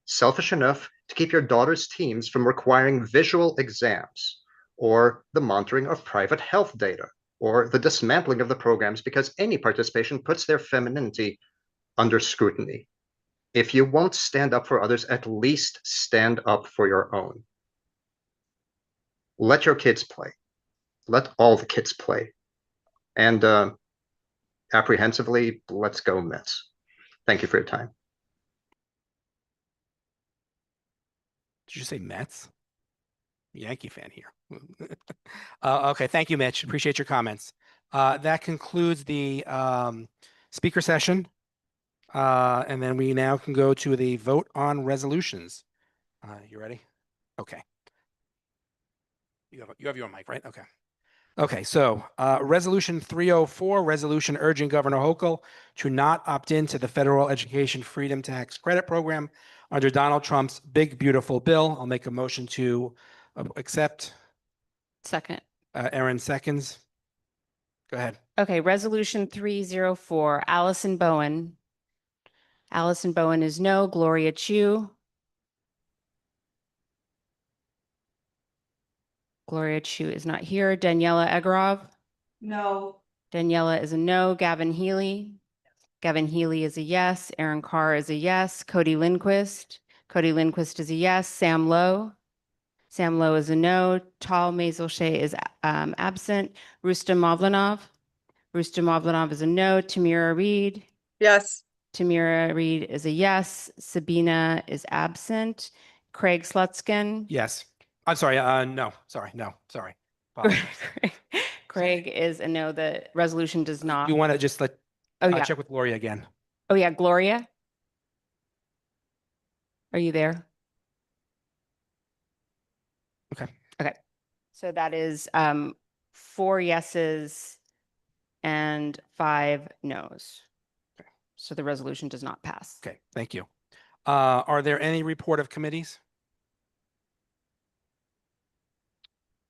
Selfish enough to keep your daughter's teams from requiring visual exams, or the monitoring of private health data, or the dismantling of the programs because any participation puts their femininity under scrutiny. If you won't stand up for others, at least stand up for your own. Let your kids play. Let all the kids play. And apprehensively, let's go Mets. Thank you for your time. Did you say Mets? Yankee fan here. Okay, thank you, Mitch. Appreciate your comments. That concludes the speaker session. And then we now can go to the vote on resolutions. You ready? Okay. You have your mic, right? Okay. Okay, so Resolution 304, resolution urging Governor Hochul to not opt into the Federal Education Freedom Tax Credit Program under Donald Trump's big, beautiful bill. I'll make a motion to accept. Second. Erin seconds. Go ahead. Okay, resolution 304, Allison Bowen. Allison Bowen is no. Gloria Chu. Gloria Chu is not here. Daniela Egarov. No. Daniela is a no. Gavin Healy. Gavin Healy is a yes. Aaron Carr is a yes. Cody Lindquist. Cody Lindquist is a yes. Sam Lowe. Sam Lowe is a no. Tal Mazelche is absent. Rustam Mavlanov. Rustam Mavlanov is a no. Tamira Reed. Yes. Tamira Reed is a yes. Sabina is absent. Craig Slutskin. Yes. I'm sorry. No. Sorry. No. Sorry. Apologize. Craig is a no. The resolution does not. You want to just let yeah. check with Gloria again. Oh, yeah. Gloria? Are you there? Okay. Okay. So that is 4 yeses and 5 noes. Okay. So the resolution does not pass. Okay. Thank you. Are there any report of committees?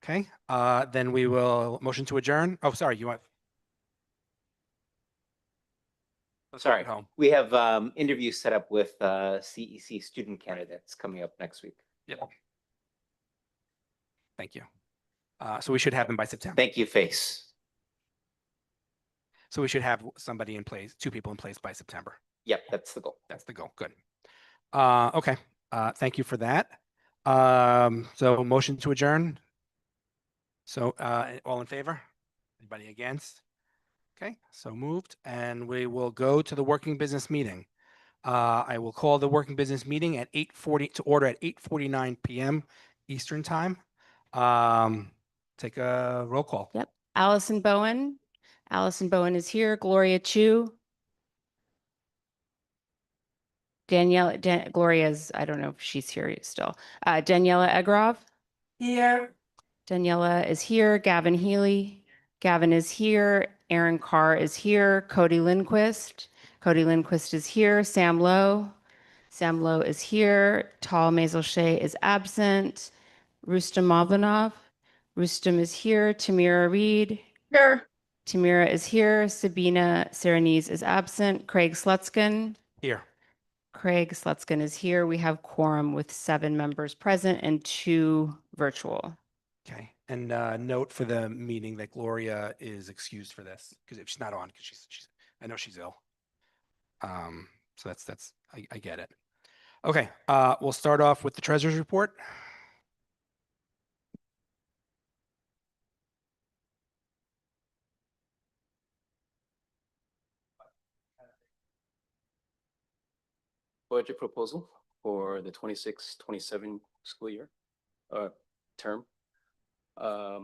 Okay. Then we will motion to adjourn. Oh, sorry. You want? Sorry. Home. We have interviews set up with CEC student candidates coming up next week. Yep. Thank you. So we should have them by September. Thank you, Face. So we should have somebody in place, 2 people in place by September. Yep, that's the goal. That's the goal. Good. Okay. Thank you for that. So motion to adjourn. So all in favor? Anybody against? Okay, so moved. And we will go to the working business meeting. I will call the working business meeting at 8:40 to order at 8:49 p.m. Eastern time. Take a roll call. Yep. Allison Bowen. Allison Bowen is here. Gloria Chu. Gloria's, I don't know if she's here still. Daniela Egrov. Here. Daniela is here. Gavin Healy. Gavin is here. Aaron Carr is here. Cody Lindquist. Cody Lindquist is here. Sam Lowe. Sam Lowe is here. Tal Mazelche is absent. Rustam Mavlanov. Rustam is here. Tamira Reed. Here. Tamira is here. Sabina Serenese is absent. Craig Slutskin. Here. Craig Slutskin is here. We have quorum with 7 members present and 2 virtual. Okay. And note for the meeting that Gloria is excused for this because if she's not on, because she's I know she's ill. So that's I get it. Okay. We'll start off with the treasurer's report. Budget proposal for the 26-27 school year, term. I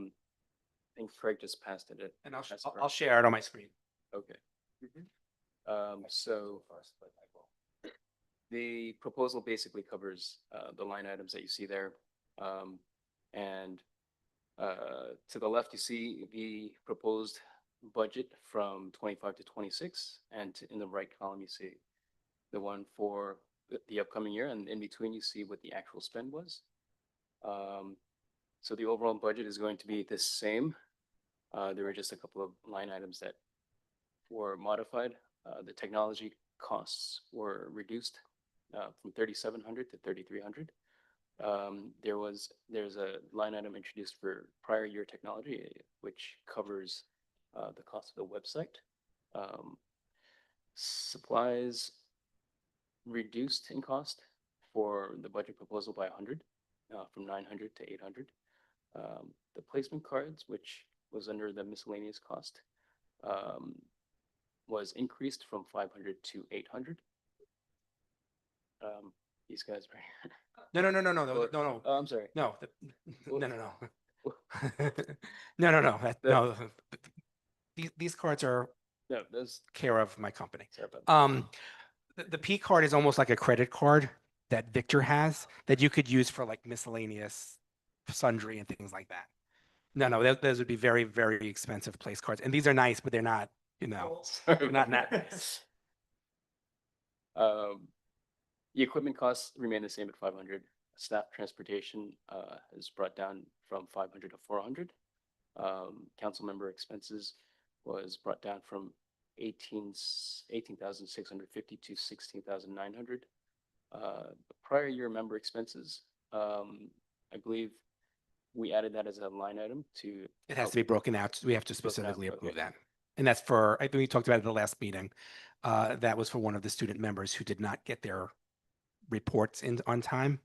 think Craig just passed it. And I'll share it on my screen. Okay. So the proposal basically covers the line items that you see there. And to the left, you see the proposed budget from 25 to 26. And in the right column, you see the one for the upcoming year. And in between, you see what the actual spend was. So the overall budget is going to be the same. There were just a couple of line items that were modified. The technology costs were reduced from 3,700 to 3,300. There's a line item introduced for prior year technology, which covers the cost of the website. Supplies reduced in cost for the budget proposal by 100, from 900 to 800. The placement cards, which was under the miscellaneous cost, was increased from 500 to 800. these guys right. No, no, no, no, no, no, Or- no, no. Oh, I'm sorry. No, Well- no, no, no. No, no, no, The- no. These cards are No, those. care of my company. Sorry about that. The P card is almost like a credit card that Victor has that you could use for like miscellaneous sundry and things like that. No, no, those would be very, very expensive place cards. And these are nice, but they're not, Sorry they're not about that nice. The equipment costs remain the same at 500. Staff transportation is brought down from 500 to 400. Council member expenses was brought down from 18,650 to 16,900. The prior year member expenses, I believe we added that as a line item to. It has to be broken out. We have to Broken out, specifically approve okay. that. And that's for, I think we talked about it at the last meeting. That was for one of the student members who did not get their reports in on time.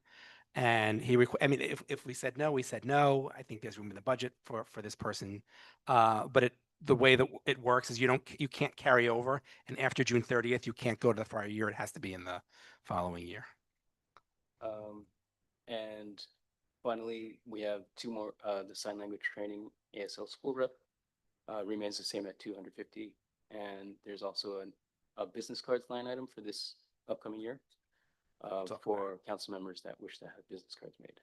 And I mean, if we said no, we said no. I think there's room in the budget for this person. But the way that it works is you can't carry over. And after June 30th, you can't go to the prior year. It has to be in the following year. And finally, we have two more, the sign language training ASL school rep remains the same at 250. And there's also a business cards line item for this upcoming year for council members that wish to have business cards made.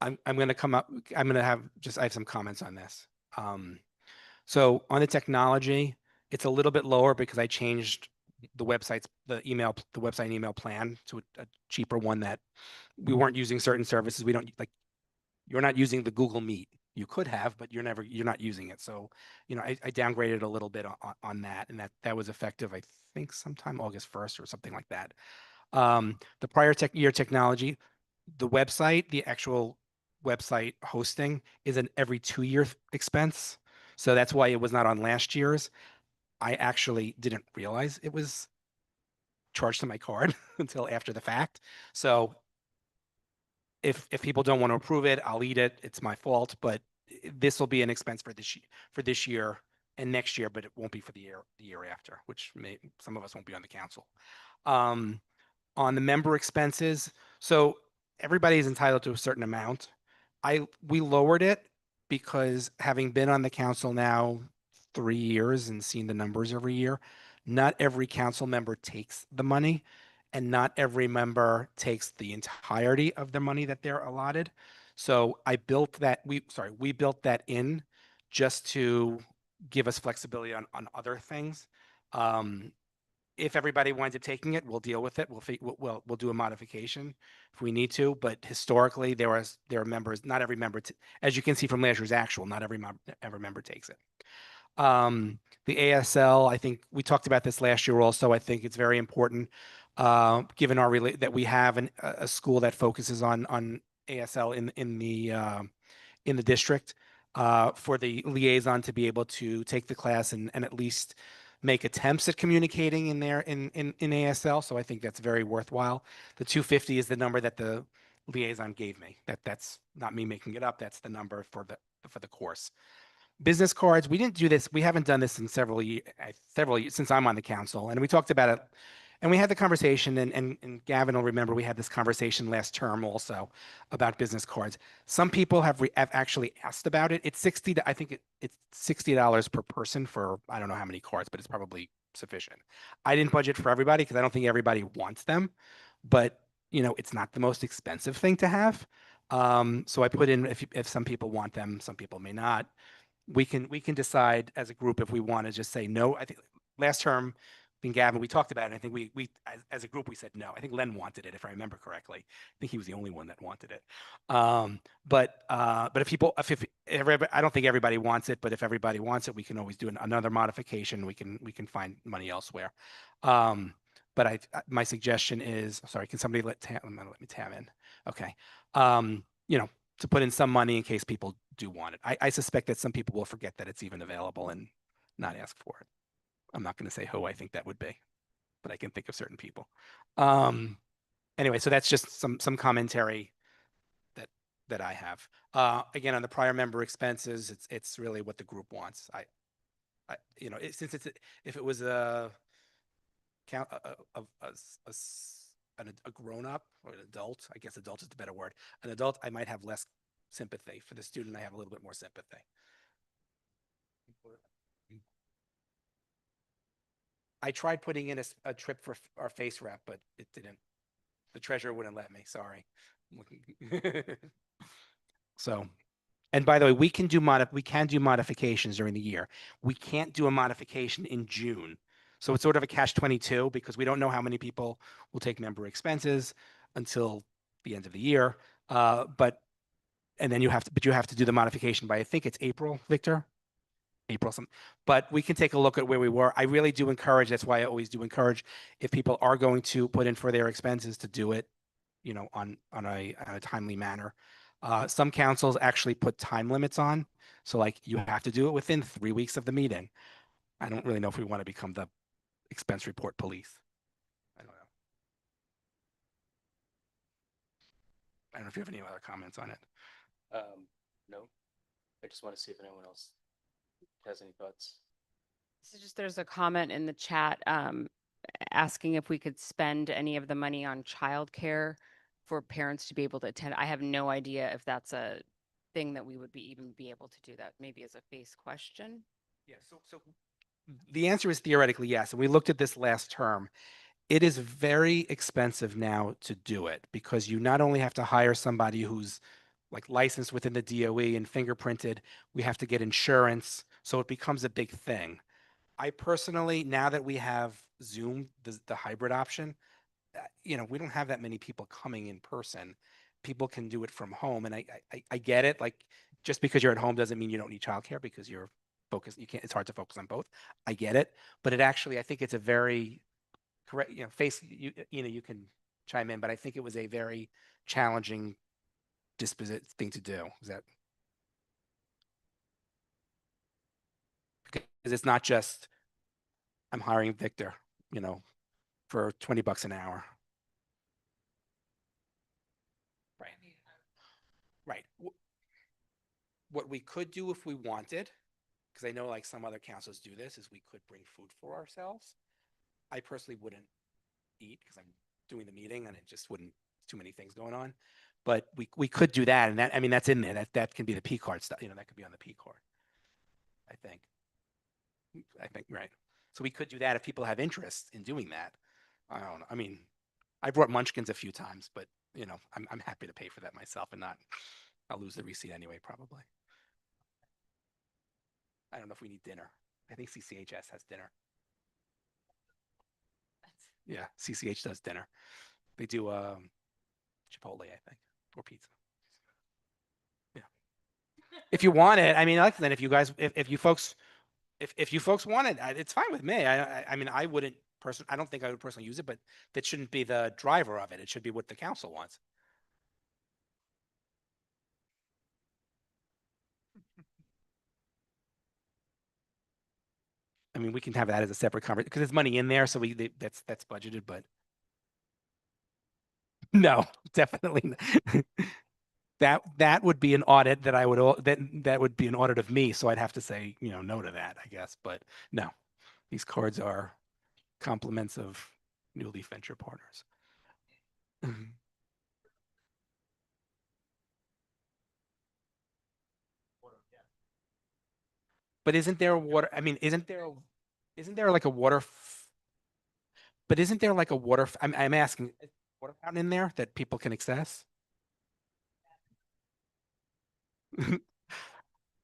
I'm going to come up, I'm going to have I have some comments on this. So on the technology, it's a little bit lower because I changed the website and email plan to a cheaper one that we weren't using certain services. We don't like, you're not using the Google Meet. You could have, but you're not using it. So, I downgraded a little bit on that, and that was effective, I think sometime August 1st or something like that. The prior year technology, the website, the actual website hosting is an every 2-year expense. So that's why it was not on last year's. I actually didn't realize it was charged to my card until after the fact. So if people don't want to approve it, I'll eat it. It's my fault, but this will be an expense for this year and next year, but it won't be for the year after, which some of us won't be on the council. On the member expenses, so everybody is entitled to a certain amount. We lowered it because having been on the council now 3 years and seen the numbers every year, not every council member takes the money and not every member takes the entirety of the money that they're allotted. So we built that in just to give us flexibility on other things. If everybody winds up taking it, we'll deal with it. We'll do a modification if we need to. But historically, there are members. Not every member, as you can see from last year's actual, not every member takes it. The ASL, I think we talked about this last year also. I think it's very important, given that we have a school that focuses on ASL in the district, for the liaison to be able to take the class and at least make attempts at communicating in ASL. So I think that's very worthwhile. The 250 is the number that the liaison gave me. That's not me making it up. That's the number for the course. Business cards, we didn't do this. We haven't done this in several years since I'm on the council. And we talked about it and we had the conversation and Gavin will remember we had this conversation last term also about business cards. Some people have actually asked about it. It's I think it's $60 per person for, I don't know how many cards, but it's probably sufficient. I didn't budget for everybody because I don't think everybody wants them, but it's not the most expensive thing to have. So I put in, if some people want them, some people may not. We can decide as a group if we want to just say no. I think last term, being Gavin, we talked about it. I think we as a group we said no. I think Len wanted it, if I remember correctly. I think he was the only one that wanted it. But if everybody, I don't think everybody wants it. But if everybody wants it, we can always do another modification. We can find money elsewhere. But my suggestion is, sorry, can somebody let me Tam in? Okay. To put in some money in case people do want it. I suspect that some people will forget that it's even available and not ask for it. I'm not going to say who I think that would be, but I can think of certain people. Anyway, so that's just some commentary that I have. Again, on the prior member expenses, it's really what the group wants. Since if it was a a grown-up or an adult, I guess adult is the better word, an adult, I might have less sympathy. For the student, I have a little bit more sympathy. I tried putting in a trip for our face rep, but it didn't. The treasurer wouldn't let me, sorry. So, and by the way, we can do modifications during the year. We can't do a modification in June. So it's sort of a catch-22 because we don't know how many people will take member expenses until the end of the year. And then you have to do the modification by, I think it's April, Victor? April something. But we can take a look at where we were. I really do encourage, that's why I always do encourage, if people are going to put in for their expenses, to do it, you know, on a timely manner. Some councils actually put time limits on. So like you have to do it within 3 weeks of the meeting. I don't really know if we want to become the expense report police. I don't know. I don't know if you have any other comments on it. No, I just want to see if anyone else has any thoughts. So just there's a comment in the chat asking if we could spend any of the money on childcare for parents to be able to attend. I have no idea if that's a thing that we would even be able to do that, maybe as a face question. Yeah, so the answer is theoretically yes. And we looked at this last term. It is very expensive now to do it because you not only have to hire somebody who's like licensed within the DOE and fingerprinted, we have to get insurance. So it becomes a big thing. I personally, now that we have Zoom, the hybrid option, you know, we don't have that many people coming in person. People can do it from home. And I get it. Like, just because you're at home doesn't mean you don't need childcare because you're focused. You can't, it's hard to focus on both. I get it. But it actually, I think it's a very correct, you know, you can chime in, but I think it was a very challenging thing to do. Is that because it's not just I'm hiring Victor, you know, for $20 an hour. Right. Right. What we could do if we wanted, because I know like some other councils do this, is we could bring food for ourselves. I personally wouldn't eat because I'm doing the meeting and it just wouldn't, too many things going on. But we could do that, and that, I mean, that's in there. That can be the P card stuff. You know, that could be on the P card. I think, right. So we could do that if people have interest in doing that. I don't know. I mean, I brought munchkins a few times, but you know, I'm happy to pay for that myself and not, I'll lose the receipt anyway, probably. I don't know if we need dinner. I think CCHS has dinner. Yeah, CCH does dinner. They do Chipotle, I think, or pizza. Yeah. If you want it, I mean, like then if you guys, if you folks want it, it's fine with me. I mean, I wouldn't I don't think I would personally use it, but that shouldn't be the driver of it. It should be what the council wants. I mean, we can have that as a separate conversation because there's money in there, so that's budgeted, but no, definitely not. That would be an audit that I would that would be an audit of me, so I'd have to say, you know, no to that, I guess. But no, these cards are compliments of New Leaf Venture Partners. But isn't there water? I mean, isn't there like a water? But isn't there like a water? I'm asking, water fountain in there that people can access?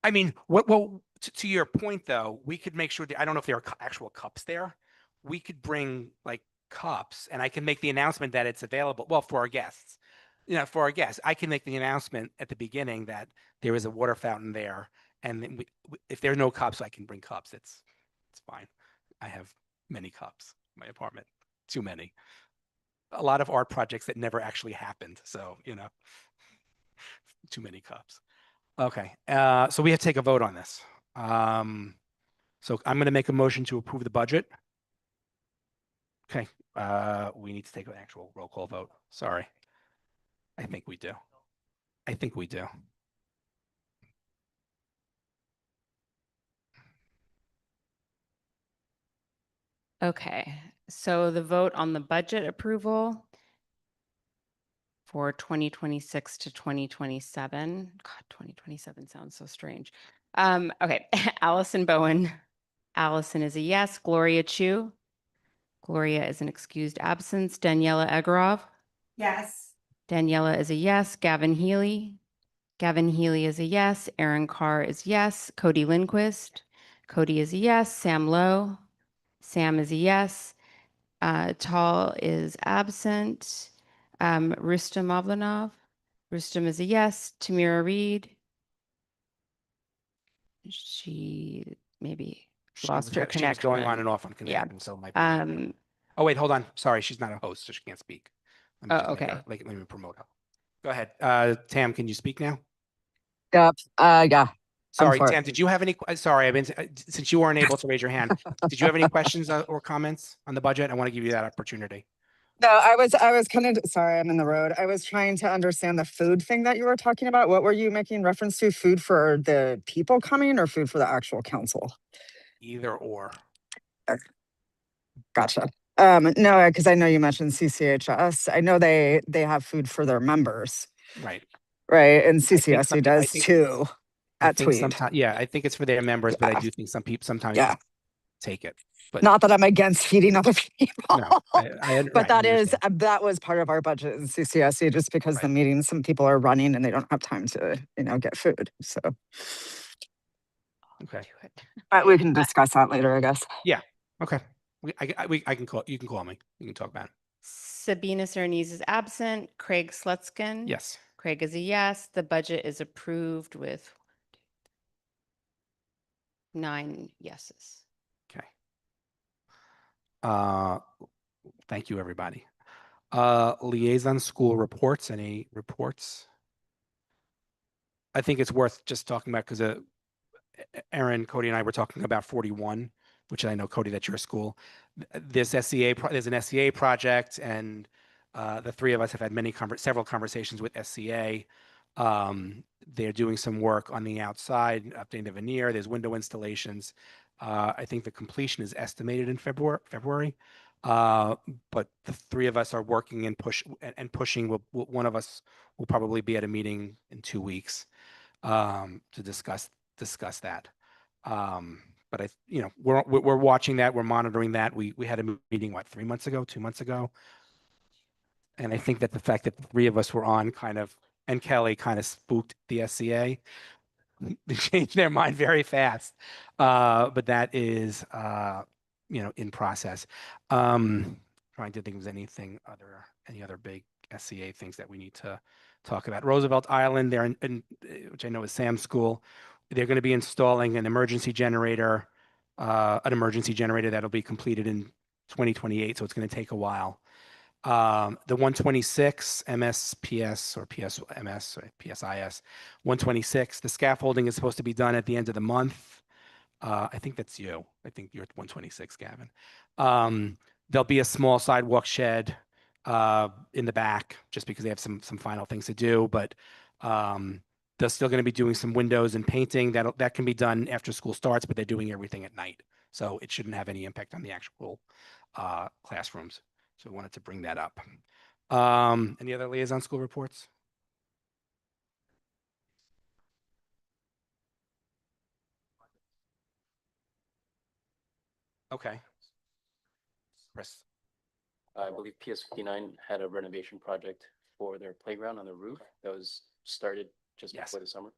I mean, well, to your point though, we could make sure that, I don't know if there are actual cups there. We could bring like cups and I can make the announcement that it's available. Well, for our guests, you know, for our guests, I can make the announcement at the beginning that there is a water fountain there. And then if there are no cups, I can bring cups. It's fine. I have many cups in my apartment, too many. A lot of art projects that never actually happened. So, you know, too many cups. Okay, so we have to take a vote on this. So I'm going to make a motion to approve the budget. Okay, we need to take an actual roll call vote. Sorry. I think we do. I think we do. Okay, so the vote on the budget approval for 2026 to 2027. God, 2027 sounds so strange. Okay, Allison Bowen. Allison is a yes. Gloria Chu. Gloria is an excused absence. Daniela Egorov. Yes. Daniela is a yes. Gavin Healy. Gavin Healy is a yes. Aaron Carr is yes. Cody Lindquist. Cody is a yes. Sam Lowe. Sam is a yes. Tal is absent. Rustam Avlanov. Rustam is a yes. Tamira Reed. She maybe lost her She was connection. going on and off on Yeah. connection, so it might be. Oh, wait, hold on. Sorry, she's not a host, so she can't speak. Let me Oh, just make her, okay. let me promote her. Go ahead. Tam, can you speak now? Yep. Yeah. Sorry, for it. Tam, did you have any, sorry, since you weren't able to raise your hand, did you have any questions or comments on the budget? I want to give you that opportunity. No, I was kind of sorry, I'm in the road. I was trying to understand the food thing that you were talking about. What were you making reference to? Food for the people coming or food for the actual council? Either or. Gotcha. No, because I know you mentioned CCHS. I know they have food for their members, Right. right? And I think CCSC does too I at think Tweed. sometimes, yeah, I think it's for their members, but I do think some people sometimes Yeah. take it. But Not that I'm against feeding other people, no, but right, I that was part of our budget in CCSC just because the meetings, some people are running and they don't have time to, get food. So okay. we can discuss that later, I guess. Yeah. Okay. I can call, you can call me. You can talk about it. Sabina Cernese is absent. Craig Slutskin. Yes. Craig is a yes. The budget is approved with 9 yeses. Okay. Thank you, everybody. Liaison school reports. Any reports? I think it's worth just talking about because Aaron, Cody, and I were talking about 41, which I know, Cody, that's your school. There's an SCA project, and the three of us have had several conversations with SCA. They're doing some work on the outside, updating the veneer. There's window installations. I think the completion is estimated in February. But the three of us are working and pushing. One of us will probably be at a meeting in 2 weeks to discuss that. But we're watching that. We're monitoring that. We had a meeting, 2 months ago. And I think that the fact that the three of us were on and Kelly kind of spooked the SCA. They changed their mind very fast. But that is, in process. Trying to think of any other big SCA things that we need to talk about. Roosevelt Island, which I know is Sam's school. They're going to be installing an emergency generator that'll be completed in 2028. So it's going to take a while. The 126 MSPS or PSMS or PSIS 126, the scaffolding is supposed to be done at the end of the month. I think that's you. I think you're at 126, Gavin. There'll be a small sidewalk shed in the back just because they have some final things to do, but they're still going to be doing some windows and painting. That can be done after school starts, but they're doing everything at night. So it shouldn't have any impact on the actual classrooms. So I wanted to bring that up. Any other liaison school reports? Okay. Chris. I believe PS59 had a renovation project for their playground on the roof that was started just before the summer.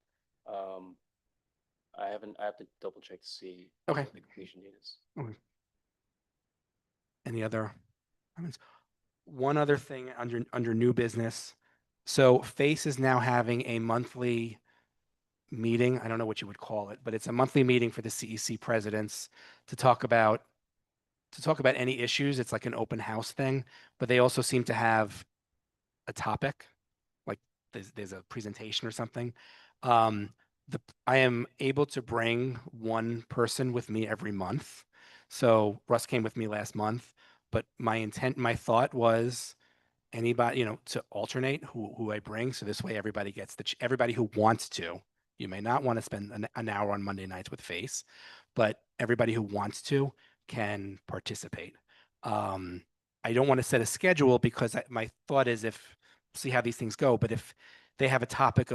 I have to double check to see Okay. what the completion date is. Okay. Any other comments? One other thing under new business. So FACE is now having a monthly meeting. I don't know what you would call it, but it's a monthly meeting for the CEC presidents to talk about any issues. It's like an open house thing, but they also seem to have a topic, like there's a presentation or something. I am able to bring one person with me every month. So Russ came with me last month, but my thought was anybody, to alternate who I bring. So this way everybody gets everybody who wants to. You may not want to spend an hour on Monday nights with FACE, but everybody who wants to can participate. I don't want to set a schedule because my thought is if see how these things go. But if they have a topic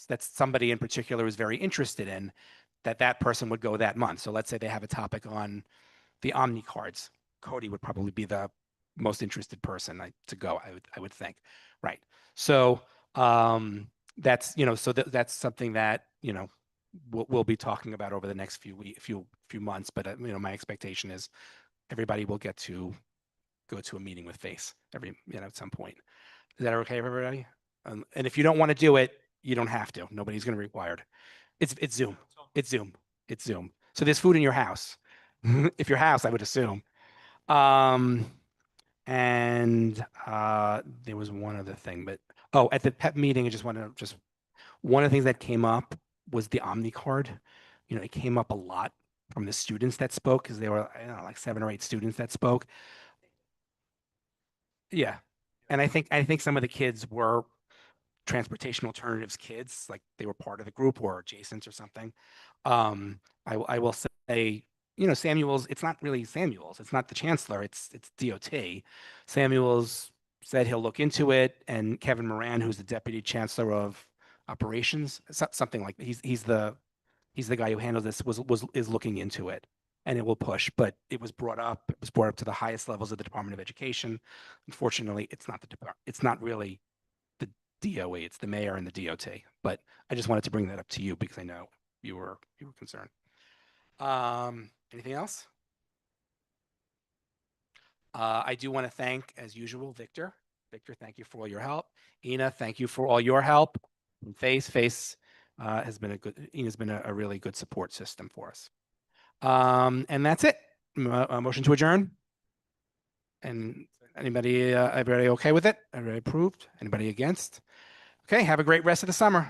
that somebody in particular is very interested in, that person would go that month. So let's say they have a topic on the Omni cards. Cody would probably be the most interested person to go, I would think. Right. So that's, so that's something that, we'll be talking about over the next few months. But, my expectation is everybody will get to go to a meeting with FACE at some point. Is that okay for everybody? And if you don't want to do it, you don't have to. Nobody's going to be required. It's Zoom. It's Zoom. It's Zoom. So there's food in your house. If your house, I would assume. And there was one other thing, but at the PEP meeting, I just wanted to one of the things that came up was the Omni card. It came up a lot from the students that spoke because there were, I don't know, like 7 or 8 students that spoke. Yeah. And I think some of the kids were transportation alternatives kids, like they were part of the group or adjacent or something. I will say, Samuels, it's not really Samuels. It's not the chancellor. It's DOT. Samuels said he'll look into it, and Kevin Moran, who's the deputy chancellor of operations, something like that. He's the guy who handles this, is looking into it, and it will push. But it was brought up. It was brought up to the highest levels of the Department of Education. Unfortunately, it's not really the DOE. It's the mayor and the DOT. But I just wanted to bring that up to you because I know you were concerned. Anything else? I do want to thank, as usual, Victor. Victor, thank you for all your help. Ina, thank you for all your help. And FACE has been Ina's been a really good support system for us. And that's it. A motion to adjourn. And everybody okay with it? Everybody approved? Anybody against? Okay, have a great rest of the summer.